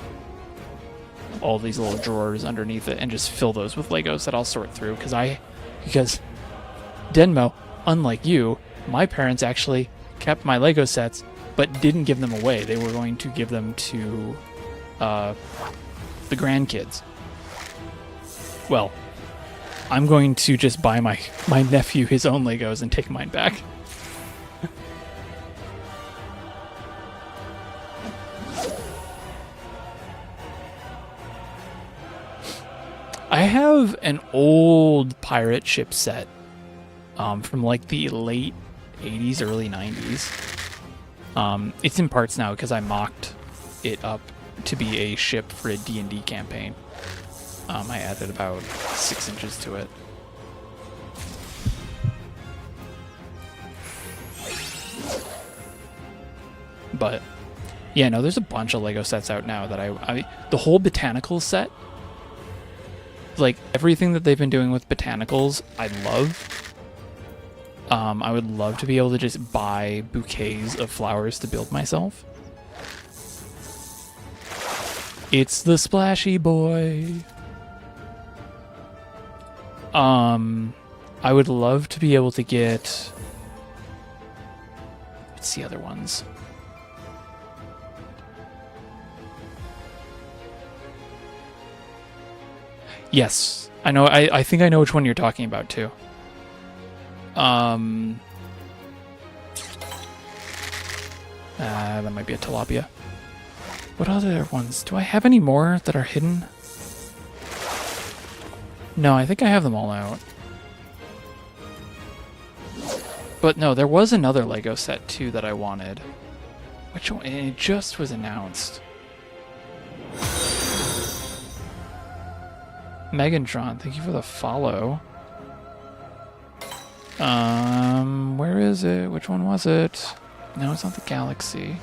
All these little drawers underneath it, and just fill those with Legos that I'll sort through, because Denmo, unlike you, my parents actually kept my Lego sets, but didn't give them away. They were going to give them to the grandkids. Well, I'm going to just buy my nephew his own Legos and take mine back. I have an old pirate ship set from like the late 80s, early 90s. It's in parts now because I mocked it up to be a ship for a D&D campaign. I added about 6 inches to it. But yeah, no, there's a bunch of Lego sets out now that I the whole botanical set, like everything that they've been doing with botanicals, I love. I would love to be able to just buy bouquets of flowers to build myself. It's the Splashy Boy. I would love to be able to get... What's the other ones? Yes, I know. I think I know which one you're talking about too. That might be a tilapia. What other ones? Do I have any more that are hidden? No, I think I have them all out. But no, there was another Lego set too that I wanted. Which one? And it just was announced. Megantron, thank you for the follow. Where is it? Which one was it? No, it's not the Galaxy.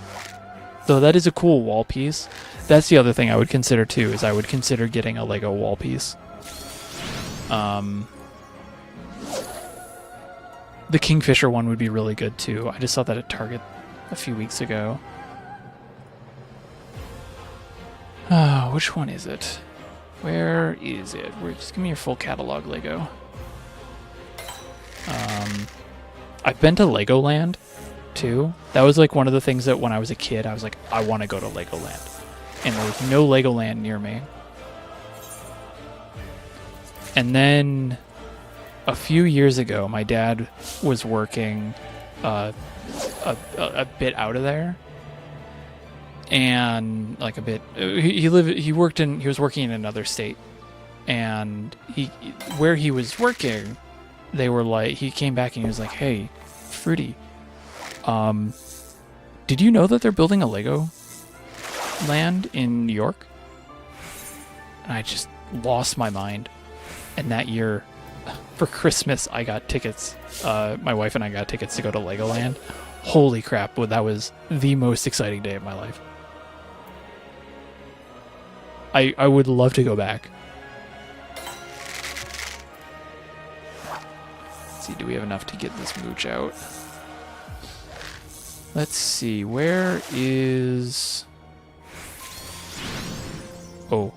Though that is a cool wall piece. That's the other thing I would consider too, is I would consider getting a Lego wall piece. The Kingfisher one would be really good too. I just saw that at Target a few weeks ago. Which one is it? Where is it? Just give me your full catalog, Lego. I've been to Legoland too. That was like one of the things that when I was a kid, I was like, I want to go to Legoland. And there was no Legoland near me. And then a few years ago, my dad was working a bit out of there. And like a bit, he was working in another state. And where he was working, they were like, he came back and he was like, hey, Fruity, did you know that they're building a Lego land in New York? And I just lost my mind. And that year, for Christmas, I got tickets. My wife and I got tickets to go to Legoland. Holy crap, that was the most exciting day of my life. I would love to go back. Let's see, do we have enough to get this mooch out? Let's see, where is... Oh,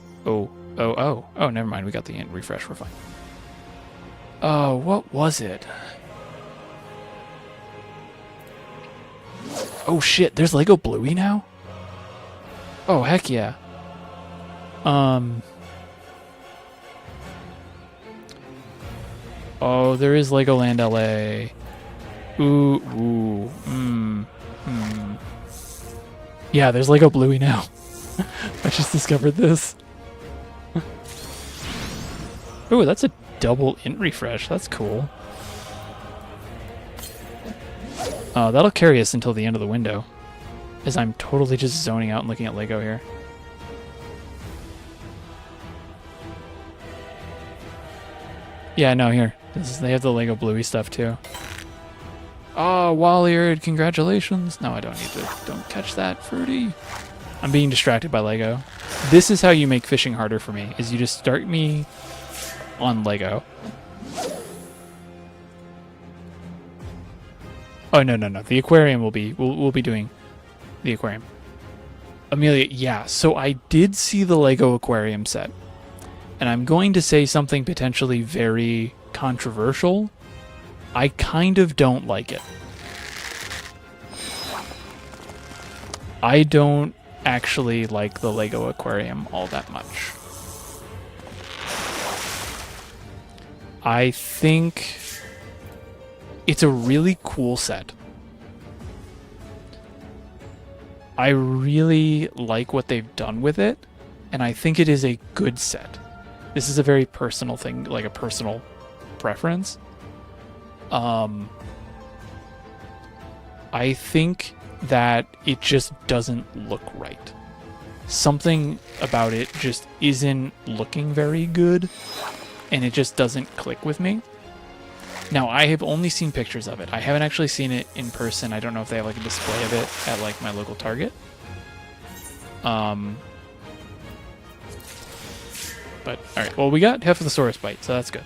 never mind, we got the int refresh, we're fine. Oh, what was it? Oh shit, there's Lego Bluey now? Oh, heck yeah. Oh, there is Legoland LA. Yeah, there's Lego Bluey now. I just discovered this. Ooh, that's a double int refresh. That's cool. That'll carry us until the end of the window, as I'm totally just zoning out and looking at Lego here. Yeah, no, here. They have the Lego Bluey stuff too. Oh, Walliard, congratulations. No, I don't need to. Don't catch that, Fruity. I'm being distracted by Lego. This is how you make fishing harder for me, is you just start me on Lego. Oh, no. The aquarium we'll be doing the aquarium. Amelia, yeah, so I did see the Lego aquarium set. And I'm going to say something potentially very controversial. I kind of don't like it. I don't actually like the Lego aquarium all that much. I think it's a really cool set. I really like what they've done with it, and I think it is a good set. This is a very personal thing, like a personal preference. I think that it just doesn't look right. Something about it just isn't looking very good, and it just doesn't click with me. Now, I have only seen pictures of it. I haven't actually seen it in person. I don't know if they have like a display of it at like my local Target. But all right, well, we got Hephathesaurus bite, so that's good.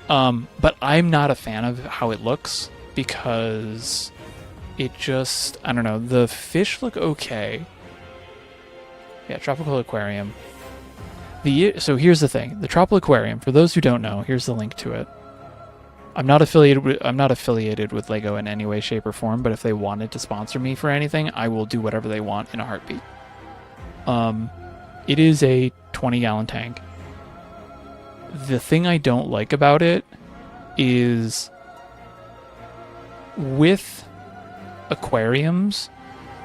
But I'm not a fan of how it looks because it just, I don't know, the fish look okay. Yeah, Tropical Aquarium. So here's the thing. The Tropical Aquarium, for those who don't know, here's the link to it. I'm not affiliated with Lego in any way, shape, or form, but if they wanted to sponsor me for anything, I will do whatever they want in a heartbeat. It is a 20-gallon tank. The thing I don't like about it is with aquariums,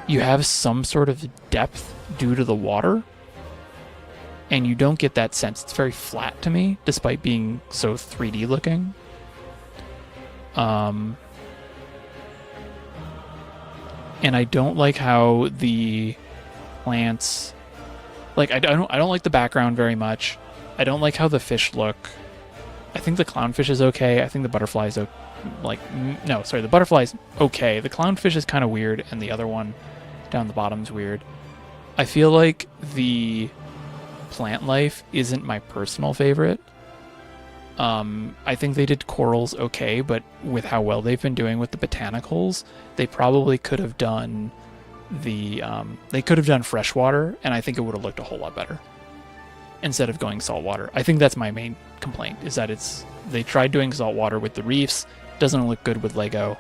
you have some sort of depth due to the water, and you don't get that sense. It's very flat to me, despite being so 3D looking. And I don't like how the plants, like I don't like the background very much. I don't like how the fish look. I think the clownfish is okay. I think the butterfly is the butterfly's okay. The clownfish is kind of weird, and the other one down the bottom's weird. I feel like the plant life isn't my personal favorite. I think they did corals okay, but with how well they've been doing with the botanicals, they probably could have done freshwater, and I think it would have looked a whole lot better instead of going saltwater. I think that's my main complaint, is that they tried doing saltwater with the reefs, doesn't look good with Lego,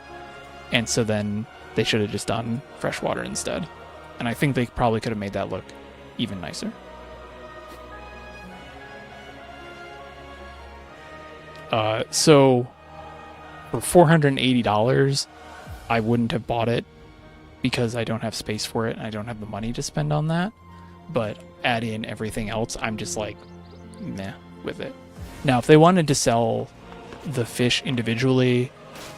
and so then they should have just done freshwater instead. And I think they probably could have made that look even nicer. So for $480, I wouldn't have bought it because I don't have space for it and I don't have the money to spend on that. But add in everything else, I'm just like, meh with it. Now, if they wanted to sell the fish individually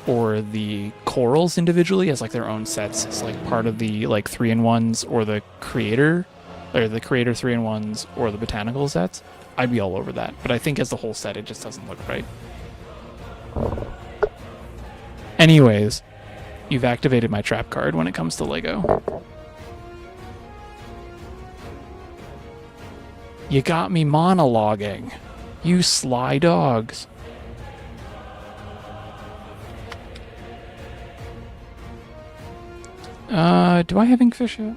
or the corals individually as like their own sets, as like part of the like 3-in-1s or the creator 3-in-1s or the botanical sets, I'd be all over that. But I think as the whole set, it just doesn't look right. Anyways, you've activated my trap card when it comes to Lego. You got me monologuing. You sly dogs. Do I have Inkfish yet?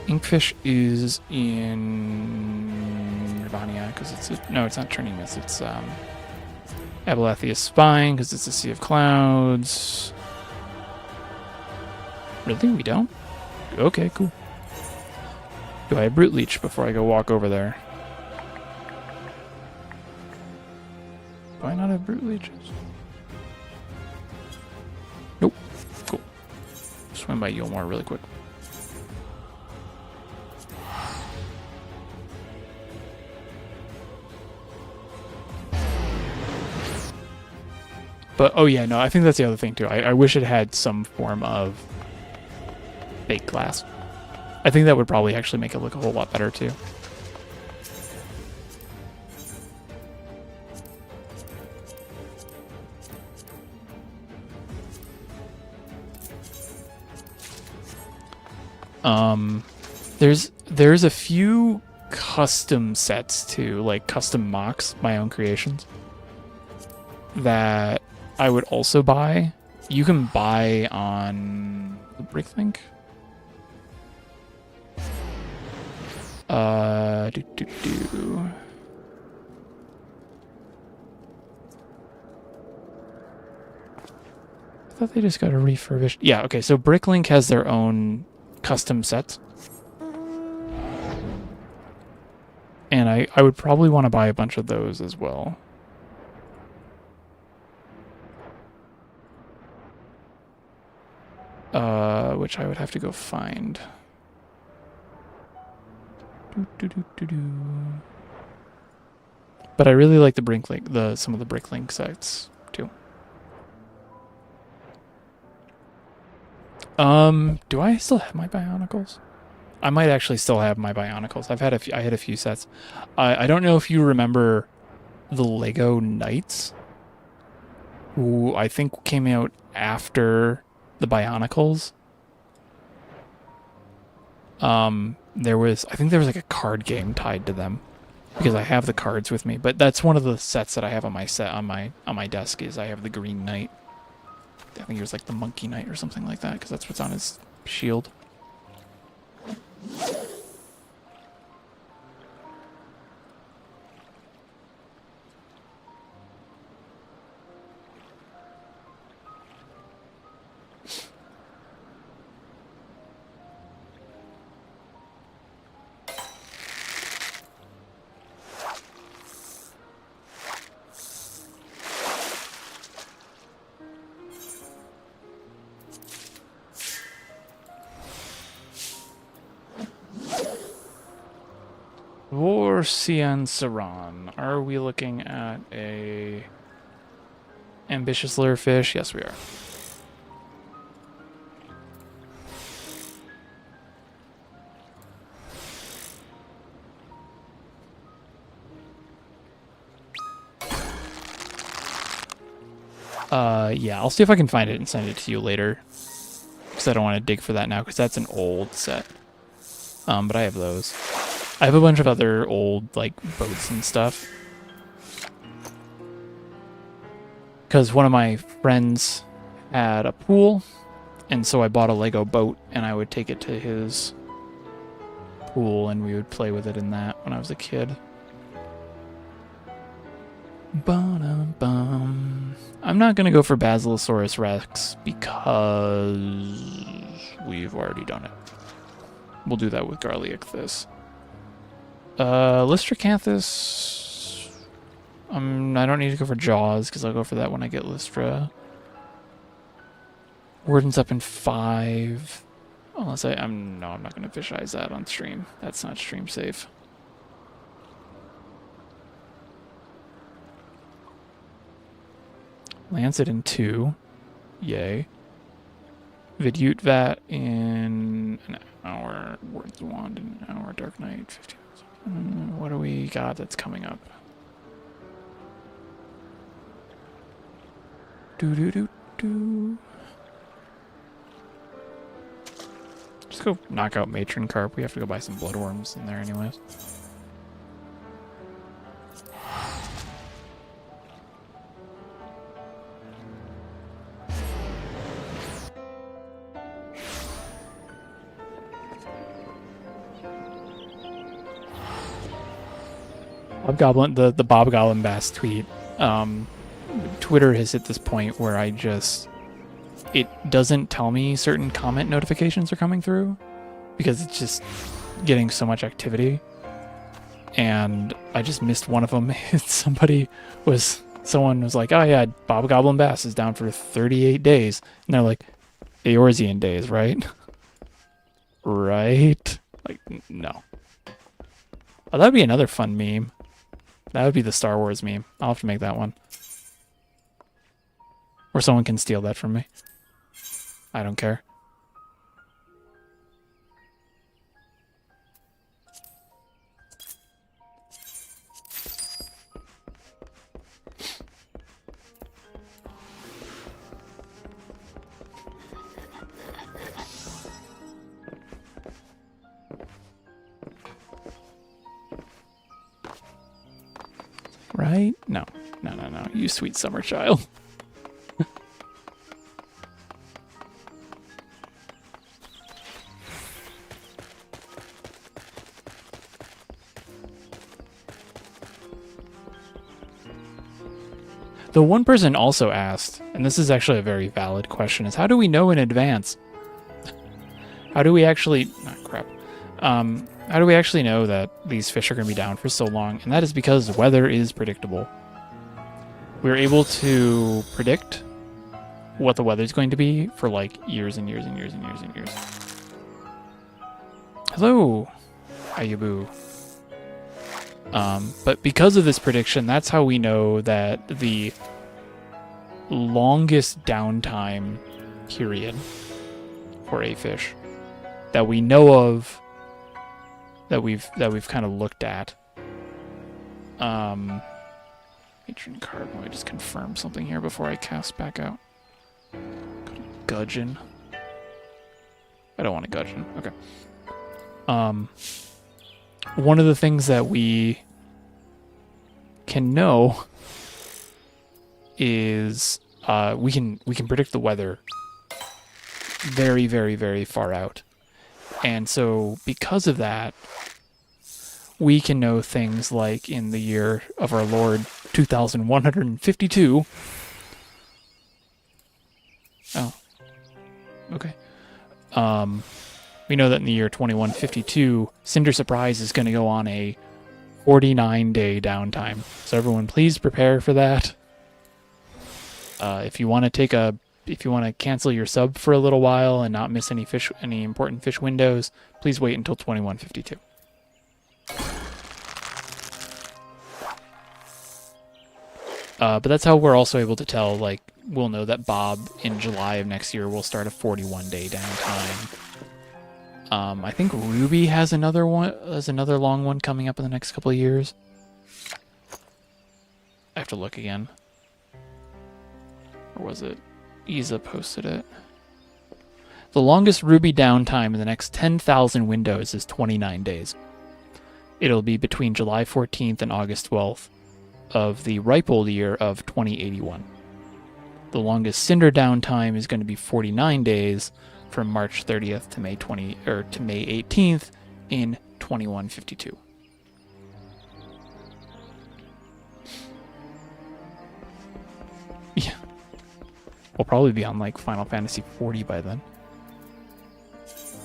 Inkfish is in Nirvania because it's not Turning Mist. It's Abalatheus Spine because it's a Sea of Clouds. Really? We don't? Okay, cool. Do I have Brute Leech before I go walk over there? Do I not have Brute Leeches? Nope. Cool. Swim by Yulmore really quick. But, oh yeah, no, I think that's the other thing too. I wish it had some form of fake glass. I think that would probably actually make it look a whole lot better too. There's a few custom sets too, like custom mocks, my own creations, that I would also buy. You can buy on the Bricklink. I thought they just got a refurbished. Yeah, okay, so Bricklink has their own custom sets. And I would probably want to buy a bunch of those as well. Which I would have to go find. But I really like the Bricklink, some of the Bricklink sets too. Do I still have my Bionicles? I might actually still have my Bionicles. I had a few sets. I don't know if you remember the Lego Knights, who I think came out after the Bionicles. I think there was like a card game tied to them because I have the cards with me. But that's one of the sets that I have on my desk. Is I have the Green Knight. I think it was like the Monkey Knight or something like that because that's what's on his shield. Vorcian Saran. Are we looking at a ambitious Lurfish? Yes, we are. Yeah, I'll see if I can find it and send it to you later. Because I don't want to dig for that now, because that's an old set. But I have those. I have a bunch of other old, like, boats and stuff. Because one of my friends had a pool, and so I bought a Lego boat, and I would take it to his pool, and we would play with it in that when I was a kid. Ba-dum-bum. I'm not going to go for Basilosaurus Rex because we've already done it. We'll do that with Garliacthus. Lystracanthus. I don't need to go for Jaws because I'll go for that when I get Lystra. Warden's up in 5. Unless I'm not going to fish eyes that on stream. That's not stream safe. Lancet in 2. Yay. Vidyutvat in an hour. Words of Wand in an hour. Dark Knight 15. What do we got that's coming up? Do. Just go knock out Matron Carp. We have to go buy some bloodworms in there anyways. Bobgoblin, the Bobgoblin Bass tweet. Twitter has hit this point where it doesn't tell me certain comment notifications are coming through because it's just getting so much activity. And I just missed one of them. Someone was like, oh yeah, Bobgoblin Bass is down for 38 days. And they're like, Eorzean days, right? Right? Like, no. Oh, that'd be another fun meme. That would be the Star Wars meme. I'll have to make that one. Or someone can steal that from me. I don't care. Right? No. No. You sweet summer child. The one person also asked, and this is actually a very valid question, is how do we know in advance? How do we actually... Oh, crap. How do we actually know that these fish are going to be down for so long? And that is because weather is predictable. We're able to predict what the weather's going to be for like years and years and years and years and years. Hello, Ayabu. But because of this prediction, that's how we know that the longest downtime period for a fish that we know of, that we've kind of looked at. Matron card. Let me just confirm something here before I cast back out. Gudgeon. I don't want a gudgeon. Okay. One of the things that we can know is we can predict the weather very, very, very far out. And so because of that, we can know things like in the year of our Lord 2152. Oh. Okay. We know that in the year 2152, Cinder Surprise is going to go on a 49-day downtime. So everyone, please prepare for that. If you want to cancel your sub for a little while and not miss any important fish windows, please wait until 2152. But that's how we're also able to tell, like, we'll know that Bob in July of next year will start a 41-day downtime. I think Ruby has another long one coming up in the next couple of years. I have to look again. Or was it Isa posted it? The longest Ruby downtime in the next 10,000 windows is 29 days. It'll be between July 14th and August 12th of the ripe old year of 2081. The longest Cinder downtime is going to be 49 days from March 30th to May 18th in 2152. Yeah. We'll probably be on like Final Fantasy 40 by then. This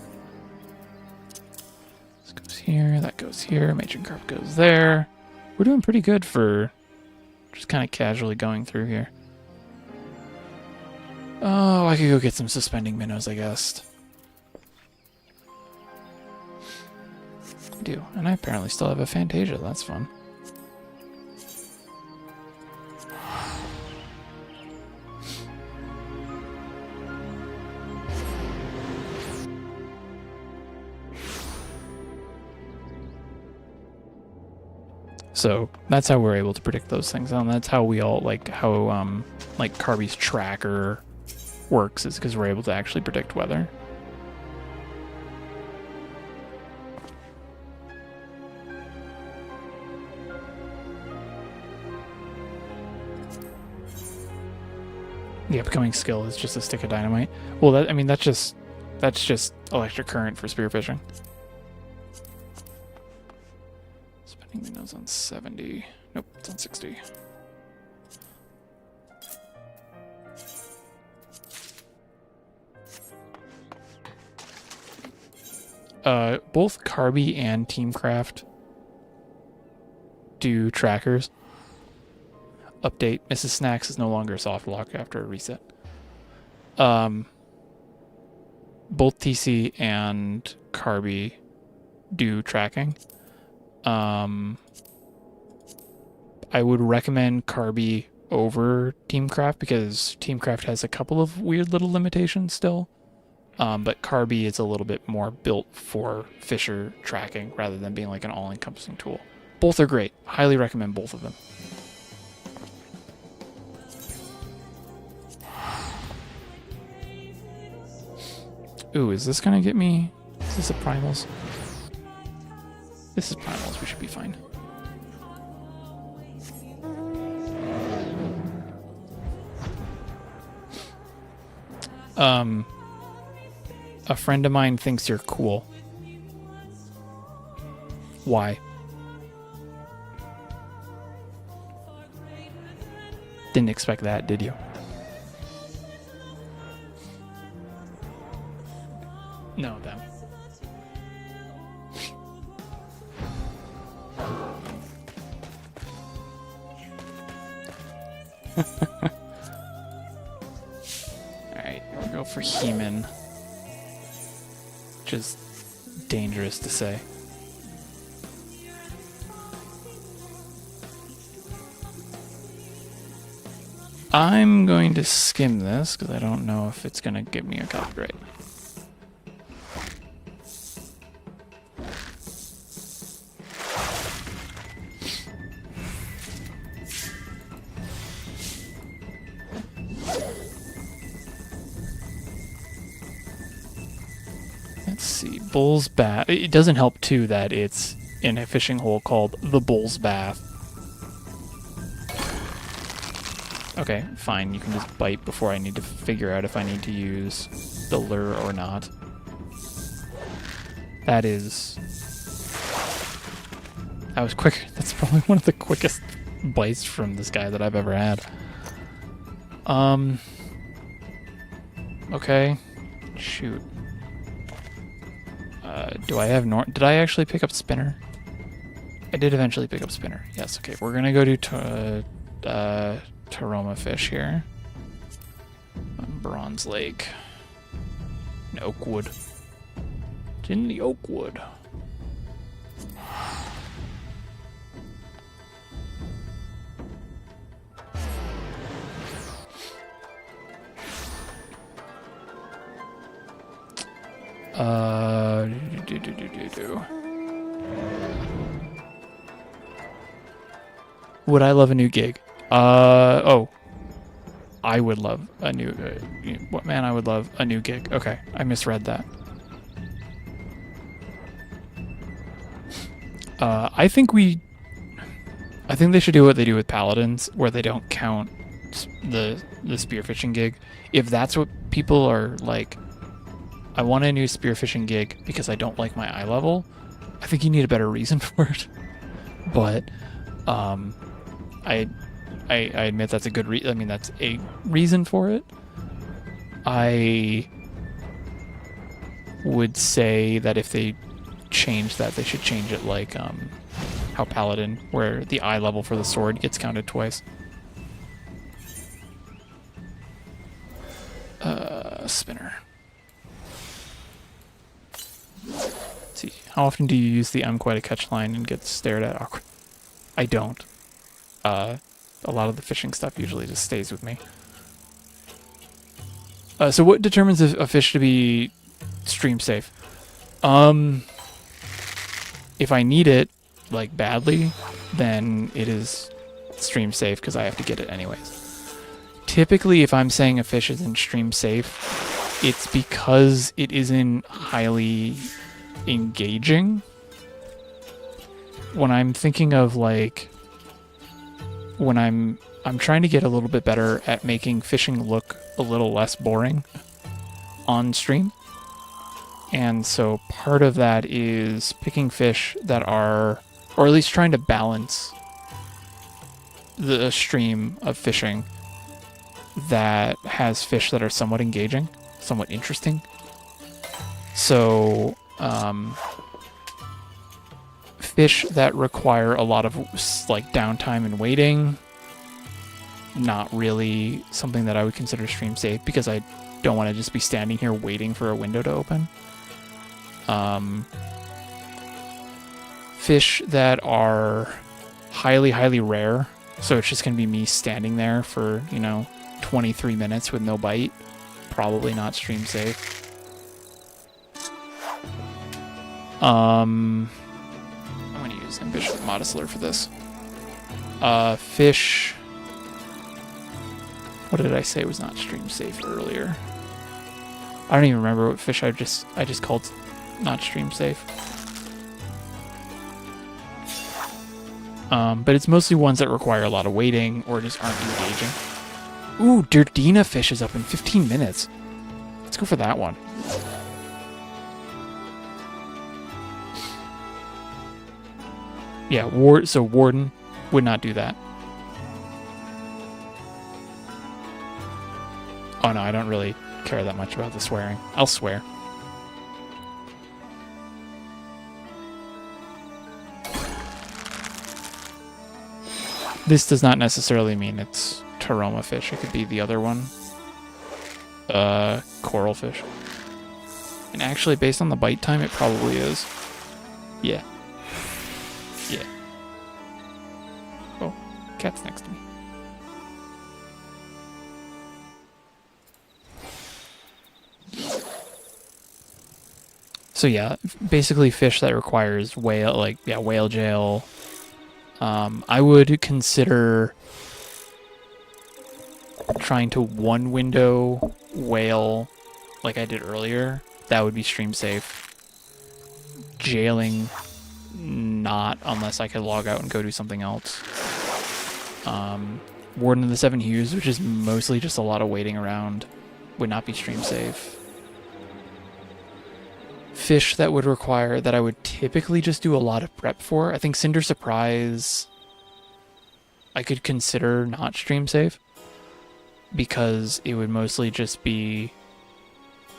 goes here, that goes here, Matron Carp goes there. We're doing pretty good for just kind of casually going through here. Oh, I could go get some suspending minnows, I guess. I do, and I apparently still have a Fantasia, that's fun. So that's how we're able to predict those things, and that's how we all like Kirby's tracker works, is because we're able to actually predict weather. The upcoming skill is just a stick of dynamite. Well, that's just electric current for spearfishing. Spending minnows on 70. Nope, it's on 60. Both Carby and Teamcraft do trackers. Update: Mrs. Snacks is no longer a soft lock after a reset. Both TC and Carby do tracking. I would recommend Carby over Teamcraft because Teamcraft has a couple of weird little limitations still. But Carby is a little bit more built for fisher tracking rather than being like an all-encompassing tool. Both are great. Highly recommend both of them. Ooh, is this gonna get me? Is this a primals? This is primals. We should be fine. A friend of mine thinks you're cool. Why? Didn't expect that, did you? No, them. Alright, we'll go for Heman. Which is dangerous to say. I'm going to skim this because I don't know if it's going to give me a copyright. Let's see, Bull's Bath. It doesn't help too that it's in a fishing hole called the Bull's Bath. Okay, fine, you can just bite before I need to figure out if I need to use the lure or not. That was quick. That's probably one of the quickest bites from this guy that I've ever had. Okay. Shoot. Do I have did I actually pick up Spinner? I did eventually pick up Spinner. Yes, okay. We're gonna go do Taroma fish here. Bronze Lake. In Oakwood. It's in the Oakwood. Would I love a new gig? Oh. I would love a new... man, I would love a new gig. Okay, I misread that. I think they should do what they do with Paladins, where they don't count the spearfishing gig. If that's what people are like, I want a new spearfishing gig because I don't like my eye level, I think you need a better reason for it. But, I admit that's a good that's a reason for it. I would say that if they change that, they should change it like how Paladin, where the eye level for the sword gets counted twice. Spinner. Let's see. How often do you use the I'm quite a catch line and get stared at awkward? I don't. A lot of the fishing stuff usually just stays with me. So what determines a fish to be stream safe? If I need it, like, badly, then it is stream safe because I have to get it anyways. Typically, if I'm saying a fish isn't stream safe, it's because it isn't highly engaging. When I'm thinking of, like, when I'm trying to get a little bit better at making fishing look a little less boring on stream. And so part of that is picking fish that are, or at least trying to balance the stream of fishing that has fish that are somewhat engaging, somewhat interesting. So, fish that require a lot of like downtime and waiting, not really something that I would consider stream safe because I don't want to just be standing here waiting for a window to open. Fish that are highly, highly rare, so it's just going to be me standing there for, 23 minutes with no bite, probably not stream safe. I'm going to use Ambitious Modest Lure for this. Fish... What did I say was not stream safe earlier? I don't even remember what fish I just called not stream safe. But it's mostly ones that require a lot of waiting or just aren't engaging. Ooh, Durdina fish is up in 15 minutes. Let's go for that one. Yeah, so Warden would not do that. Oh no, I don't really care that much about the swearing. I'll swear. This does not necessarily mean it's Taroma fish. It could be the other one. Coral fish. And actually, based on the bite time, it probably is. Yeah. Yeah. Oh, cat's next to me. So yeah, basically fish that requires whale jail. I would consider trying to one window whale like I did earlier. That would be stream safe. Jailing, not unless I could log out and go do something else. Warden of the Seven Hues, which is mostly just a lot of waiting around, would not be stream safe. Fish that would require, that I would typically just do a lot of prep for. I think Cinder Surprise I could consider not stream safe because it would mostly just be,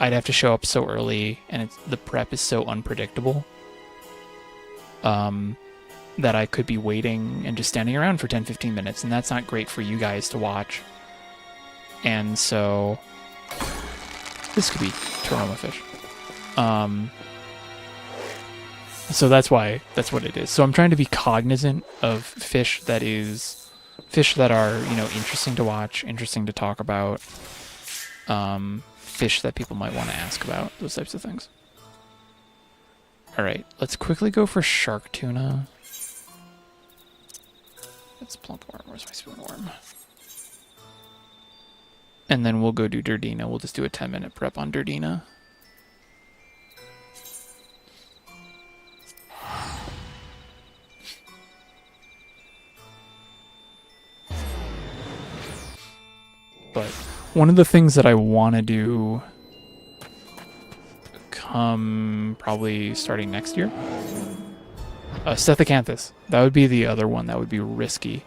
I'd have to show up so early and the prep is so unpredictable that I could be waiting and just standing around for 10-15 minutes, and that's not great for you guys to watch. And so this could be Taroma fish. So that's what it is. So I'm trying to be cognizant of fish that are, interesting to watch, interesting to talk about, fish that people might want to ask about, those types of things. All right, let's quickly go for shark tuna. That's plump worm. Where's my spoon worm? And then we'll go do Durdina. We'll just do a 10-minute prep on Durdina. But one of the things that I want to do come probably starting next year, Stethecanthus. That would be the other one that would be risky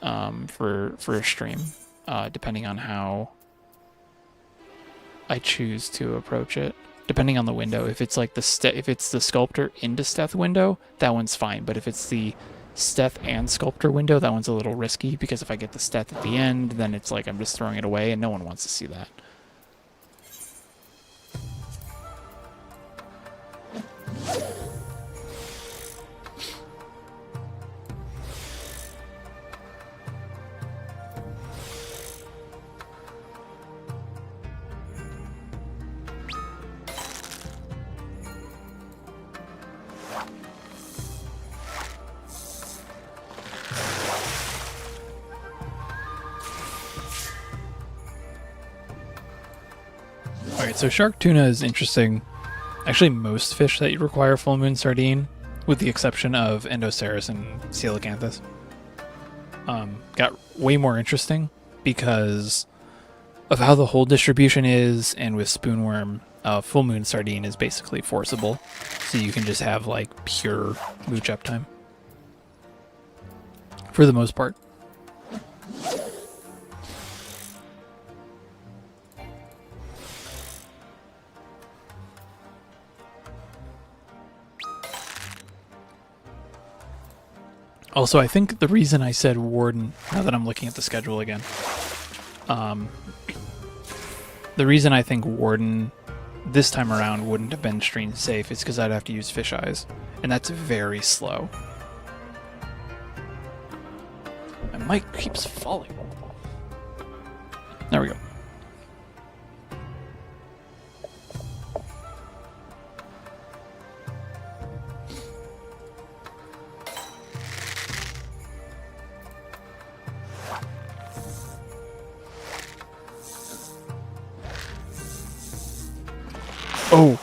for a stream, depending on how I choose to approach it. Depending on the window, if it's like if it's the sculptor into Steth window, that one's fine. But if it's the Steth and sculptor window, that one's a little risky because if I get the Steth at the end, then it's like I'm just throwing it away, and no one wants to see that. Alright, so shark tuna is interesting. Actually, most fish that you require full moon sardine, with the exception of Endoceras and Coelacanthus, got way more interesting because of how the whole distribution is, and with spoonworm, full moon sardine is basically forcible, so you can just have like pure mooch uptime for the most part. Also, I think the reason I said Warden, now that I'm looking at the schedule again, the reason I think Warden this time around wouldn't have been stream safe is because I'd have to use Fish Eyes, and that's very slow. My mic keeps falling. There we go. Oh.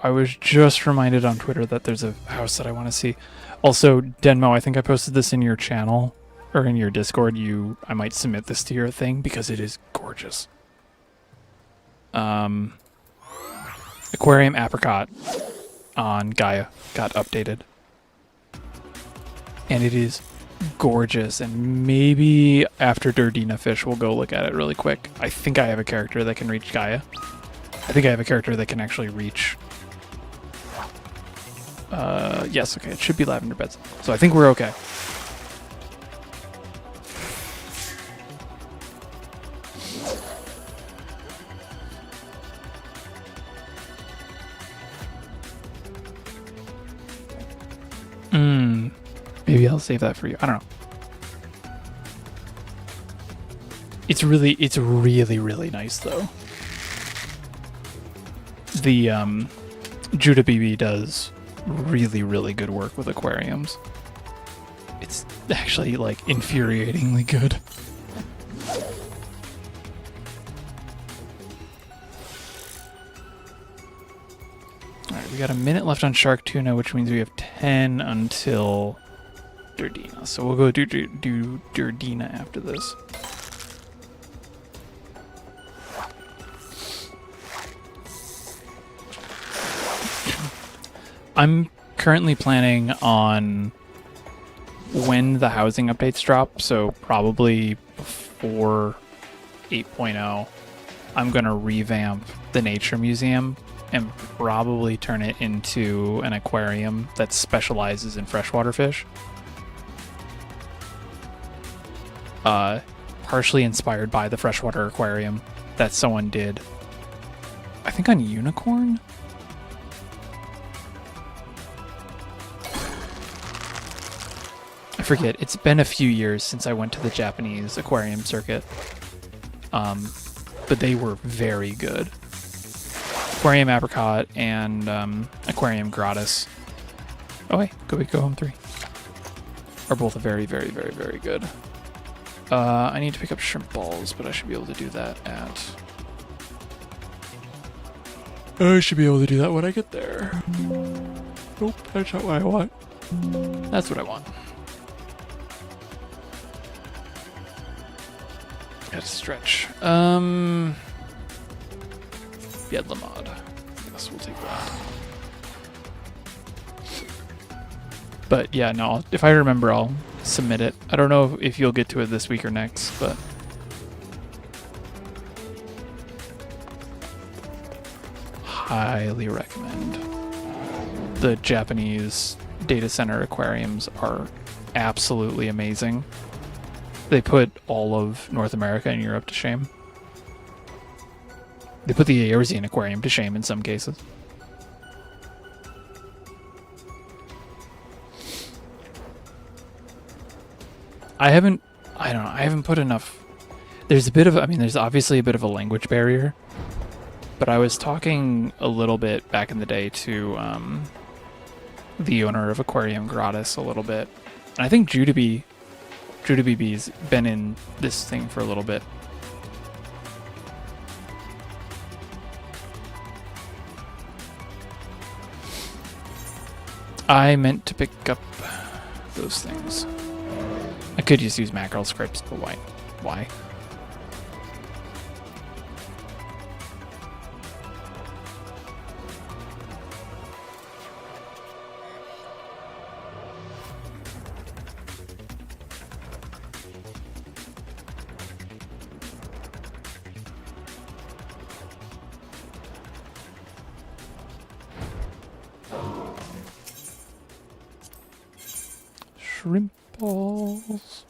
I was just reminded on Twitter that there's a house that I want to see. Also, Denmo, I think I posted this in your channel, or in your Discord. I might submit this to your thing because it is gorgeous. Aquarium Apricot on Gaia got updated. And it is gorgeous, and maybe after Durdina Fish we'll go look at it really quick. I think I have a character that can reach Gaia. I think I have a character that can actually reach... yes, okay, it should be Lavender Beds. So I think we're okay. Maybe I'll save that for you. I don't know. It's really, really nice though. The Judah BB does really, really good work with aquariums. It's actually like infuriatingly good. Alright, we got a minute left on Shark Tuna, which means we have 10 until Durdina. So we'll go do Durdina after this. I'm currently planning on when the housing updates drop, so probably before 8.0, I'm going to revamp the Nature Museum and probably turn it into an aquarium that specializes in freshwater fish. Partially inspired by the freshwater aquarium that someone did, I think on Unicorn? I forget. It's been a few years since I went to the Japanese aquarium circuit. But they were very good. Aquarium Apricot and Aquarium Gratis. Oh wait, Go Big Go Home 3 are both very, very, very, very good. I need to pick up shrimp balls, but I should be able to do that at... I should be able to do that when I get there. Nope, that's not what I want. That's what I want. Gotta stretch. Biedlamod. Yes, we'll take that. But yeah, no, if I remember, I'll submit it. I don't know if you'll get to it this week or next, but... highly recommend. The Japanese data center aquariums are absolutely amazing. They put all of North America and Europe to shame. They put the Eorzean aquarium to shame in some cases. I don't know, I haven't put enough... There's a bit of, there's obviously a bit of a language barrier, but I was talking a little bit back in the day to the owner of Aquarium Gratis a little bit. And I think Judah BB's been in this thing for a little bit. I meant to pick up those things. I could just use mackerel scripts, but why? Why? Shrimp balls.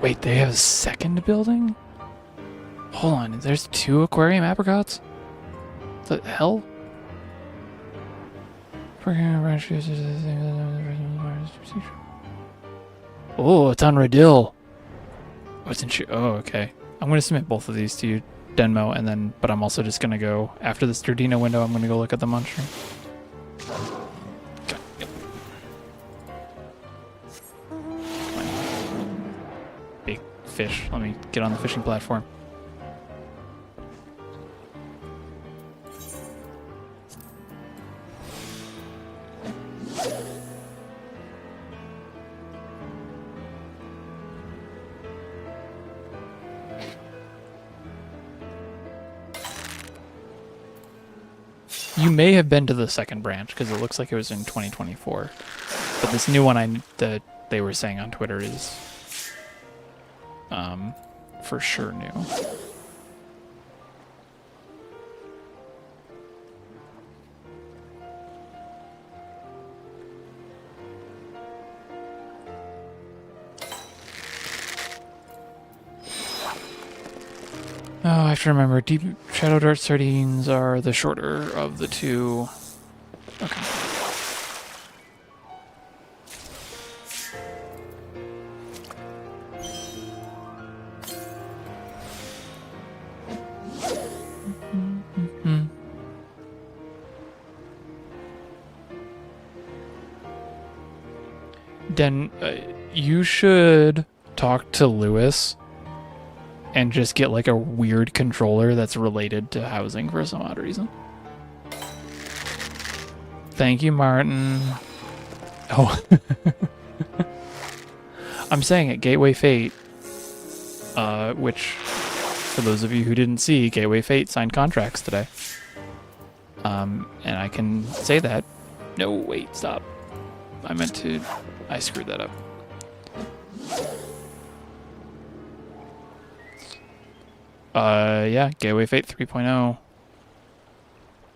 Wait, they have a second building? Hold on, there's 2 aquarium apricots? The hell? Oh, it's on Radil. Oh, it's in oh, okay. I'm going to submit both of these to you, Denmo, and then, but I'm also just going to go, after this Durdina window, I'm going to go look at the monster. God, yep. Big fish. Let me get on the fishing platform. You may have been to the second branch because it looks like it was in 2024. But this new one that they were saying on Twitter is for sure new. Oh, I have to remember. Deep Shadow Dart sardines are the shorter of the two. Okay. Den, you should talk to Lewis and just get like a weird controller that's related to housing for some odd reason. Thank you, Martin. Oh. I'm saying it, Gateway Fate, which, for those of you who didn't see, Gateway Fate signed contracts today. And I can say that. No, wait, stop. I screwed that up. Yeah, Gateway Fate 3.0.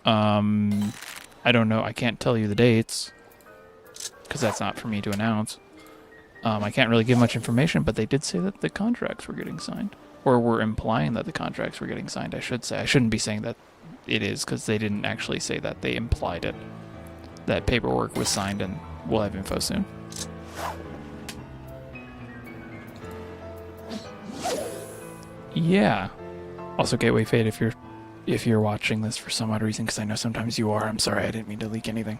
I don't know. I can't tell you the dates because that's not for me to announce. I can't really give much information, but they did say that the contracts were getting signed, or were implying that the contracts were getting signed. I should say. I shouldn't be saying that it is because they didn't actually say that. They implied it. That paperwork was signed, and we'll have info soon. Yeah. Also, Gateway Fate, if you're watching this for some odd reason, because I know sometimes you are. I'm sorry, I didn't mean to leak anything.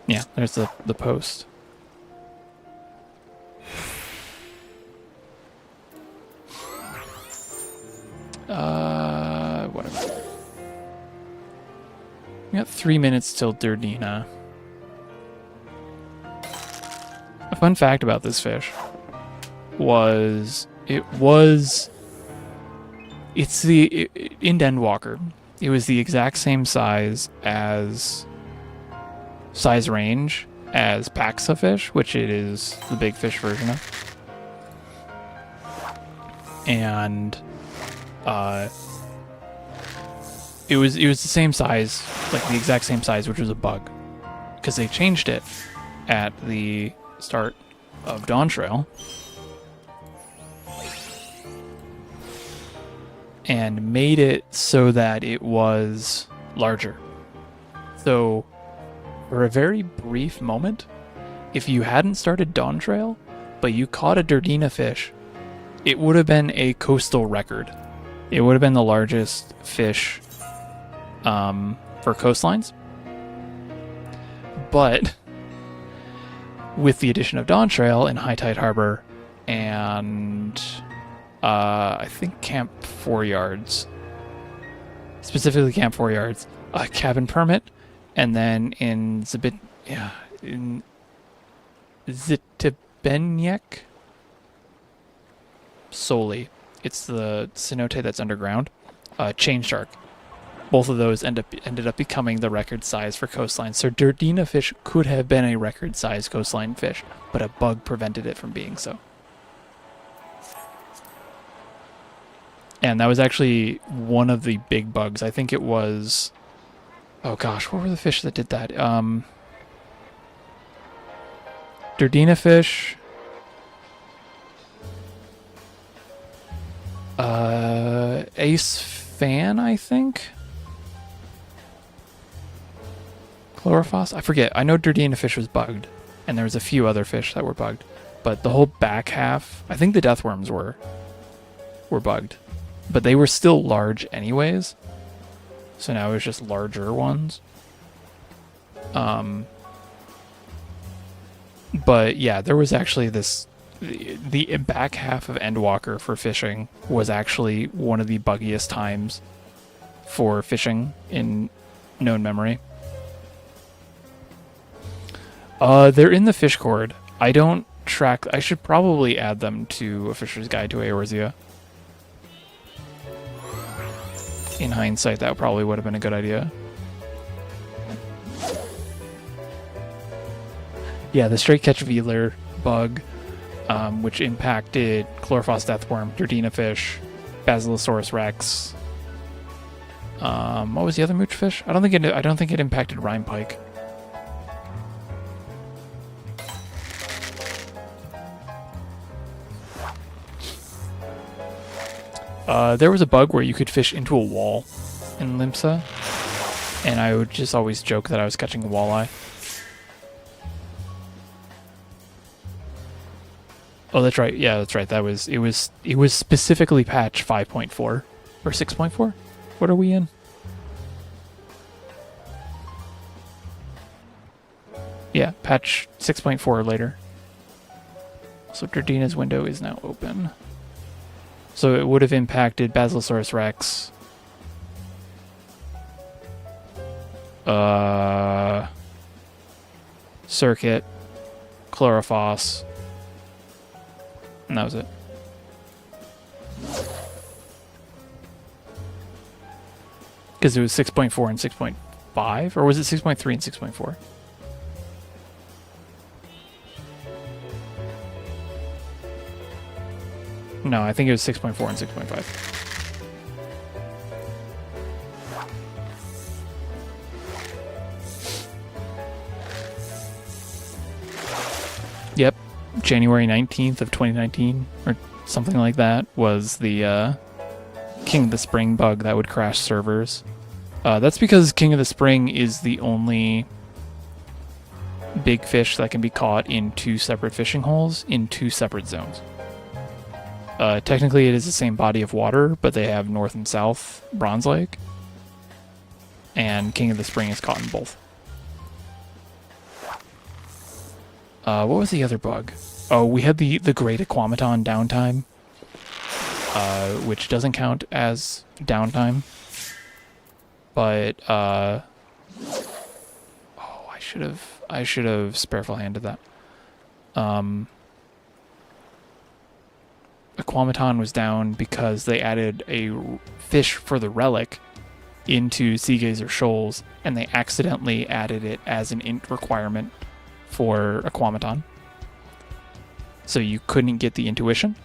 Yeah, there's the post. Whatever. We got 3 minutes till Durdina. A fun fact about this fish was in Endwalker. It was the exact same size range as Paxa fish, which it is the big fish version of. And it was the same size, like the exact same size, which was a bug, because they changed it at the start of Dawntrail and made it so that it was larger. So for a very brief moment, if you hadn't started Dawntrail, but you caught a Durdina fish, it would have been a coastal record. It would have been the largest fish for coastlines. But with the addition of Dawntrail in High Tide Harbor and I think Camp 4 Yards, specifically Camp 4 Yards, Cabin Permit, and then in Zitibenyek, Soli, it's the cenote that's underground, Chain Shark. Both of those ended up becoming the record size for coastline. So Durdina fish could have been a record size coastline fish, but a bug prevented it from being so. And that was actually one of the big bugs. I think it was, oh gosh, what were the fish that did that? Durdina fish, Ace Fan, I think. Chlorophos? I forget. I know Durdina fish was bugged, and there was a few other fish that were bugged. But the whole back half, I think the deathworms were bugged. But they were still large anyways. So now it was just larger ones. But yeah, there was actually this... The back half of Endwalker for fishing was actually one of the buggiest times for fishing in known memory. They're in the fish cord. I don't track... I should probably add them to A Fisher's Guide to Eorzea. In hindsight, that probably would have been a good idea. Yeah, the straight catch Veeler bug, which impacted Chlorophos deathworm, Durdina fish, Basilosaurus rex. What was the other mooch fish? I don't think it impacted Rime pike. There was a bug where you could fish into a wall in Limsa, and I would just always joke that I was catching a walleye. Oh, that's right. Yeah, that's right. It was specifically patch 5.4 or 6.4. What are we in? Yeah, patch 6.4 or later. So Durdina's window is now open. So it would have impacted Basilosaurus rex. Circuit, Chlorophos, and that was it. Because it was 6.4 and 6.5, or was it 6.3 and 6.4? No, I think it was 6.4 and 6.5. Yep, January 19th of 2019, or something like that, was the King of the Spring bug that would crash servers. That's because King of the Spring is the only big fish that can be caught in 2 separate fishing holes in 2 separate zones. Technically, it is the same body of water, but they have north and south Bronze Lake, and King of the Spring is caught in both. What was the other bug? Oh, we had the Great Aquamaton downtime, which doesn't count as downtime, but oh, I should have spareful handed that. Aquamaton was down because they added a fish for the relic into Sea Gazer Shoals, and they accidentally added it as an int requirement for Aquamaton. So you couldn't get the intuition.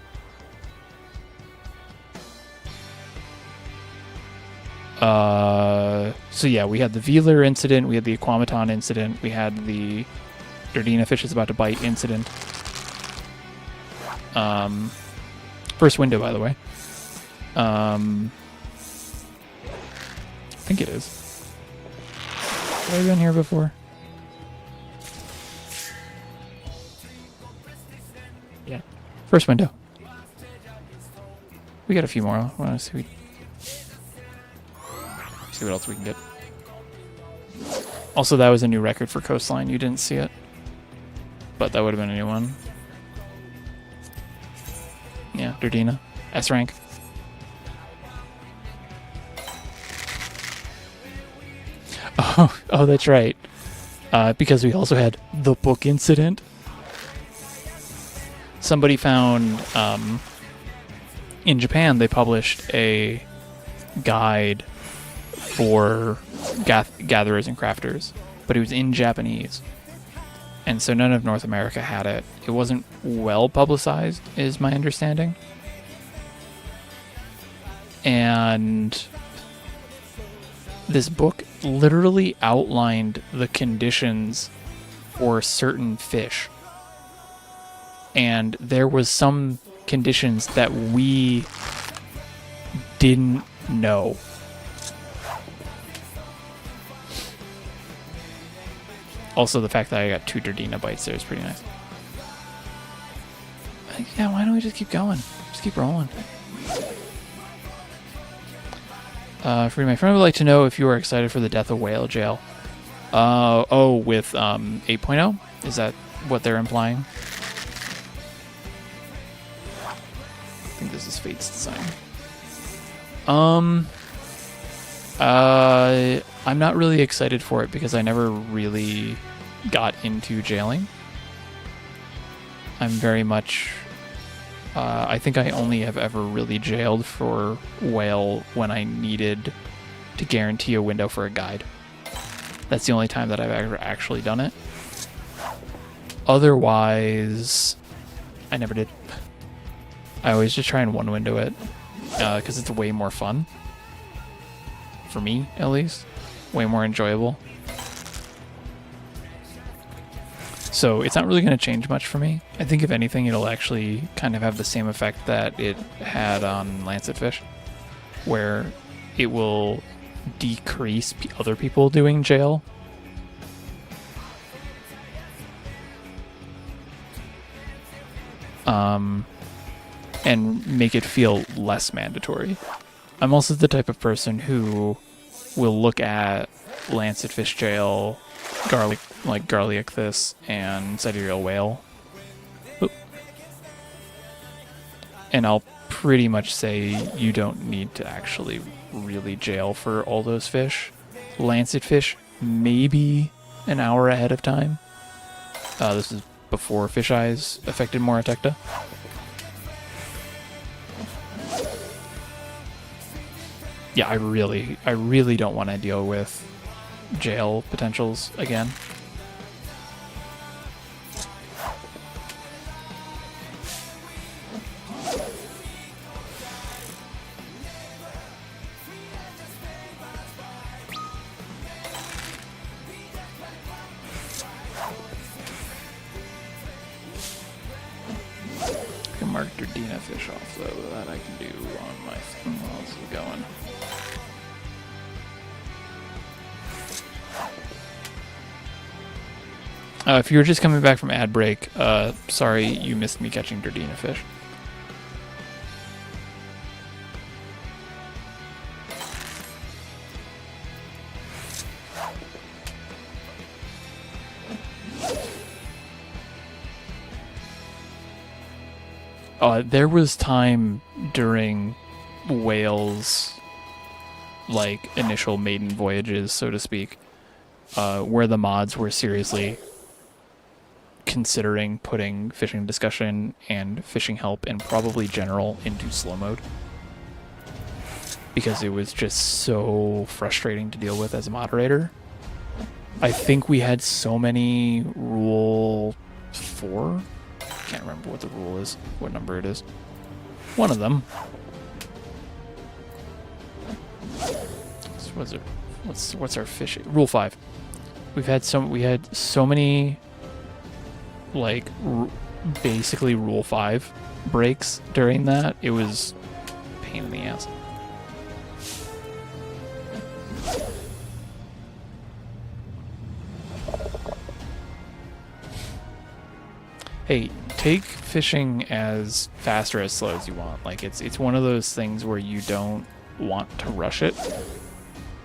So yeah, we had the Veeler incident, we had the Aquamaton incident, we had the Durdina fish is about to bite incident. First window, by the way. I think it is. Have I been here before? Yeah. First window. We got a few more. I want to see what else we can get. Also, that was a new record for Coastline. You didn't see it, but that would have been a new one. Yeah, Durdina. S rank. Oh, that's right. Because we also had the book incident. Somebody found, in Japan, they published a guide for gatherers and crafters, but it was in Japanese. And so none of North America had it. It wasn't well publicized, is my understanding. And this book literally outlined the conditions for certain fish. And there was some conditions that we didn't know. Also, the fact that I got 2 Durdina bites there is pretty nice. Yeah, why don't we just keep going? Just keep rolling. For my friend would like to know if you are excited for the Death of Whale Jail. With 8.0? Is that what they're implying? I think this is Fate's design. I'm not really excited for it because I never really got into jailing. I'm very much I think I only have ever really jailed for whale when I needed to guarantee a window for a guide. That's the only time that I've ever actually done it. Otherwise, I never did. I always just try and one window it, because it's way more fun. For me, at least. Way more enjoyable. So it's not really going to change much for me. I think if anything, it'll actually kind of have the same effect that it had on Lancetfish, where it will decrease other people doing jail. And make it feel less mandatory. I'm also the type of person who will look at Lancetfish jail, Garliacthus, and Sidereal Whale. Oop. And I'll pretty much say you don't need to actually really jail for all those fish. Lancetfish, maybe an hour ahead of time. This is before Fish Eyes affected Moratecta. Yeah, I really don't want to deal with jail potentials again. I can mark Durdina fish off though, that I can do on my thing while this is going. If you were just coming back from ad break, sorry you missed me catching Durdina fish. There was time during whales, like initial maiden voyages, so to speak, where the mods were seriously considering putting fishing discussion and fishing help and probably general into slow mode, because it was just so frustrating to deal with as a moderator. I think we had so many rule 4. I can't remember what the rule is, what number it is. One of them. What's our fish? Rule 5. We had so many, like, basically Rule 5 breaks during that. It was a pain in the ass. Hey, take fishing as fast or as slow as you want. Like, it's one of those things where you don't want to rush it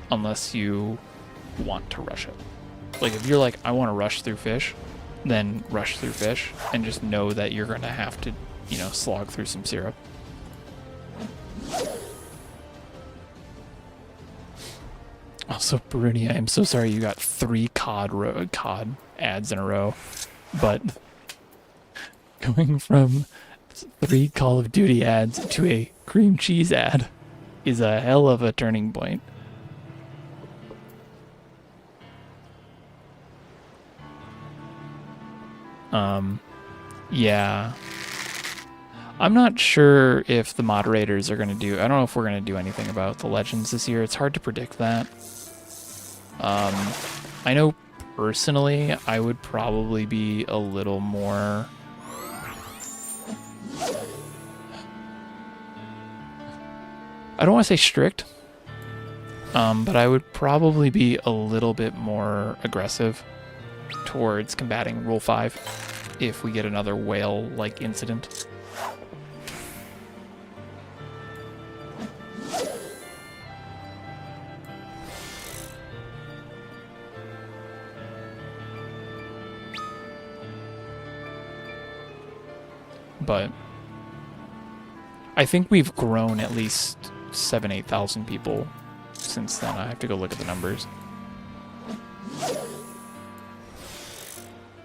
unless you want to rush it. Like, if you're like, I want to rush through fish, then rush through fish and just know that you're going to have to, you know, slog through some syrup. Also, Bruni, I am so sorry you got 3 COD ads in a row, but going from 3 Call of Duty ads to a cream cheese ad is a hell of a turning point. Yeah. I'm not sure if the moderators are going to do... I don't know if we're going to do anything about the Legends this year. It's hard to predict that. I know personally I would probably be a little more... I don't want to say strict, but I would probably be a little bit more aggressive towards combating Rule 5 if we get another whale-like incident. But I think we've grown at least 7,000-8,000 people since then. I have to go look at the numbers.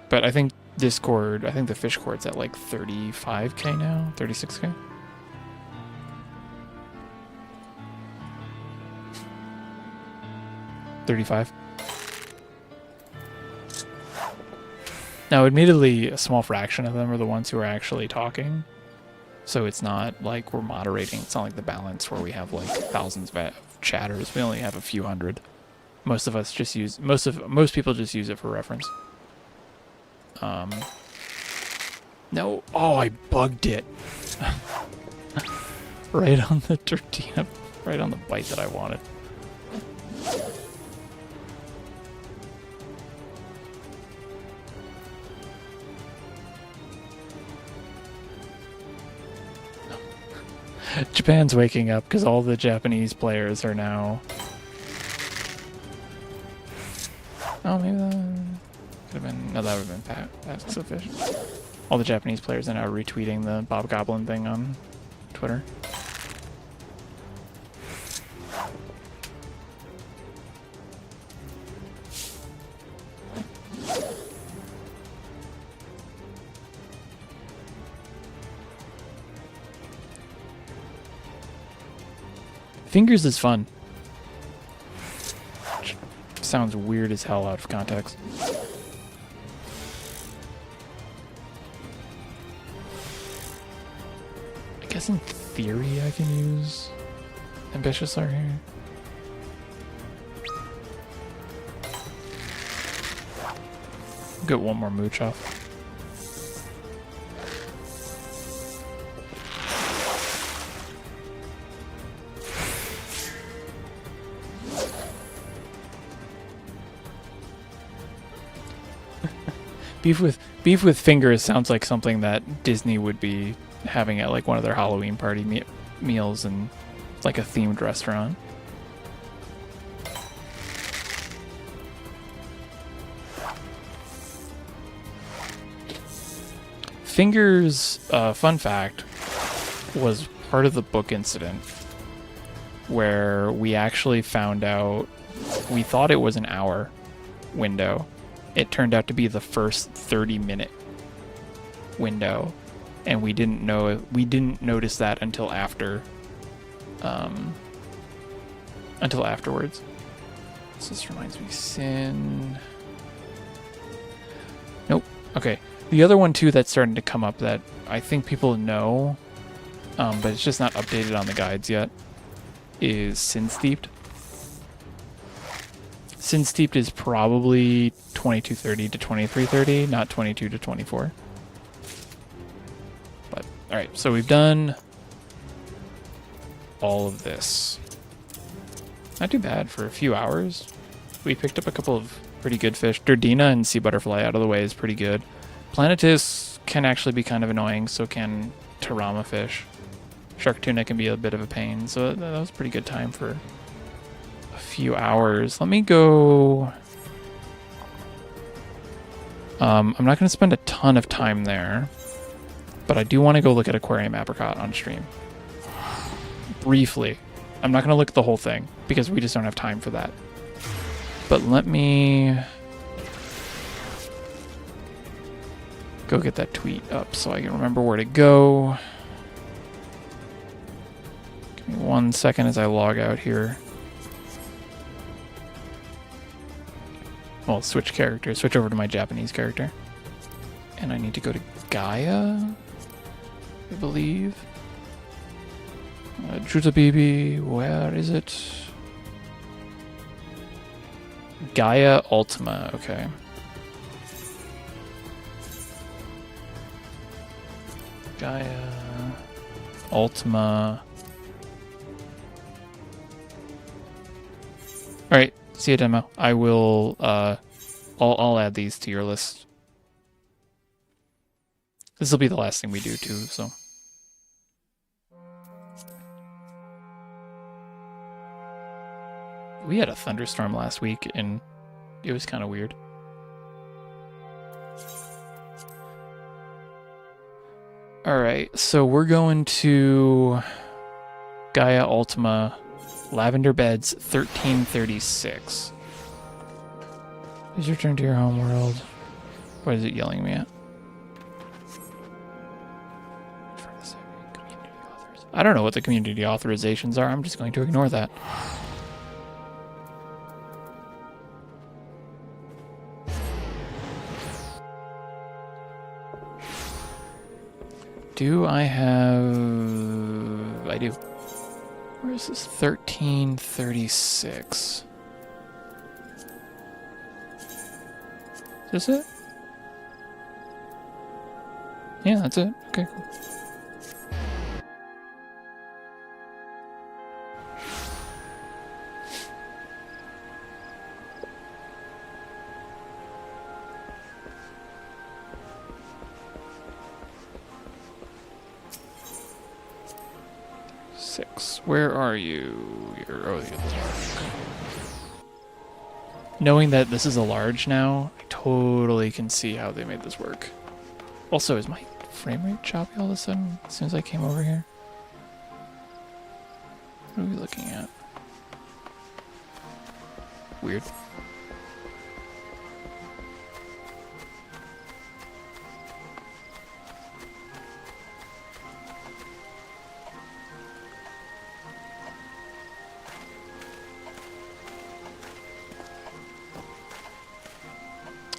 But I think Discord, I think the fish court's at like 35k now, 36k. $35. Now, admittedly, a small fraction of them are the ones who are actually talking. So it's not like we're moderating. It's not like the balance where we have like thousands of chatters. We only have a few hundred. Most of us just use most people just use it for reference. No. Oh, I bugged it. Right on the tortilla, right on the bite that I wanted. Japan's waking up because all the Japanese players are now... Oh, maybe that could have been... No, that would have been Pat's of Fish. All the Japanese players are now retweeting the Bob Goblin thing on Twitter. Fingers is fun. Sounds weird as hell out of context. I guess in theory I can use Ambitious Art here. Get one more mooch off. Beef with fingers sounds like something that Disney would be having at like one of their Halloween party meals, and it's like a themed restaurant. Fingers, fun fact, was part of the book incident where we actually found out, we thought it was an hour window. It turned out to be the first 30-minute window, and we didn't notice that until afterwards. So this reminds me, Sin. Nope. Okay. The other one too that's starting to come up that I think people know, but it's just not updated on the guides yet, is Sin Steeped. Sin Steeped is probably 2230 to 2330, not 22 to 24. But, alright, so we've done all of this. Not too bad for a few hours. We picked up a couple of pretty good fish. Durdina and Sea Butterfly out of the way is pretty good. Planetus can actually be kind of annoying, so can Tarama fish. Shark Tuna can be a bit of a pain, so that was a pretty good time for few hours. Let me go. I'm not going to spend a ton of time there, but I do want to go look at Aquarium Apricot on stream. Briefly. I'm not going to look at the whole thing because we just don't have time for that. But let me go get that tweet up so I can remember where to go. Give me 1 second as I log out here. Well, switch character. Switch over to my Japanese character. And I need to go to Gaia, I believe. Jutabibi, where is it? Gaia Ultima, okay. Gaia Ultima. Alright. See a demo. I will, I'll add these to your list. This will be the last thing we do too, so. We had a thunderstorm last week and it was kind of weird. Alright, so we're going to Gaia Ultima. Lavender Beds 1336. Is your turn to your home world? What is it yelling me at? I don't know what the community authorizations are. I'm just going to ignore that. Do I have... I do. Where is this? 1336. Is this it? Yeah, that's it. Okay, cool. Where are you? You're the large. Knowing that this is a large now, I totally can see how they made this work. Also, is my frame rate choppy all of a sudden as soon as I came over here? What are we looking at? Weird.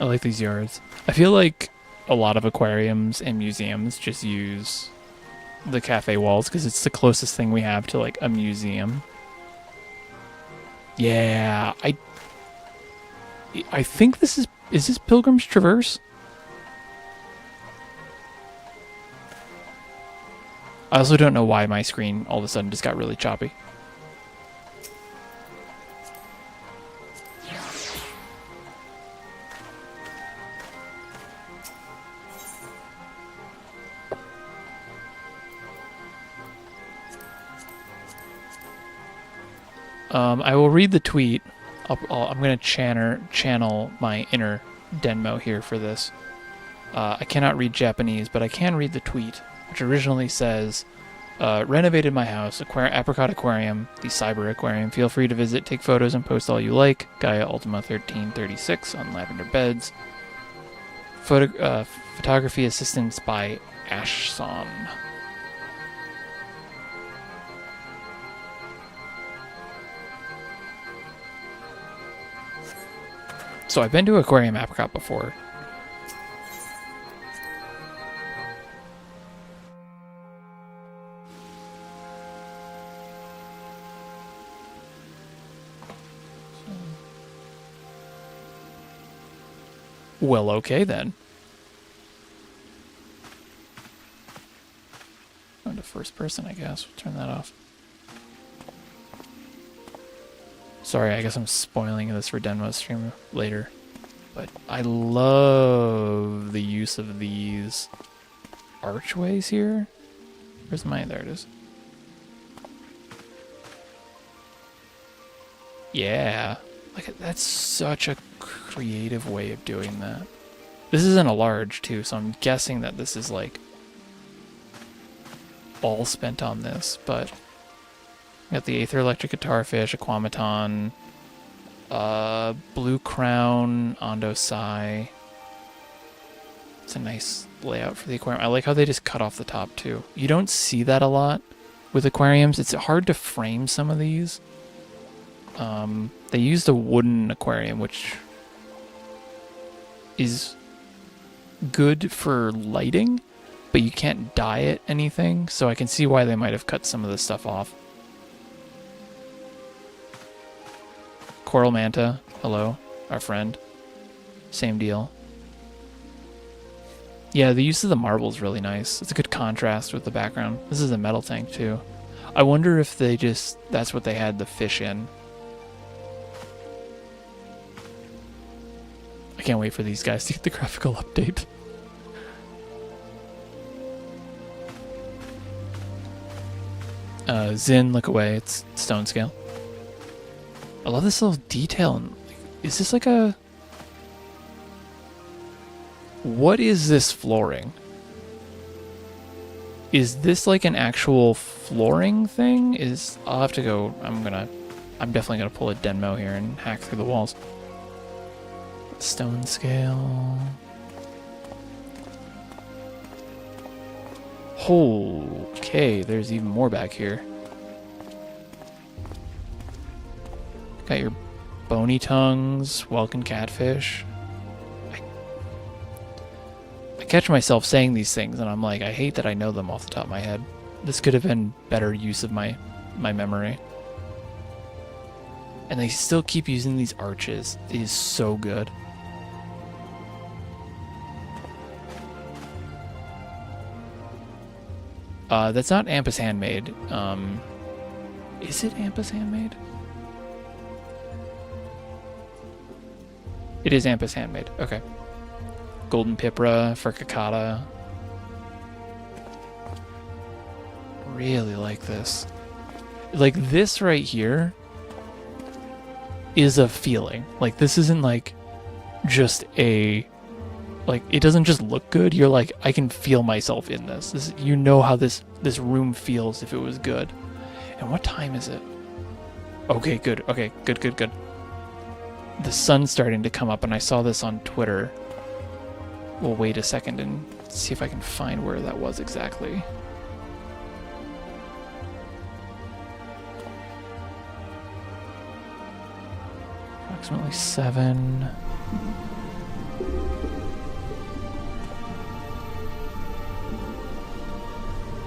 I like these yards. I feel like a lot of aquariums and museums just use the cafe walls because it's the closest thing we have to like a museum. Yeah, I think this is this Pilgrim's Traverse? I also don't know why my screen all of a sudden just got really choppy. I will read the tweet. I'm going to channel my inner Denmo here for this. I cannot read Japanese, but I can read the tweet, which originally says, renovated my house, Apricot Aquarium, the Cyber Aquarium. Feel free to visit, take photos, and post all you like. Gaia Ultima 1336 on Lavender Beds. Photography assistance by Ashson. So I've been to Aquarium Apricot before. Well, okay then. Go to first person, I guess. We'll turn that off. Sorry, I guess I'm spoiling this for Denmo's stream later. But I love the use of these archways here. Where's mine? There it is. Yeah. Like, that's such a creative way of doing that. This isn't a large, too, so I'm guessing that this is, like, all spent on this, but... We got the Aether Electric Guitarfish, Aquamaton, Blue Crown, Ondo Sai. It's a nice layout for the aquarium. I like how they just cut off the top, too. You don't see that a lot with aquariums. It's hard to frame some of these. They used a wooden aquarium, which is good for lighting, but you can't dye it anything, so I can see why they might have cut some of this stuff off. Coral Manta, hello, our friend. Same deal. Yeah, the use of the marble is really nice. It's a good contrast with the background. This is a metal tank too. I wonder if they that's what they had the fish in. I can't wait for these guys to get the graphical update. Zin, look away, it's stone scale. I love this little detail. Is this like a... What is this flooring? Is this like an actual flooring thing? I'll have to go... I'm definitely gonna pull a Denmo here and hack through the walls. Stone scale. Okay, there's even more back here. Got your bony tongues, Welkin catfish. I catch myself saying these things, and I'm like, I hate that I know them off the top of my head. This could have been better use of my memory. And they still keep using these arches. It is so good. That's not Ampus Handmade. Is it Ampus Handmade? It is Ampus Handmade. Okay. Golden Pipra for Kakata. Really like this. Like this right here is a feeling. Like this isn't like just a like it doesn't just look good. You're like, I can feel myself in this. You know how this room feels if it was good. And what time is it? Okay, good. Okay, good. The sun's starting to come up, and I saw this on Twitter. We'll wait a second and see if I can find where that was exactly. Approximately 7.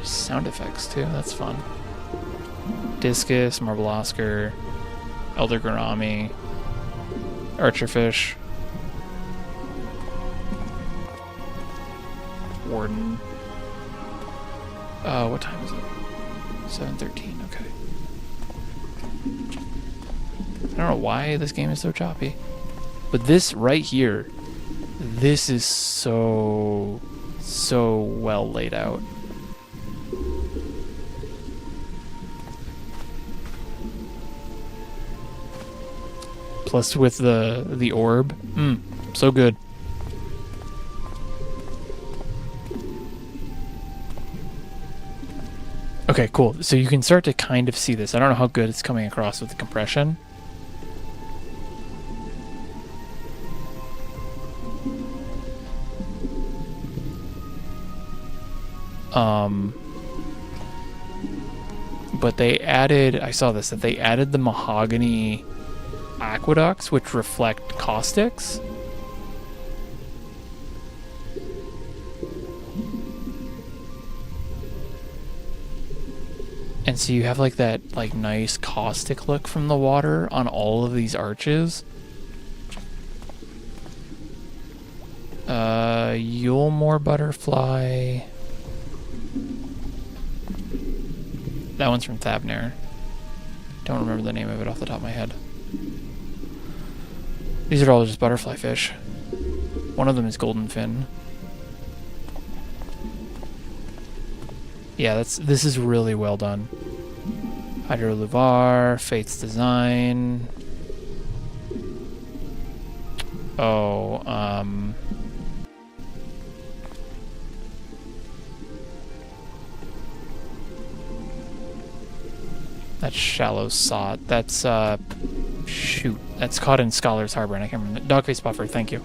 Sound effects too, that's fun. Discus, Marble Oscar, Elder Granami, Archerfish, Warden. What time is it? 7:13, okay. I don't know why this game is so choppy. But this right here, this is so well laid out. Plus with the orb. So good. Okay, cool. So you can start to kind of see this. I don't know how good it's coming across with the compression. But they added, I saw this, that they added the mahogany aqueducts, which reflect caustics. And so you have like that like nice caustic look from the water on all of these arches. Yulmore butterfly. That one's from Thabnir. Don't remember the name of it off the top of my head. These are all just butterfly fish. One of them is golden fin. Yeah, this is really well done. Hydroluvar, Fate's Design. Oh, that's Shallow Sot. That's, shoot. That's caught in Scholar's Harbor, and I can't remember. Dogface Puffer, thank you.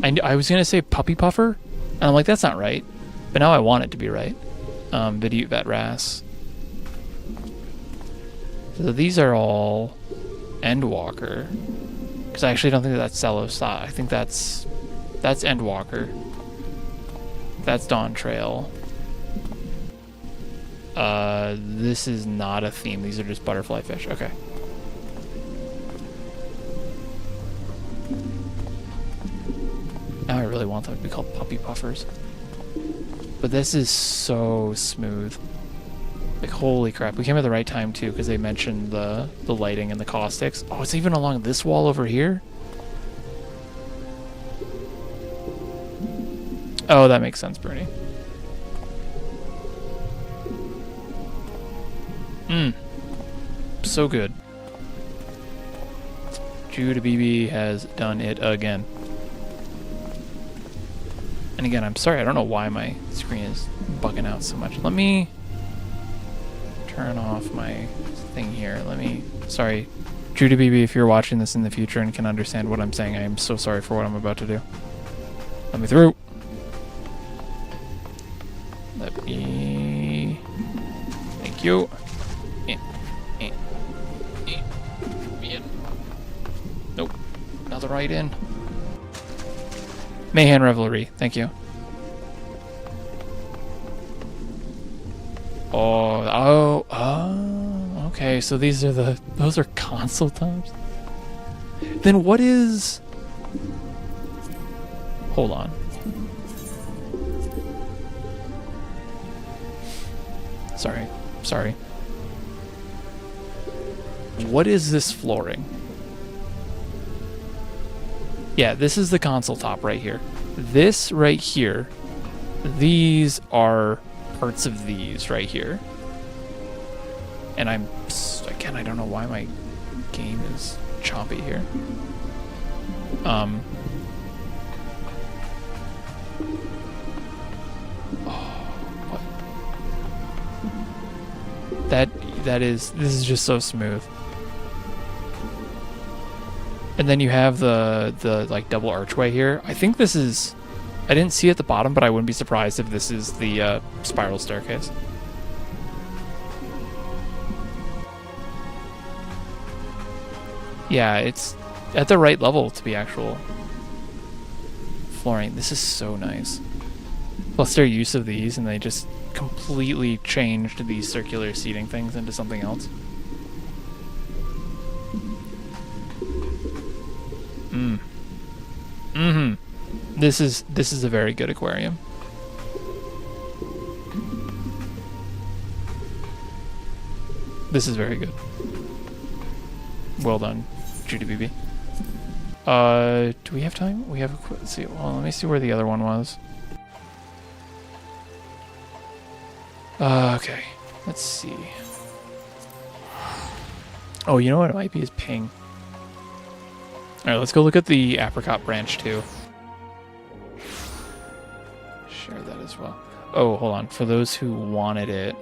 I was going to say Puppy Puffer, and I'm like, that's not right. But now I want it to be right. Vidute Vet Wrasse. So these are all Endwalker. Because I actually don't think that's Shallow Sot. I think that's Endwalker. That's Dawn Trail. This is not a theme. These are just butterfly fish. Okay. Now I really want them to be called Puppy Puffers. But this is so smooth. Like, holy crap. We came at the right time, too, because they mentioned the lighting and the caustics. Oh, it's even along this wall over here? Oh, that makes sense, Bernie. So good. Judah BB has done it again. And again, I'm sorry, I don't know why my screen is bugging out so much. Let me turn off my thing here. Sorry, Judah BB, if you're watching this in the future and can understand what I'm saying, I am so sorry for what I'm about to do. Let me through. Thank you. Nope. Not the right in. Mayhem Revelry. Thank you. Oh. Okay, so those are console tops. Then what is... Hold on. Sorry. What is this flooring? Yeah, this is the console top right here. This right here, these are parts of these right here. And again, I don't know why my game is choppy here. This is just so smooth. And then you have the like double archway here. I think this is, I didn't see at the bottom, but I wouldn't be surprised if this is the spiral staircase. Yeah, it's at the right level to be actual flooring. This is so nice. Plus their use of these, and they just completely changed these circular seating things into something else. This is a very good aquarium. This is very good. Well done, GDBB. Do we have time? We have a let's see. Well, let me see where the other one was. Okay, let's see. Oh, you know what it might be is ping. All right, let's go look at the apricot branch too. Share that as well. Oh, hold on. For those who wanted it,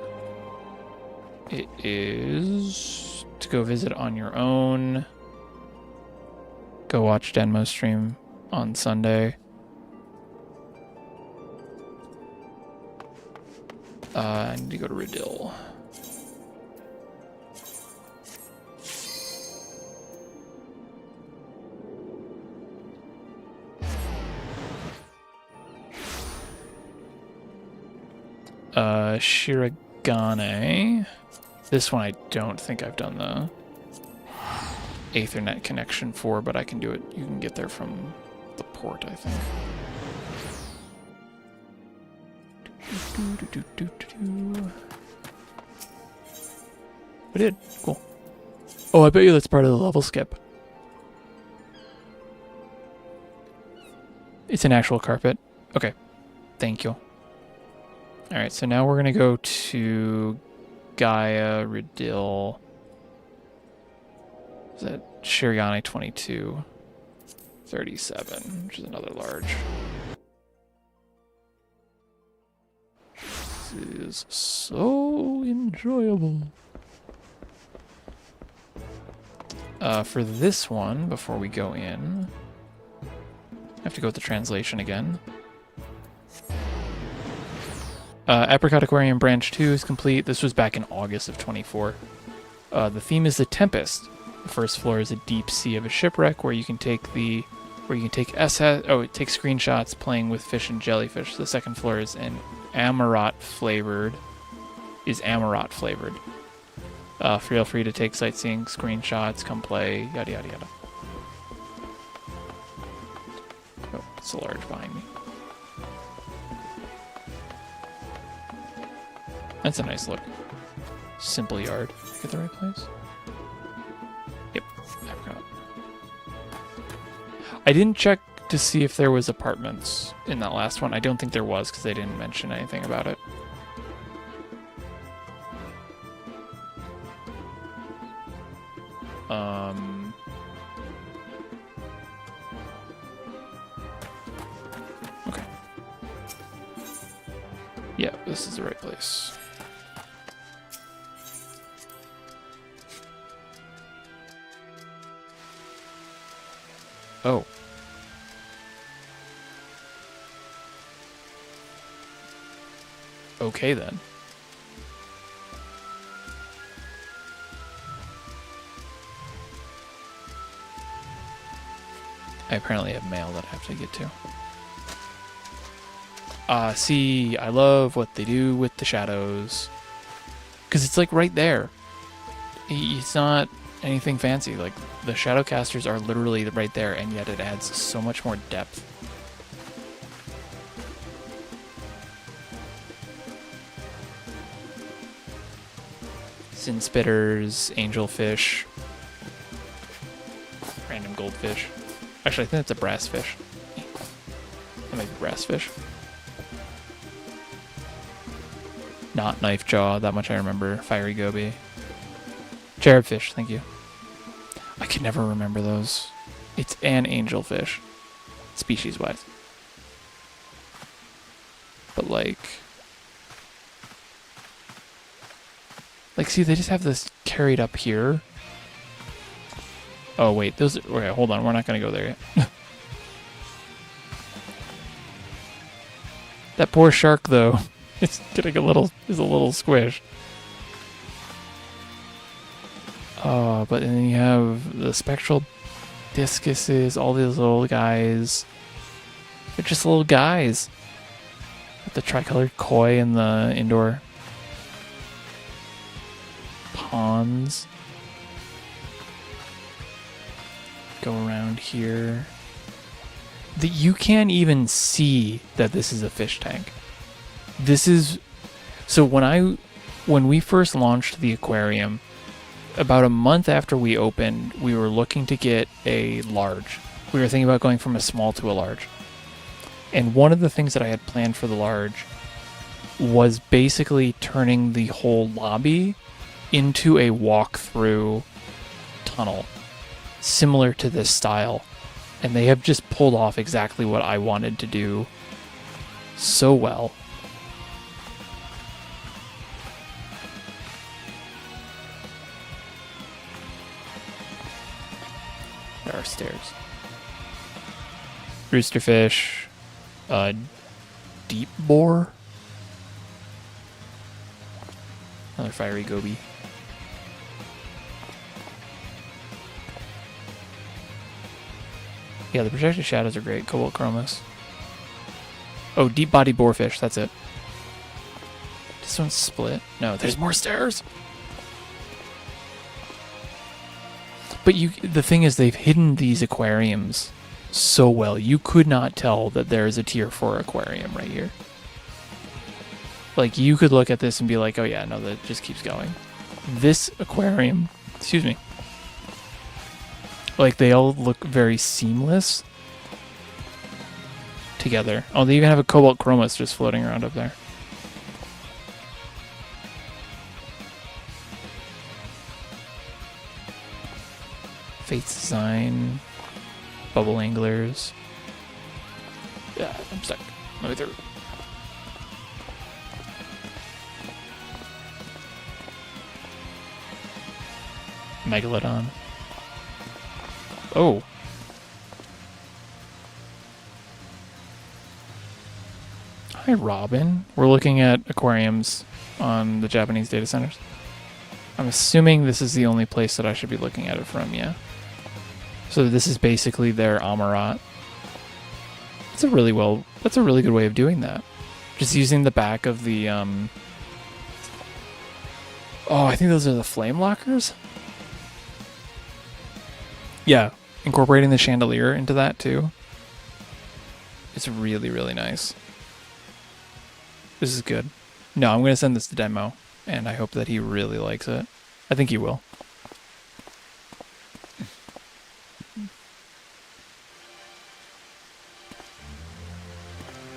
it is to go visit on your own. Go watch Denmo stream on Sunday. I need to go to Radill. Shirogane. This one I don't think I've done the Ethernet connection for, but I can do it. You can get there from the port, I think. I did. Cool. Oh, I bet you that's part of the level skip. It's an actual carpet. Okay. Thank you. Alright, so now we're going to go to Gaia, Radill. Is that Shirogane 2237, which is another large. This is so enjoyable. For this one, before we go in, I have to go with the translation again. Apricot Aquarium Branch 2 is complete. This was back in August of 24. The theme is the Tempest. The first floor is a deep sea of a shipwreck where you can take it takes screenshots playing with fish and jellyfish. The second floor is amaranth flavored. Feel free to take sightseeing screenshots, come play, yada yada yada. Oh, it's a large behind me. That's a nice look. Simple yard. Did I get the right place? Yep. I didn't check to see if there was apartments in that last one. I don't think there was because they didn't mention anything about it. Okay. Yeah, this is the right place. Oh. Okay then. I apparently have mail that I have to get to. See, I love what they do with the shadows. Because it's like right there. It's not anything fancy. Like, the Shadowcasters are literally right there, and yet it adds so much more depth. Sin Spitters, Angelfish, random goldfish. Actually, I think it's a brass fish. That might be brass fish. Not knife jaw, that much I remember. Fiery goby. Cherubfish, thank you. I can never remember those. It's an angelfish, species-wise. But like, see, they just have this carried up here. Oh wait, those. Okay, hold on, we're not gonna go there yet. That poor shark, though, it's getting a little squished. But then you have the spectral discuses, all these little guys. They're just little guys. With the tricolored koi in the indoor ponds. Go around here. You can't even see that this is a fish tank. This is... So when we first launched the aquarium, about a month after we opened, we were looking to get a large. We were thinking about going from a small to a large. And one of the things that I had planned for the large was basically turning the whole lobby into a walk-through tunnel, similar to this style. And they have just pulled off exactly what I wanted to do so well. There are stairs. Roosterfish. Deep boar. Another fiery goby. Yeah, the projected shadows are great. Cobalt chromis. Oh, deep body boarfish. That's it. This one's split. No, there's more stairs. But the thing is, they've hidden these aquariums so well. You could not tell that there is a tier 4 aquarium right here. Like, you could look at this and be like, oh yeah, no, that just keeps going. This aquarium, excuse me, like, they all look very seamless together. Oh, they even have a cobalt chromis just floating around up there. Fate's Design, bubble anglers. Yeah, I'm stuck. Let me through. Megalodon. Oh. Hi, Robin. We're looking at aquariums on the Japanese data centers. I'm assuming this is the only place that I should be looking at it from, yeah. So this is basically their Amarat. That's a really good way of doing that. Just using the back of the, oh, I think those are the flame lockers? Yeah, incorporating the chandelier into that too. It's really, really nice. This is good. No, I'm going to send this to Demo, and I hope that he really likes it. I think he will.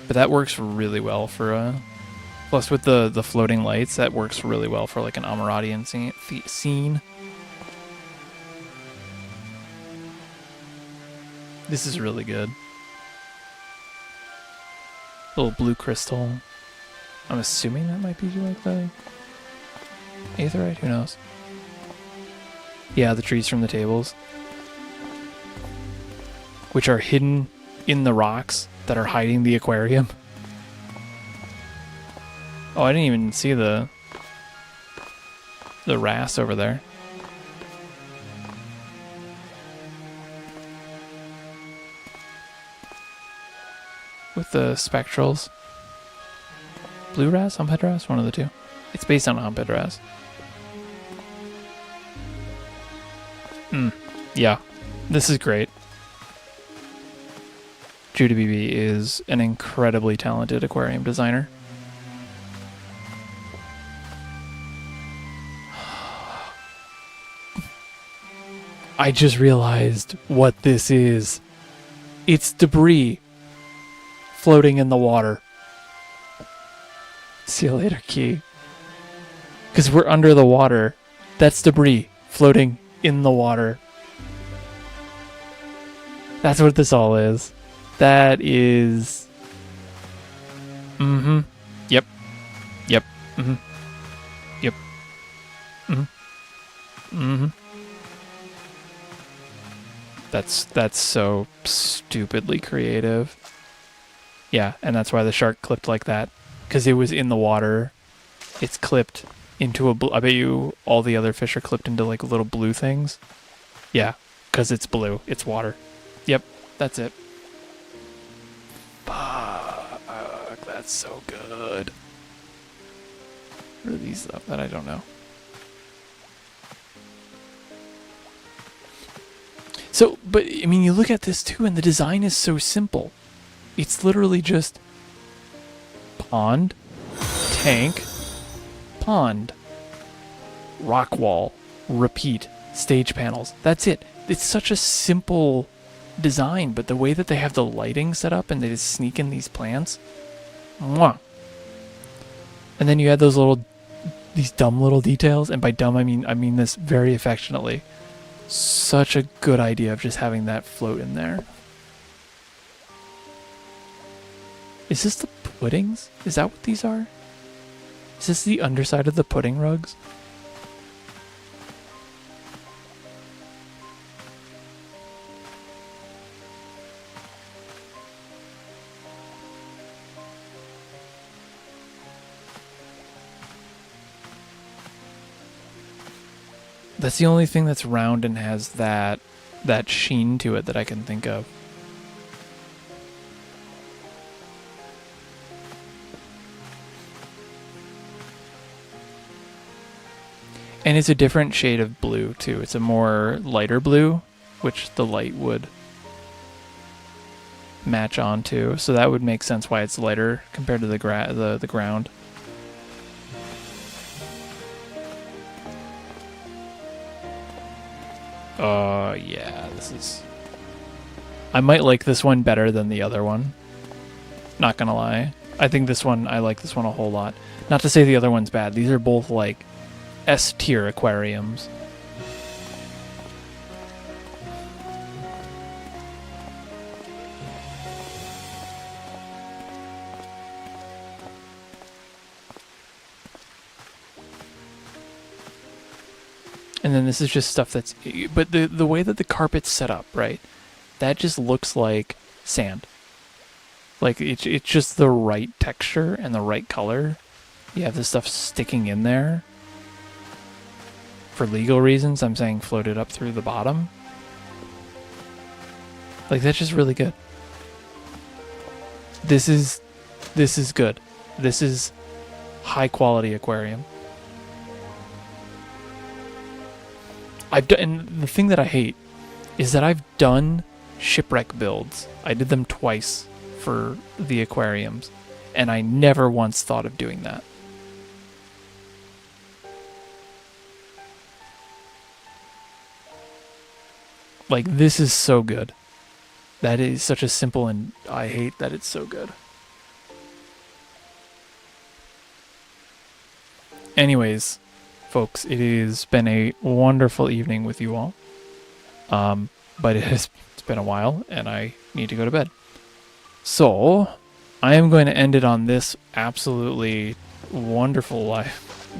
But that works really well for plus with the floating lights, that works really well for like an Amaradian scene. This is really good. Little blue crystal. I'm assuming that might be like the aetheryte, who knows? Yeah, the trees from the tables. Which are hidden in the rocks that are hiding the aquarium. Oh, I didn't even see the wrasse over there. With the spectrals. Blue wrasse? Humphead wrasse? One of the two. It's based on a humphead wrasse. Yeah. This is great. Judah BB is an incredibly talented aquarium designer. I just realized what this is. It's debris floating in the water. See you later, Key. Because we're under the water. That's debris floating in the water. That's what this all is. That is... Mm-hmm. Yep. Yep. Mm-hmm. Yep. Mm-hmm. Mm-hmm. That's so stupidly creative. Yeah, and that's why the shark clipped like that. Because it was in the water. It's clipped into a blue... I bet you all the other fish are clipped into like little blue things. Yeah, because it's blue. It's water. Yep, that's it. Fuck, that's so good. What are these stuff that I don't know? So, but, I mean, you look at this too, and the design is so simple. It's literally just pond, tank, pond, rock wall, repeat, stage panels. That's it. It's such a simple design, but the way that they have the lighting set up and they just sneak in these plants. Mwah. And then you add these dumb little details, and by dumb I mean this very affectionately. Such a good idea of just having that float in there. Is this the puddings? Is that what these are? Is this the underside of the pudding rugs? That's the only thing that's round and has that sheen to it that I can think of. And it's a different shade of blue too. It's a more lighter blue, which the light would match onto. So that would make sense why it's lighter compared to the ground. Yeah, this is... I might like this one better than the other one. Not gonna lie. I think this one, I like this one a whole lot. Not to say the other one's bad. These are both, like, S-tier aquariums. And then this is just stuff that's... But the way that the carpet's set up, right? That just looks like sand. Like, it's just the right texture and the right color. You have this stuff sticking in there. For legal reasons, I'm saying float it up through the bottom. Like, that's just really good. This is good. This is high quality aquarium. And the thing that I hate is that I've done shipwreck builds. I did them twice for the aquariums, and I never once thought of doing that. Like, this is so good. That is such a simple, and I hate that it's so good. Anyways, folks, it has been a wonderful evening with you all. But it's been a while, and I need to go to bed. So, I am going to end it on this absolutely wonderful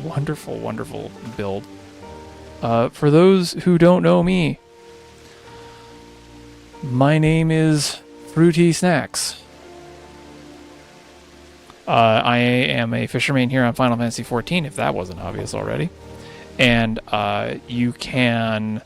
wonderful build. For those who don't know me, my name is Fruity Snacks. I am a fisherman here on Final Fantasy XIV, if that wasn't obvious already. And you can